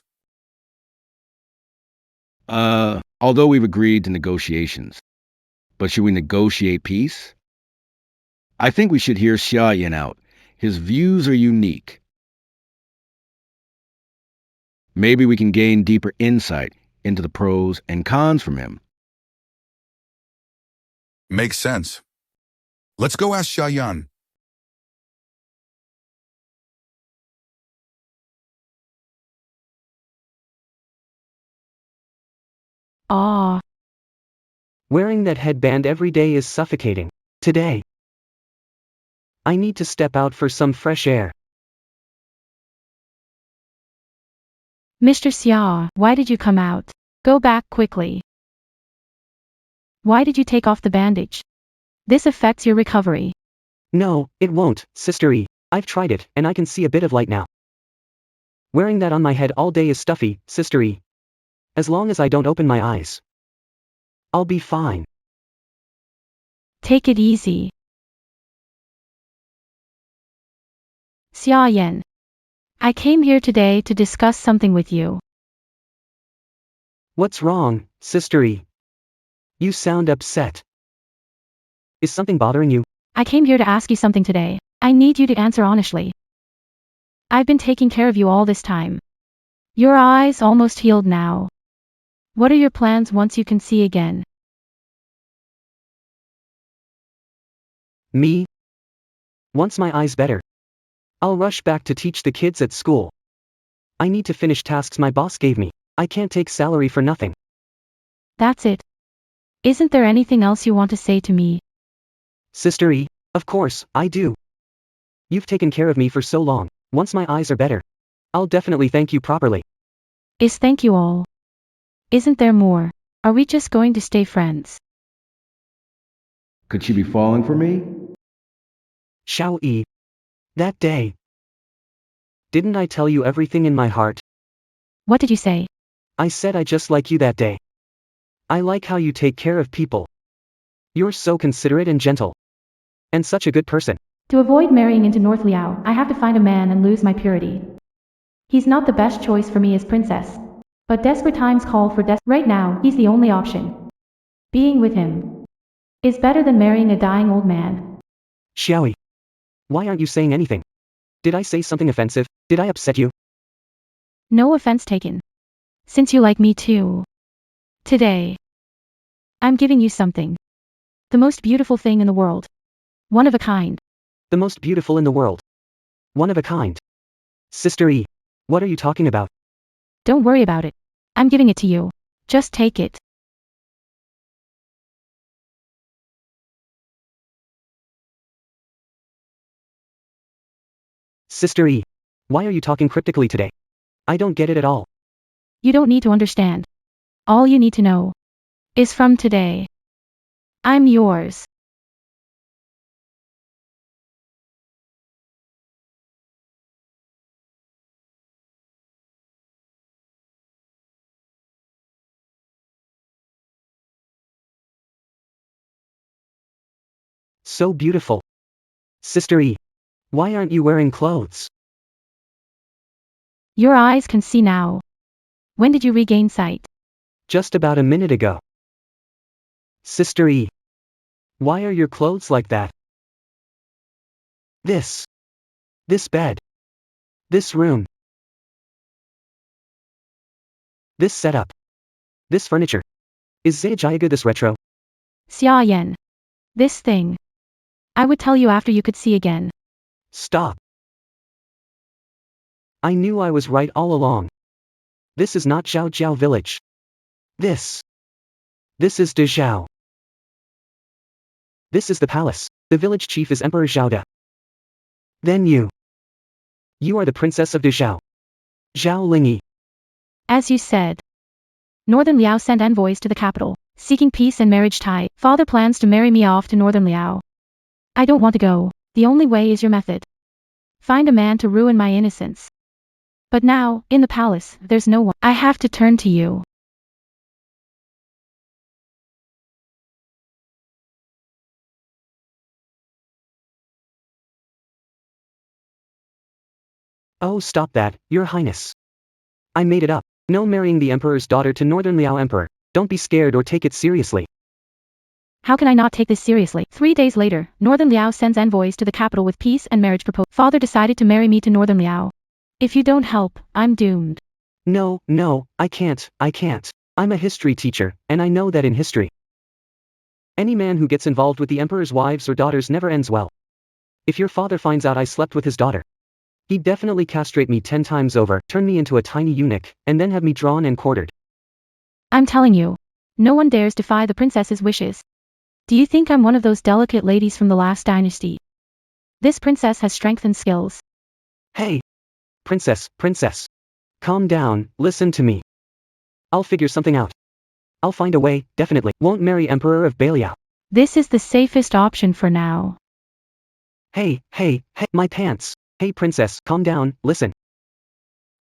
Although we've agreed to negotiations. But should we negotiate peace? I think we should hear Xia Yan out. His views are unique. Maybe we can gain deeper insight into the pros and cons from him. Makes sense. Let's go ask Xia Yan. Ah, Wearing that headband every day is suffocating. Today, I need to step out for some fresh air. Mr. Xia, why did you come out? Go back quickly. Why did you take off the bandage? This affects your recovery. No, it won't, Sister E. I've tried it, and I can see a bit of light now. Wearing that on my head all day is stuffy, Sister E. As long as I don't open my eyes, I'll be fine. Take it easy. Xia Yan, I came here today to discuss something with you. What's wrong, Sister E? You sound upset. Is something bothering you? I came here to ask you something today. I need you to answer honestly. I've been taking care of you all this time. Your eyes almost healed now. What are your plans once you can see again? Me? Once my eyes better, I'll rush back to teach the kids at school. I need to finish tasks my boss gave me. I can't take salary for nothing. That's it. Isn't there anything else you want to say to me? Sister E, of course, I do. You've taken care of me for so long. Once my eyes are better, I'll definitely thank you properly. Is thank you all? Isn't there more? Are we just going to stay friends? Could she be falling for me? Xiao E. That day. Didn't I tell you everything in my heart? What did you say? I said I just like you that day. I like how you take care of people. You're so considerate and gentle. And such a good person. To avoid marrying into North Liao, I have to find a man and lose my purity. He's not the best choice for me as princess. But desperate times call for right now, he's the only option. Being with him is better than marrying a dying old man. Xiaoyi. Why aren't you saying anything? Did I say something offensive? Did I upset you? No offense taken. Since you like me too. Today, I'm giving you something. The most beautiful thing in the world. One of a kind. The most beautiful in the world. One of a kind. Sister E. What are you talking about? Don't worry about it. I'm giving it to you. Just take it. Sister E. Why are you talking cryptically today? I don't get it at all. You don't need to understand. All you need to know is from today, I'm yours. So beautiful. Sister E. Why aren't you wearing clothes? Your eyes can see now. When did you regain sight? Just about a minute ago. Sister E. Why are your clothes like that? This bed. This room. This setup. This furniture. Is Zayajayaga this retro? Xia Yan. This thing. I would tell you after you could see again. Stop. I knew I was right all along. This is not Zhao Jiao village. This is Dezhao. This is the palace. The village chief is Emperor Zhao De. Then you are the princess of Dezhao. Zhao Lingyi. As you said. Northern Liao sent envoys to the capital, seeking peace and marriage tie. Father plans to marry me off to Northern Liao. I don't want to go. The only way is your method. Find a man to ruin my innocence. But now, in the palace, there's no one. I have to turn to you. Oh, stop that, Your Highness. I made it up. No marrying the Emperor's daughter to Northern Liao Emperor. Don't be scared or take it seriously. How can I not take this seriously? 3 days later, Northern Liao sends envoys to the capital with peace and marriage proposal. Father decided to marry me to Northern Liao. If you don't help, I'm doomed. No, I can't. I'm a history teacher, and I know that in history, any man who gets involved with the Emperor's wives or daughters never ends well. If your father finds out I slept with his daughter, he'd definitely castrate me 10 times over, turn me into a tiny eunuch, and then have me drawn and quartered. I'm telling you, no one dares defy the princess's wishes. Do you think I'm one of those delicate ladies from the last dynasty? This princess has strength and skills. Hey! Princess. Calm down, listen to me. I'll figure something out. I'll find a way, definitely. Won't marry Emperor of Beliao. This is the safest option for now. Hey, my pants. Hey princess, calm down, listen.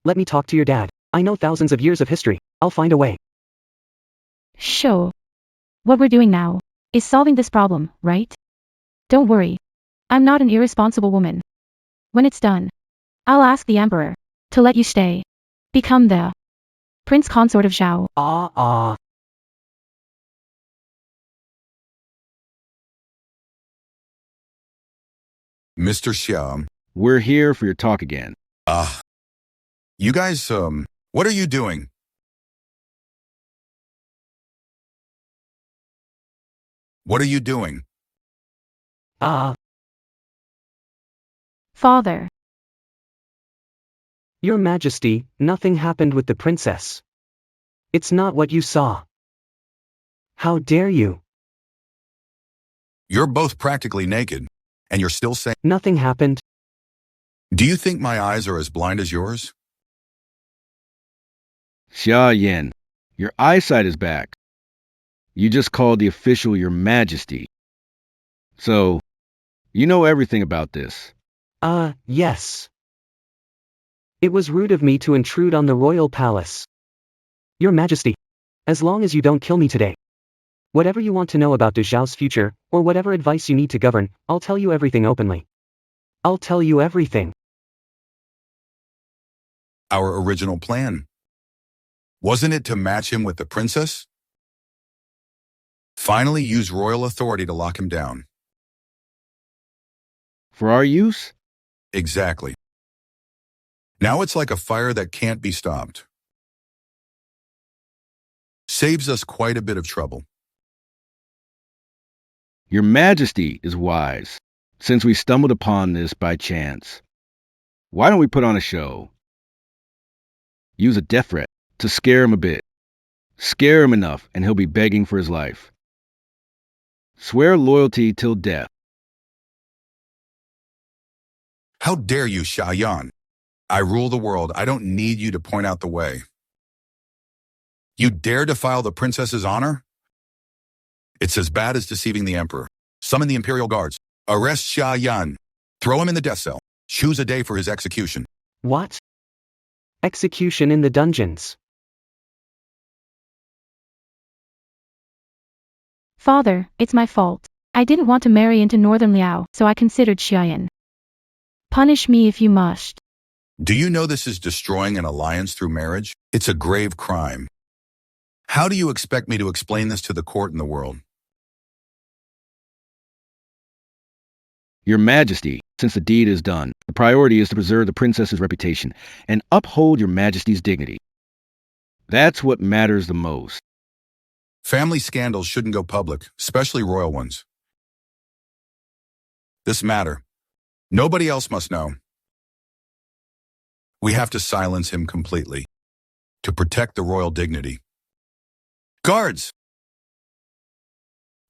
Let me talk to your dad. I know thousands of years of history. I'll find a way. Sure. What we're doing now is solving this problem, right? Don't worry. I'm not an irresponsible woman. When it's done, I'll ask the Emperor to let you stay. Become the Prince Consort of Zhao. Mr. Xia, We're here for your talk again. you guys, what are you doing? What are you doing? Father. Your Majesty, nothing happened with the princess. It's not what you saw. How dare you? You're both practically naked, and you're still saying, Nothing happened. do you think my eyes are as blind as yours? Xia Yan, your eyesight is back. You just called the official Your Majesty. So, you know everything about this. Yes. It was rude of me to intrude on the royal palace. Your Majesty, as long as you don't kill me today. Whatever you want to know about Du Zhao's future, or whatever advice you need to govern, I'll tell you everything openly. I'll tell you everything. Our original plan. Wasn't it to match him with the princess? Finally use royal authority to lock him down. For our use? Exactly. Now it's like a fire that can't be stopped. Saves us quite a bit of trouble. Your Majesty is wise, since we stumbled upon this by chance. Why don't we put on a show? Use a death threat to scare him a bit. Scare him enough, and he'll be begging for his life. Swear loyalty till death. How dare you, Xia Yan? I rule the world. I don't need you to point out the way. You dare defile the princess's honor? It's as bad as deceiving the emperor. Summon the imperial guards. Arrest Xia Yan. Throw him in the death cell. Choose a day for his execution. What? Execution in the dungeons. Father, it's my fault. I didn't want to marry into Northern Liao, so I considered Xiaoyan. Punish me if you must. Do you know this is destroying an alliance through marriage? It's a grave crime. How do you expect me to explain this to the court and the world? Your Majesty, since the deed is done, the priority is to preserve the princess's reputation and uphold Your Majesty's dignity. That's what matters the most. Family scandals shouldn't go public, especially royal ones. This matter. Nobody else must know. We have to silence him completely to protect the royal dignity. Guards!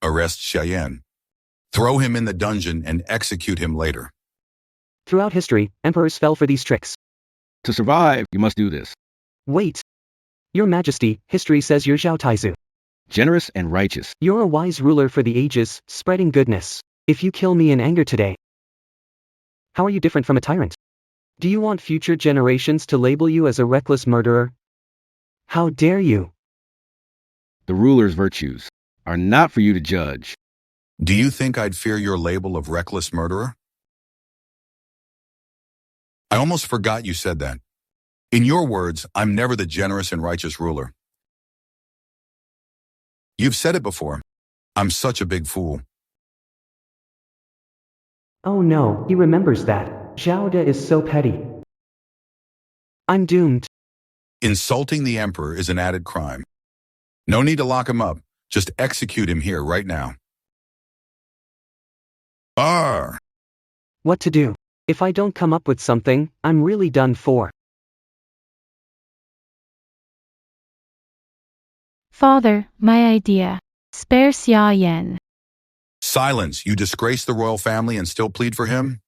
Arrest Cheyenne. Throw him in the dungeon and execute him later. Throughout history, emperors fell for these tricks. To survive, you must do this. Wait. Your Majesty, history says you're Zhao Taizu. Generous and righteous. You're a wise ruler for the ages, spreading goodness. If you kill me in anger today, how are you different from a tyrant? Do you want future generations to label you as a reckless murderer? How dare you? The ruler's virtues are not for you to judge. Do you think I'd fear your label of reckless murderer? I almost forgot you said that. In your words, I'm never the generous and righteous ruler. You've said it before. I'm such a big fool. Oh no, he remembers that. Zhao De is so petty. I'm doomed. Insulting the emperor is an added crime. No need to lock him up. Just execute him here right now. Arr! What to do? If I don't come up with something, I'm really done for. Father, my idea. Spare Xia Yan. Silence, you disgrace the royal family and still plead for him?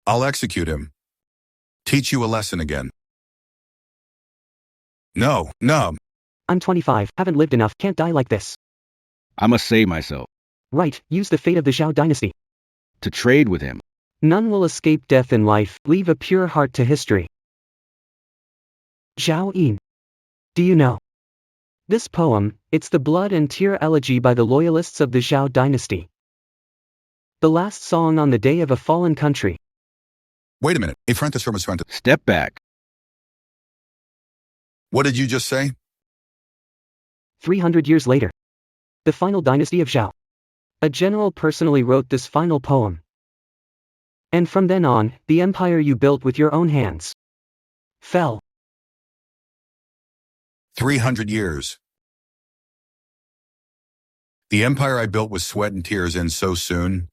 I'll execute him. Teach you a lesson again. No. I'm 25, haven't lived enough, can't die like this. I must save myself. Right, use the fate of the Zhao dynasty. To trade with him. None will escape death in life, leave a pure heart to history. Zhao Yin. Do you know? This poem, it's the blood and tear elegy by the loyalists of the Zhao dynasty. The last song on the day of a fallen country. Wait a minute. Efrentis. Step back. What did you just say? 300 years later. The final dynasty of Zhao. A general personally wrote this final poem. And from then on, the empire you built with your own hands fell. 300 years. The empire I built with sweat and tears ends so soon.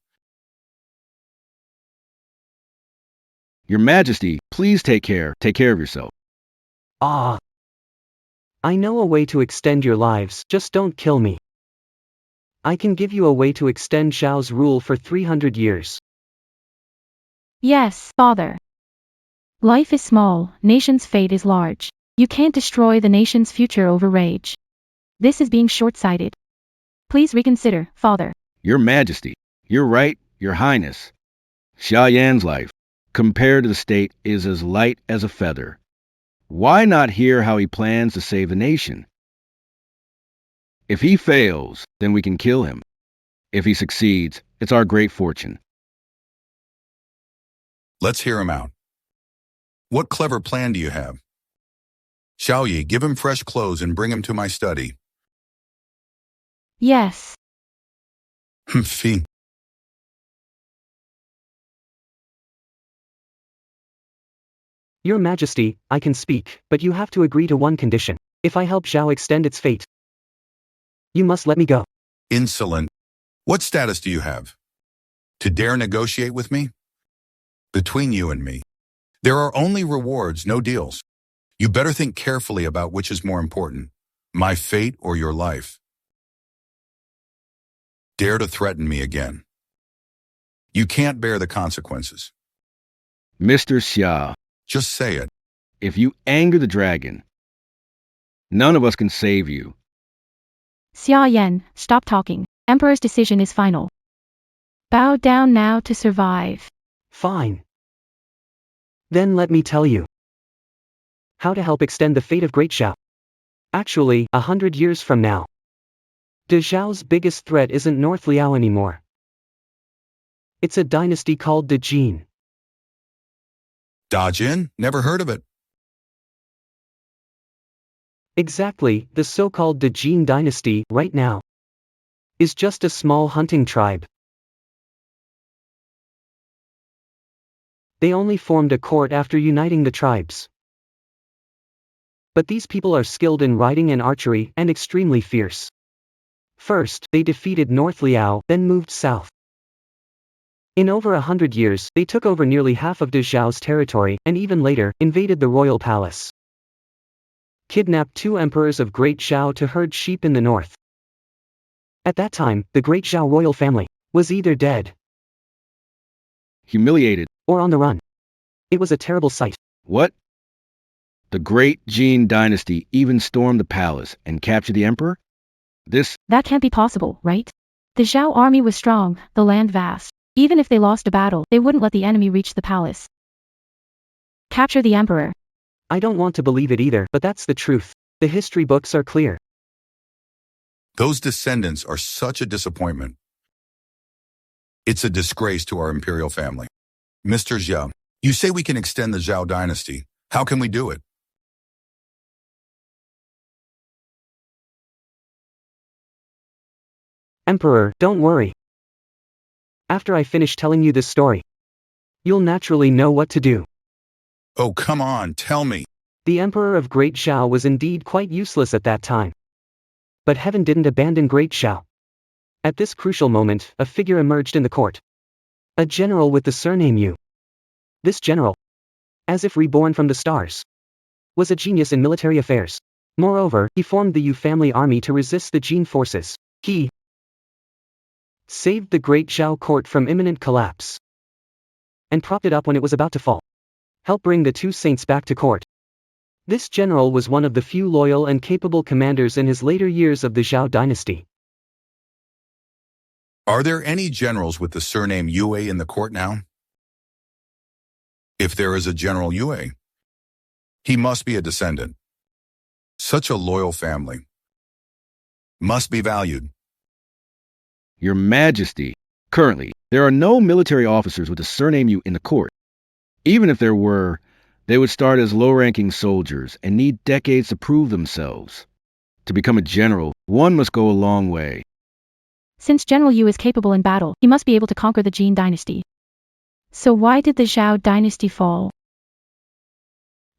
Your Majesty, please take care of yourself. Ah. I know a way to extend your lives, just don't kill me. I can give you a way to extend Zhao's rule for 300 years. Yes, Father. Life is small, nation's fate is large. You can't destroy the nation's future over rage. This is being short-sighted. Please reconsider, Father. Your Majesty, you're right, Your Highness. Xia Yan's life, compared to the state, is as light as a feather. Why not hear how he plans to save the nation? If he fails, then we can kill him. If he succeeds, it's our great fortune. Let's hear him out. What clever plan do you have? Xiao Yi, give him fresh clothes and bring him to my study. Yes. Fee. Your Majesty, I can speak, but you have to agree to one condition. If I help Zhao extend its fate, you must let me go. Insolent. What status do you have? To dare negotiate with me? Between you and me, there are only rewards, no deals. You better think carefully about which is more important, my fate or your life. Dare to threaten me again. You can't bear the consequences. Mr. Xia, Just say it. if you anger the dragon, none of us can save you. Xia Yan, stop talking. Emperor's decision is final. Bow down now to survive. Fine. Then let me tell you how to help extend the fate of Great Zhao. Actually, 100 years from now, De Zhao's biggest threat isn't North Liao anymore. It's a dynasty called De Jin. Dajin? Never heard of it. Exactly, the so-called De Jin dynasty, right now, is just a small hunting tribe. They only formed a court after uniting the tribes. But these people are skilled in riding and archery, and extremely fierce. First, they defeated North Liao, then moved south. In over 100 years, they took over nearly half of De Zhao's territory, and even later, invaded the royal palace. Kidnapped 2 emperors of Great Zhao to herd sheep in the north. At that time, the Great Zhao royal family was either dead Humiliated. or on the run. It was a terrible sight. What? The great Jin dynasty even stormed the palace and captured the emperor? That can't be possible, right? The Zhao army was strong, the land vast. Even if they lost a battle, they wouldn't let the enemy reach the palace. Capture the emperor. I don't want to believe it either, but that's the truth. The history books are clear. Those descendants are such a disappointment. It's a disgrace to our imperial family. Mr. Zhao, you say we can extend the Zhao dynasty. How can we do it? Emperor, don't worry. After I finish telling you this story, you'll naturally know what to do. Oh, come on, tell me. The Emperor of Great Zhao was indeed quite useless at that time. But heaven didn't abandon Great Zhao. At this crucial moment, a figure emerged in the court. A general with the surname Yu. This general, as if reborn from the stars, was a genius in military affairs. Moreover, he formed the Yu family army to resist the Jin forces. He saved the Great Zhao court from imminent collapse and propped it up when it was about to fall. Helped bring the two saints back to court. This general was one of the few loyal and capable commanders in his later years of the Zhao dynasty. Are there any generals with the surname Yue in the court now? If there is a General Yue, he must be a descendant. Such a loyal family must be valued. Your Majesty, currently, there are no military officers with the surname Yu in the court. Even if there were, they would start as low-ranking soldiers and need decades to prove themselves. To become a general, one must go a long way. Since General Yu is capable in battle, he must be able to conquer the Jin dynasty. So why did the Zhao dynasty fall?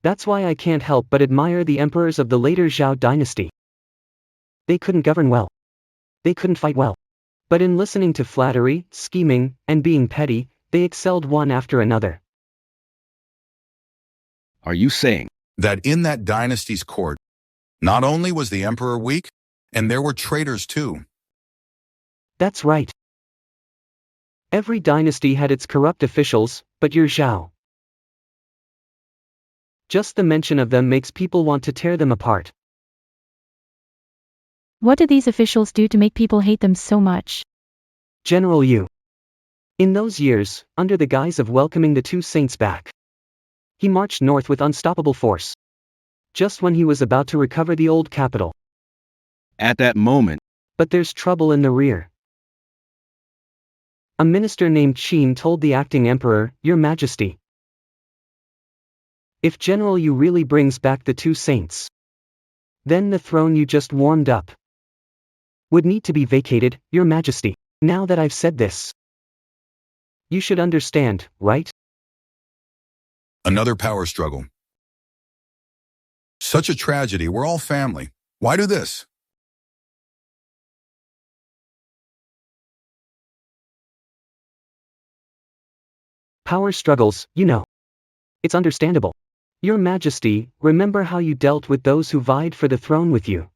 That's why I can't help but admire the emperors of the later Zhao dynasty. They couldn't govern well. They couldn't fight well. But in listening to flattery, scheming, and being petty, they excelled one after another. Are you saying That in that dynasty's court, not only was the emperor weak, and there were traitors too. That's right. Every dynasty had its corrupt officials, but your Zhao. Just the mention of them makes people want to tear them apart. What did these officials do to make people hate them so much? General Yu. In those years, under the guise of welcoming the two saints back, he marched north with unstoppable force. Just when he was about to recover the old capital. at that moment? But there's trouble in the rear. A minister named Qin told the acting emperor, Your Majesty, if General Yu really brings back the two saints, then the throne you just warmed up would need to be vacated, Your Majesty. Now that I've said this, you should understand, right? Another power struggle. Such a tragedy, we're all family. Why do this? Power struggles, you know. It's understandable. Your Majesty, remember how you dealt with those who vied for the throne with you.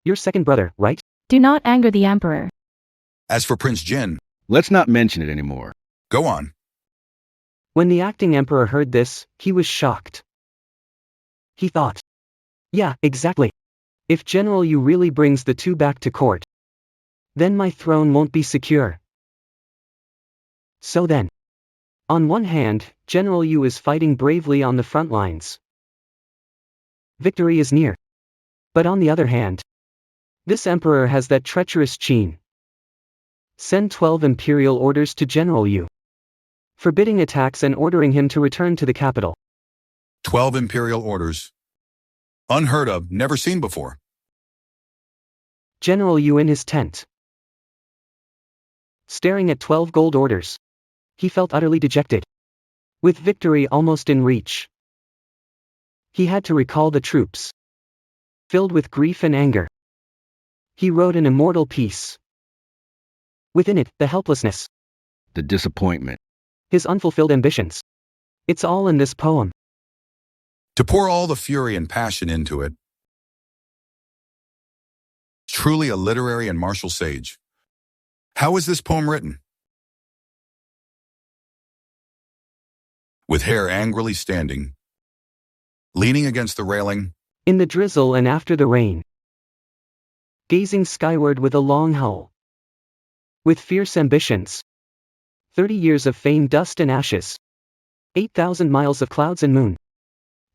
Your second brother, right? Do not anger the emperor. As for Prince Jin, Let's not mention it anymore. go on. When the acting emperor heard this, he was shocked. He thought, yeah, exactly. If General Yu really brings the two back to court, then my throne won't be secure. So then, on one hand, General Yu is fighting bravely on the front lines. Victory is near. But on the other hand, this emperor has that treacherous Qin. Send 12 imperial orders to General Yu, forbidding attacks and ordering him to return to the capital. 12 imperial orders. Unheard of, never seen before. General Yu in his tent, staring at 12 gold orders. He felt utterly dejected. With victory almost in reach, he had to recall the troops. Filled with grief and anger, he wrote an immortal piece. Within it, the helplessness, The disappointment. his unfulfilled ambitions. It's all in this poem. To pour all the fury and passion into it. Truly a literary and martial sage. How is this poem written? With hair angrily standing, leaning against the railing, in the drizzle and after the rain, gazing skyward with a long howl, with fierce ambitions. 30 years of fame, dust and ashes. 8,000 miles of clouds and moon.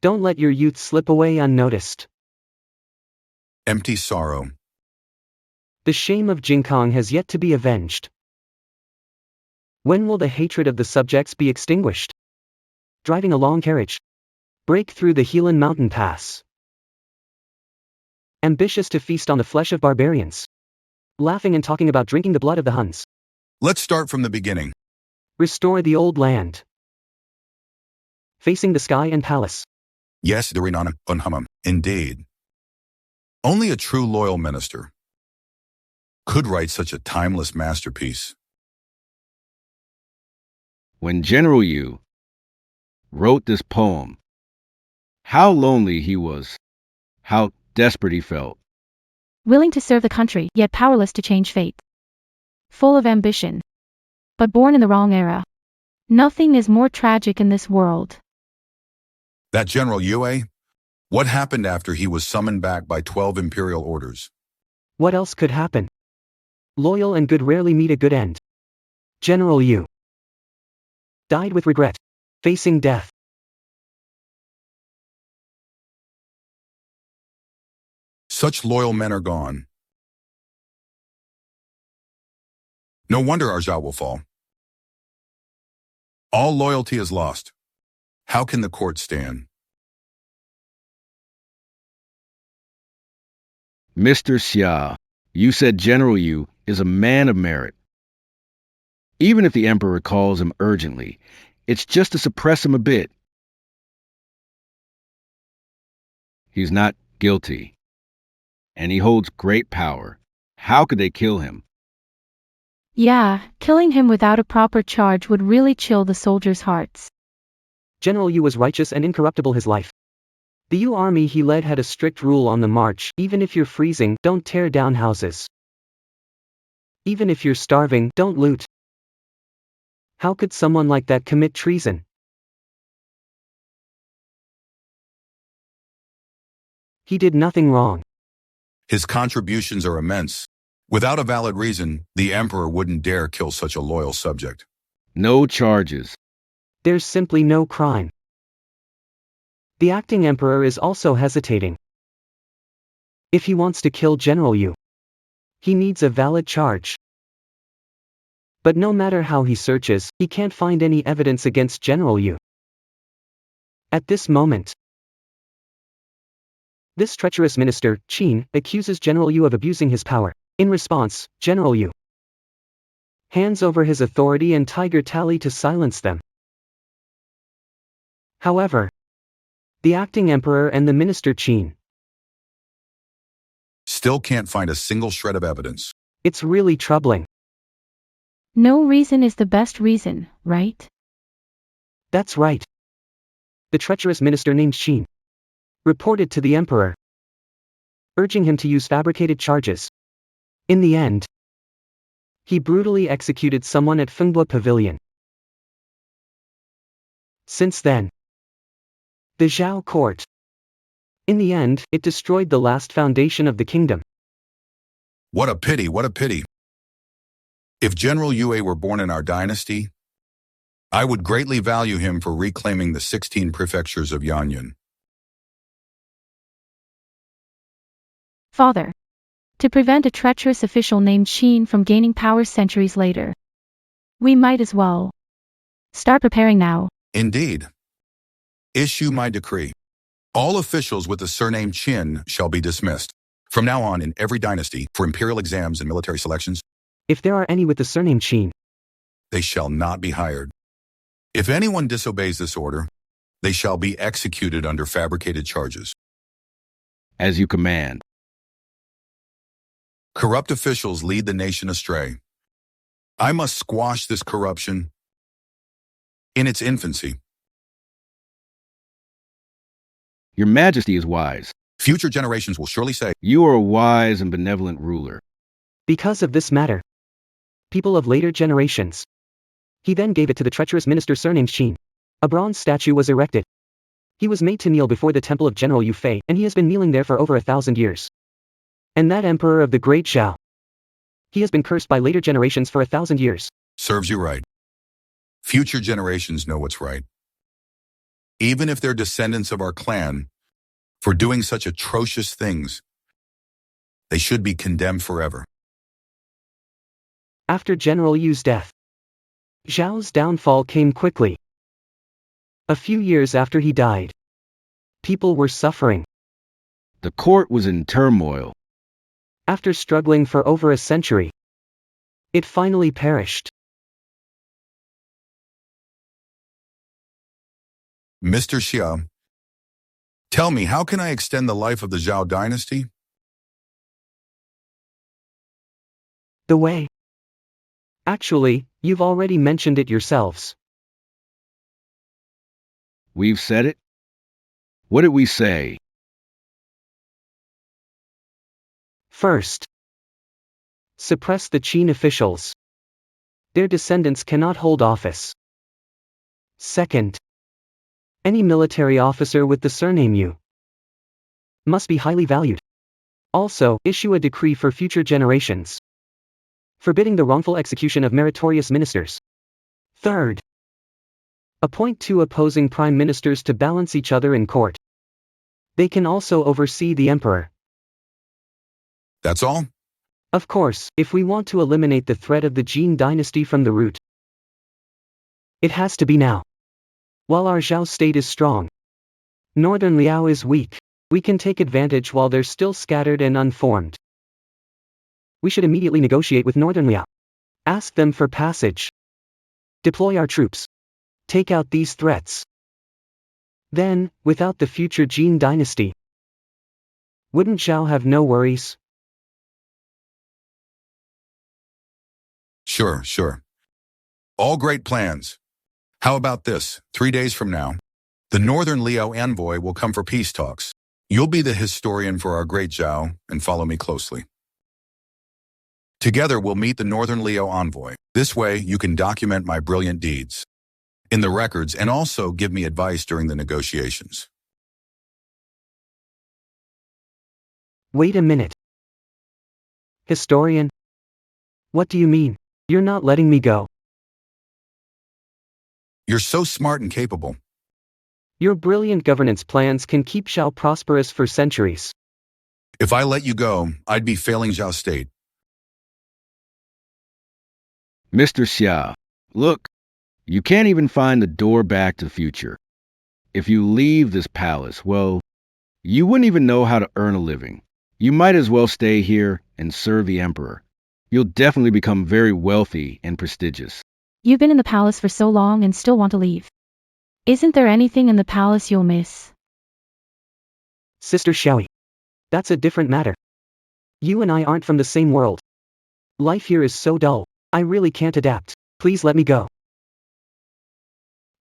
Don't let your youth slip away unnoticed. empty sorrow. The shame of Jinkong has yet to be avenged. When will the hatred of the subjects be extinguished? Driving a long carriage. Break through the Helan mountain pass. Ambitious to feast on the flesh of barbarians. Laughing and talking about drinking the blood of the Huns. Let's start from the beginning. Restore the old land. Facing the sky and palace. Yes, Durinana Unhamam, indeed. Only a true loyal minister could write such a timeless masterpiece. When General Yu wrote this poem, how lonely he was, how desperate he felt. Willing to serve the country, yet powerless to change fate. Full of ambition, but born in the wrong era. Nothing is more tragic in this world. That General Yue? What happened after he was summoned back by 12 imperial orders? What else could happen? Loyal and good rarely meet a good end. General Yu died with regret, facing death. Such loyal men are gone. No wonder our Zhao will fall. All loyalty is lost. How can the court stand? Mr. Xia, you said General Yu is a man of merit. Even if the Emperor calls him urgently, it's just to suppress him a bit. He's not guilty, and he holds great power. How could they kill him? Yeah, killing him without a proper charge would really chill the soldiers' hearts. General Yu was righteous and incorruptible his life. The Yu army he led had a strict rule on the march: even if you're freezing, don't tear down houses. Even if you're starving, don't loot. How could someone like that commit treason? He did nothing wrong. His contributions are immense. Without a valid reason, the emperor wouldn't dare kill such a loyal subject. No charges. There's simply no crime. The acting emperor is also hesitating. If he wants to kill General Yu, he needs a valid charge. But no matter how he searches, he can't find any evidence against General Yu. At this moment, this treacherous minister, Qin, accuses General Yu of abusing his power. In response, General Yu hands over his authority and Tiger Tally to silence them. However, the acting emperor and the minister Qin still can't find a single shred of evidence. It's really troubling. No reason is the best reason, right? That's right. The treacherous minister named Qin reported to the emperor, urging him to use fabricated charges. In the end, he brutally executed someone at Fengbua Pavilion. Since then, the Zhao court. In the end, it destroyed the last foundation of the kingdom. What a pity, what a pity. If General Yue were born in our dynasty, I would greatly value him for reclaiming the 16 prefectures of Yanyan. Father. To prevent a treacherous official named Qin from gaining power centuries later, we might as well start preparing now. Indeed. Issue my decree. All officials with the surname Qin shall be dismissed. From now on in every dynasty, for imperial exams and military selections, If there are any with the surname Qin, they shall not be hired. If anyone disobeys this order, they shall be executed under fabricated charges. As you command. Corrupt officials lead the nation astray. I must squash this corruption in its infancy. Your Majesty is wise. Future generations will surely say, You are a wise and benevolent ruler. because of this matter, people of later generations. He then gave it to the treacherous minister surnamed Qin. A bronze statue was erected. He was made to kneel before the temple of General Yu Fei, and he has been kneeling there for over 1,000 years. And that emperor of the great Zhao. He has been cursed by later generations for 1,000 years. Serves you right. Future generations know what's right. Even if they're descendants of our clan, for doing such atrocious things, they should be condemned forever. After General Yu's death, Zhao's downfall came quickly. A few years after he died, people were suffering. The court was in turmoil. After struggling for over a century, it finally perished. Mr. Xia, tell me, how can I extend the life of the Zhao dynasty? The way. Actually, you've already mentioned it yourselves. We've said it? What did we say? First, suppress the Qin officials. Their descendants cannot hold office. Second, any military officer with the surname Yu must be highly valued. Also, issue a decree for future generations, forbidding the wrongful execution of meritorious ministers. Third, appoint 2 opposing prime ministers to balance each other in court. They can also oversee the emperor. That's all? Of course, if we want to eliminate the threat of the Jin dynasty from the root, it has to be now. While our Zhao state is strong, Northern Liao is weak. We can take advantage while they're still scattered and unformed. We should immediately negotiate with Northern Liao. Ask them for passage. Deploy our troops. Take out these threats. Then, without the future Jin dynasty, wouldn't Zhao have no worries? Sure. All great plans. How about this? 3 days from now, the Northern Liao envoy will come for peace talks. You'll be the historian for our great Zhao and follow me closely. Together we'll meet the Northern Liao envoy. This way you can document my brilliant deeds in the records and also give me advice during the negotiations. Wait a minute. Historian? What do you mean? You're not letting me go. You're so smart and capable. Your brilliant governance plans can keep Zhao prosperous for centuries. If I let you go, I'd be failing Zhao state. Mr. Xia, look, you can't even find the door back to the future. If you leave this palace, well, you wouldn't even know how to earn a living. You might as well stay here and serve the emperor. You'll definitely become very wealthy and prestigious. You've been in the palace for so long and still want to leave. Isn't there anything in the palace you'll miss? Sister Xiaoyi. That's a different matter. You and I aren't from the same world. Life here is so dull. I really can't adapt. Please let me go.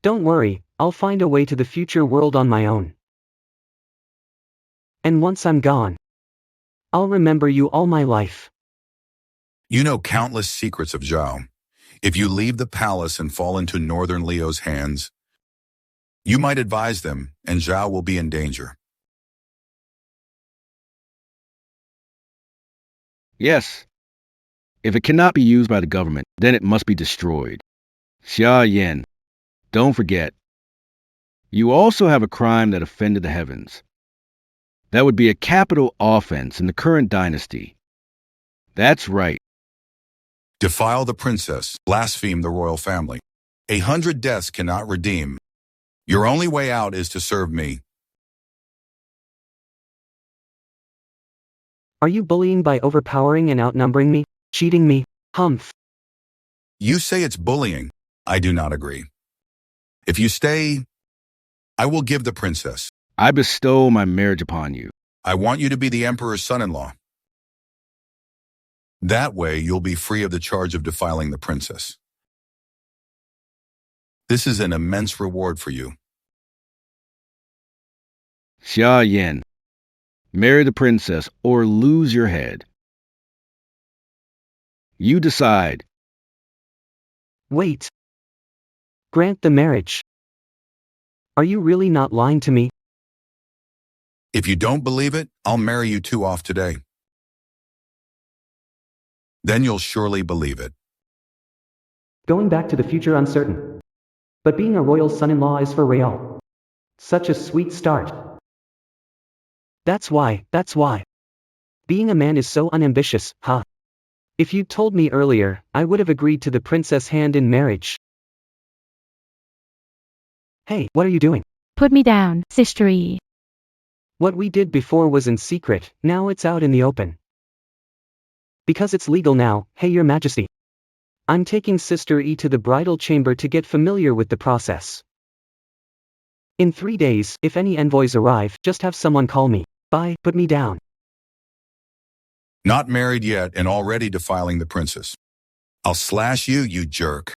Don't worry, I'll find a way to the future world on my own. And once I'm gone, I'll remember you all my life. You know countless secrets of Zhao. If you leave the palace and fall into Northern Liao's hands, you might advise them, and Zhao will be in danger. Yes. If it cannot be used by the government, then it must be destroyed. Xia Yan, don't forget. You also have a crime that offended the heavens. That would be a capital offense in the current dynasty. That's right. Defile the princess, blaspheme the royal family. 100 deaths cannot redeem. Your only way out is to serve me. Are you bullying by overpowering and outnumbering me? Cheating me? Humph. You say it's bullying. I do not agree. If you stay, I will give the princess. I bestow my marriage upon you. I want you to be the emperor's son-in-law. That way, you'll be free of the charge of defiling the princess. This is an immense reward for you. Xia Yan, marry the princess or lose your head. You decide. Wait. Grant the marriage. Are you really not lying to me? If you don't believe it, I'll marry you two off today. Then you'll surely believe it. Going back to the future uncertain. But being a royal son-in-law is for real. Such a sweet start. That's why. Being a man is so unambitious, huh? If you'd told me earlier, I would have agreed to the princess hand in marriage. Hey, what are you doing? Put me down, Sister E. What we did before was in secret, now it's out in the open. Because it's legal now, hey your majesty. I'm taking Sister E to the bridal chamber to get familiar with the process. In 3 days, if any envoys arrive, just have someone call me. Bye, put me down. Not married yet and already defiling the princess. I'll slash you, you jerk.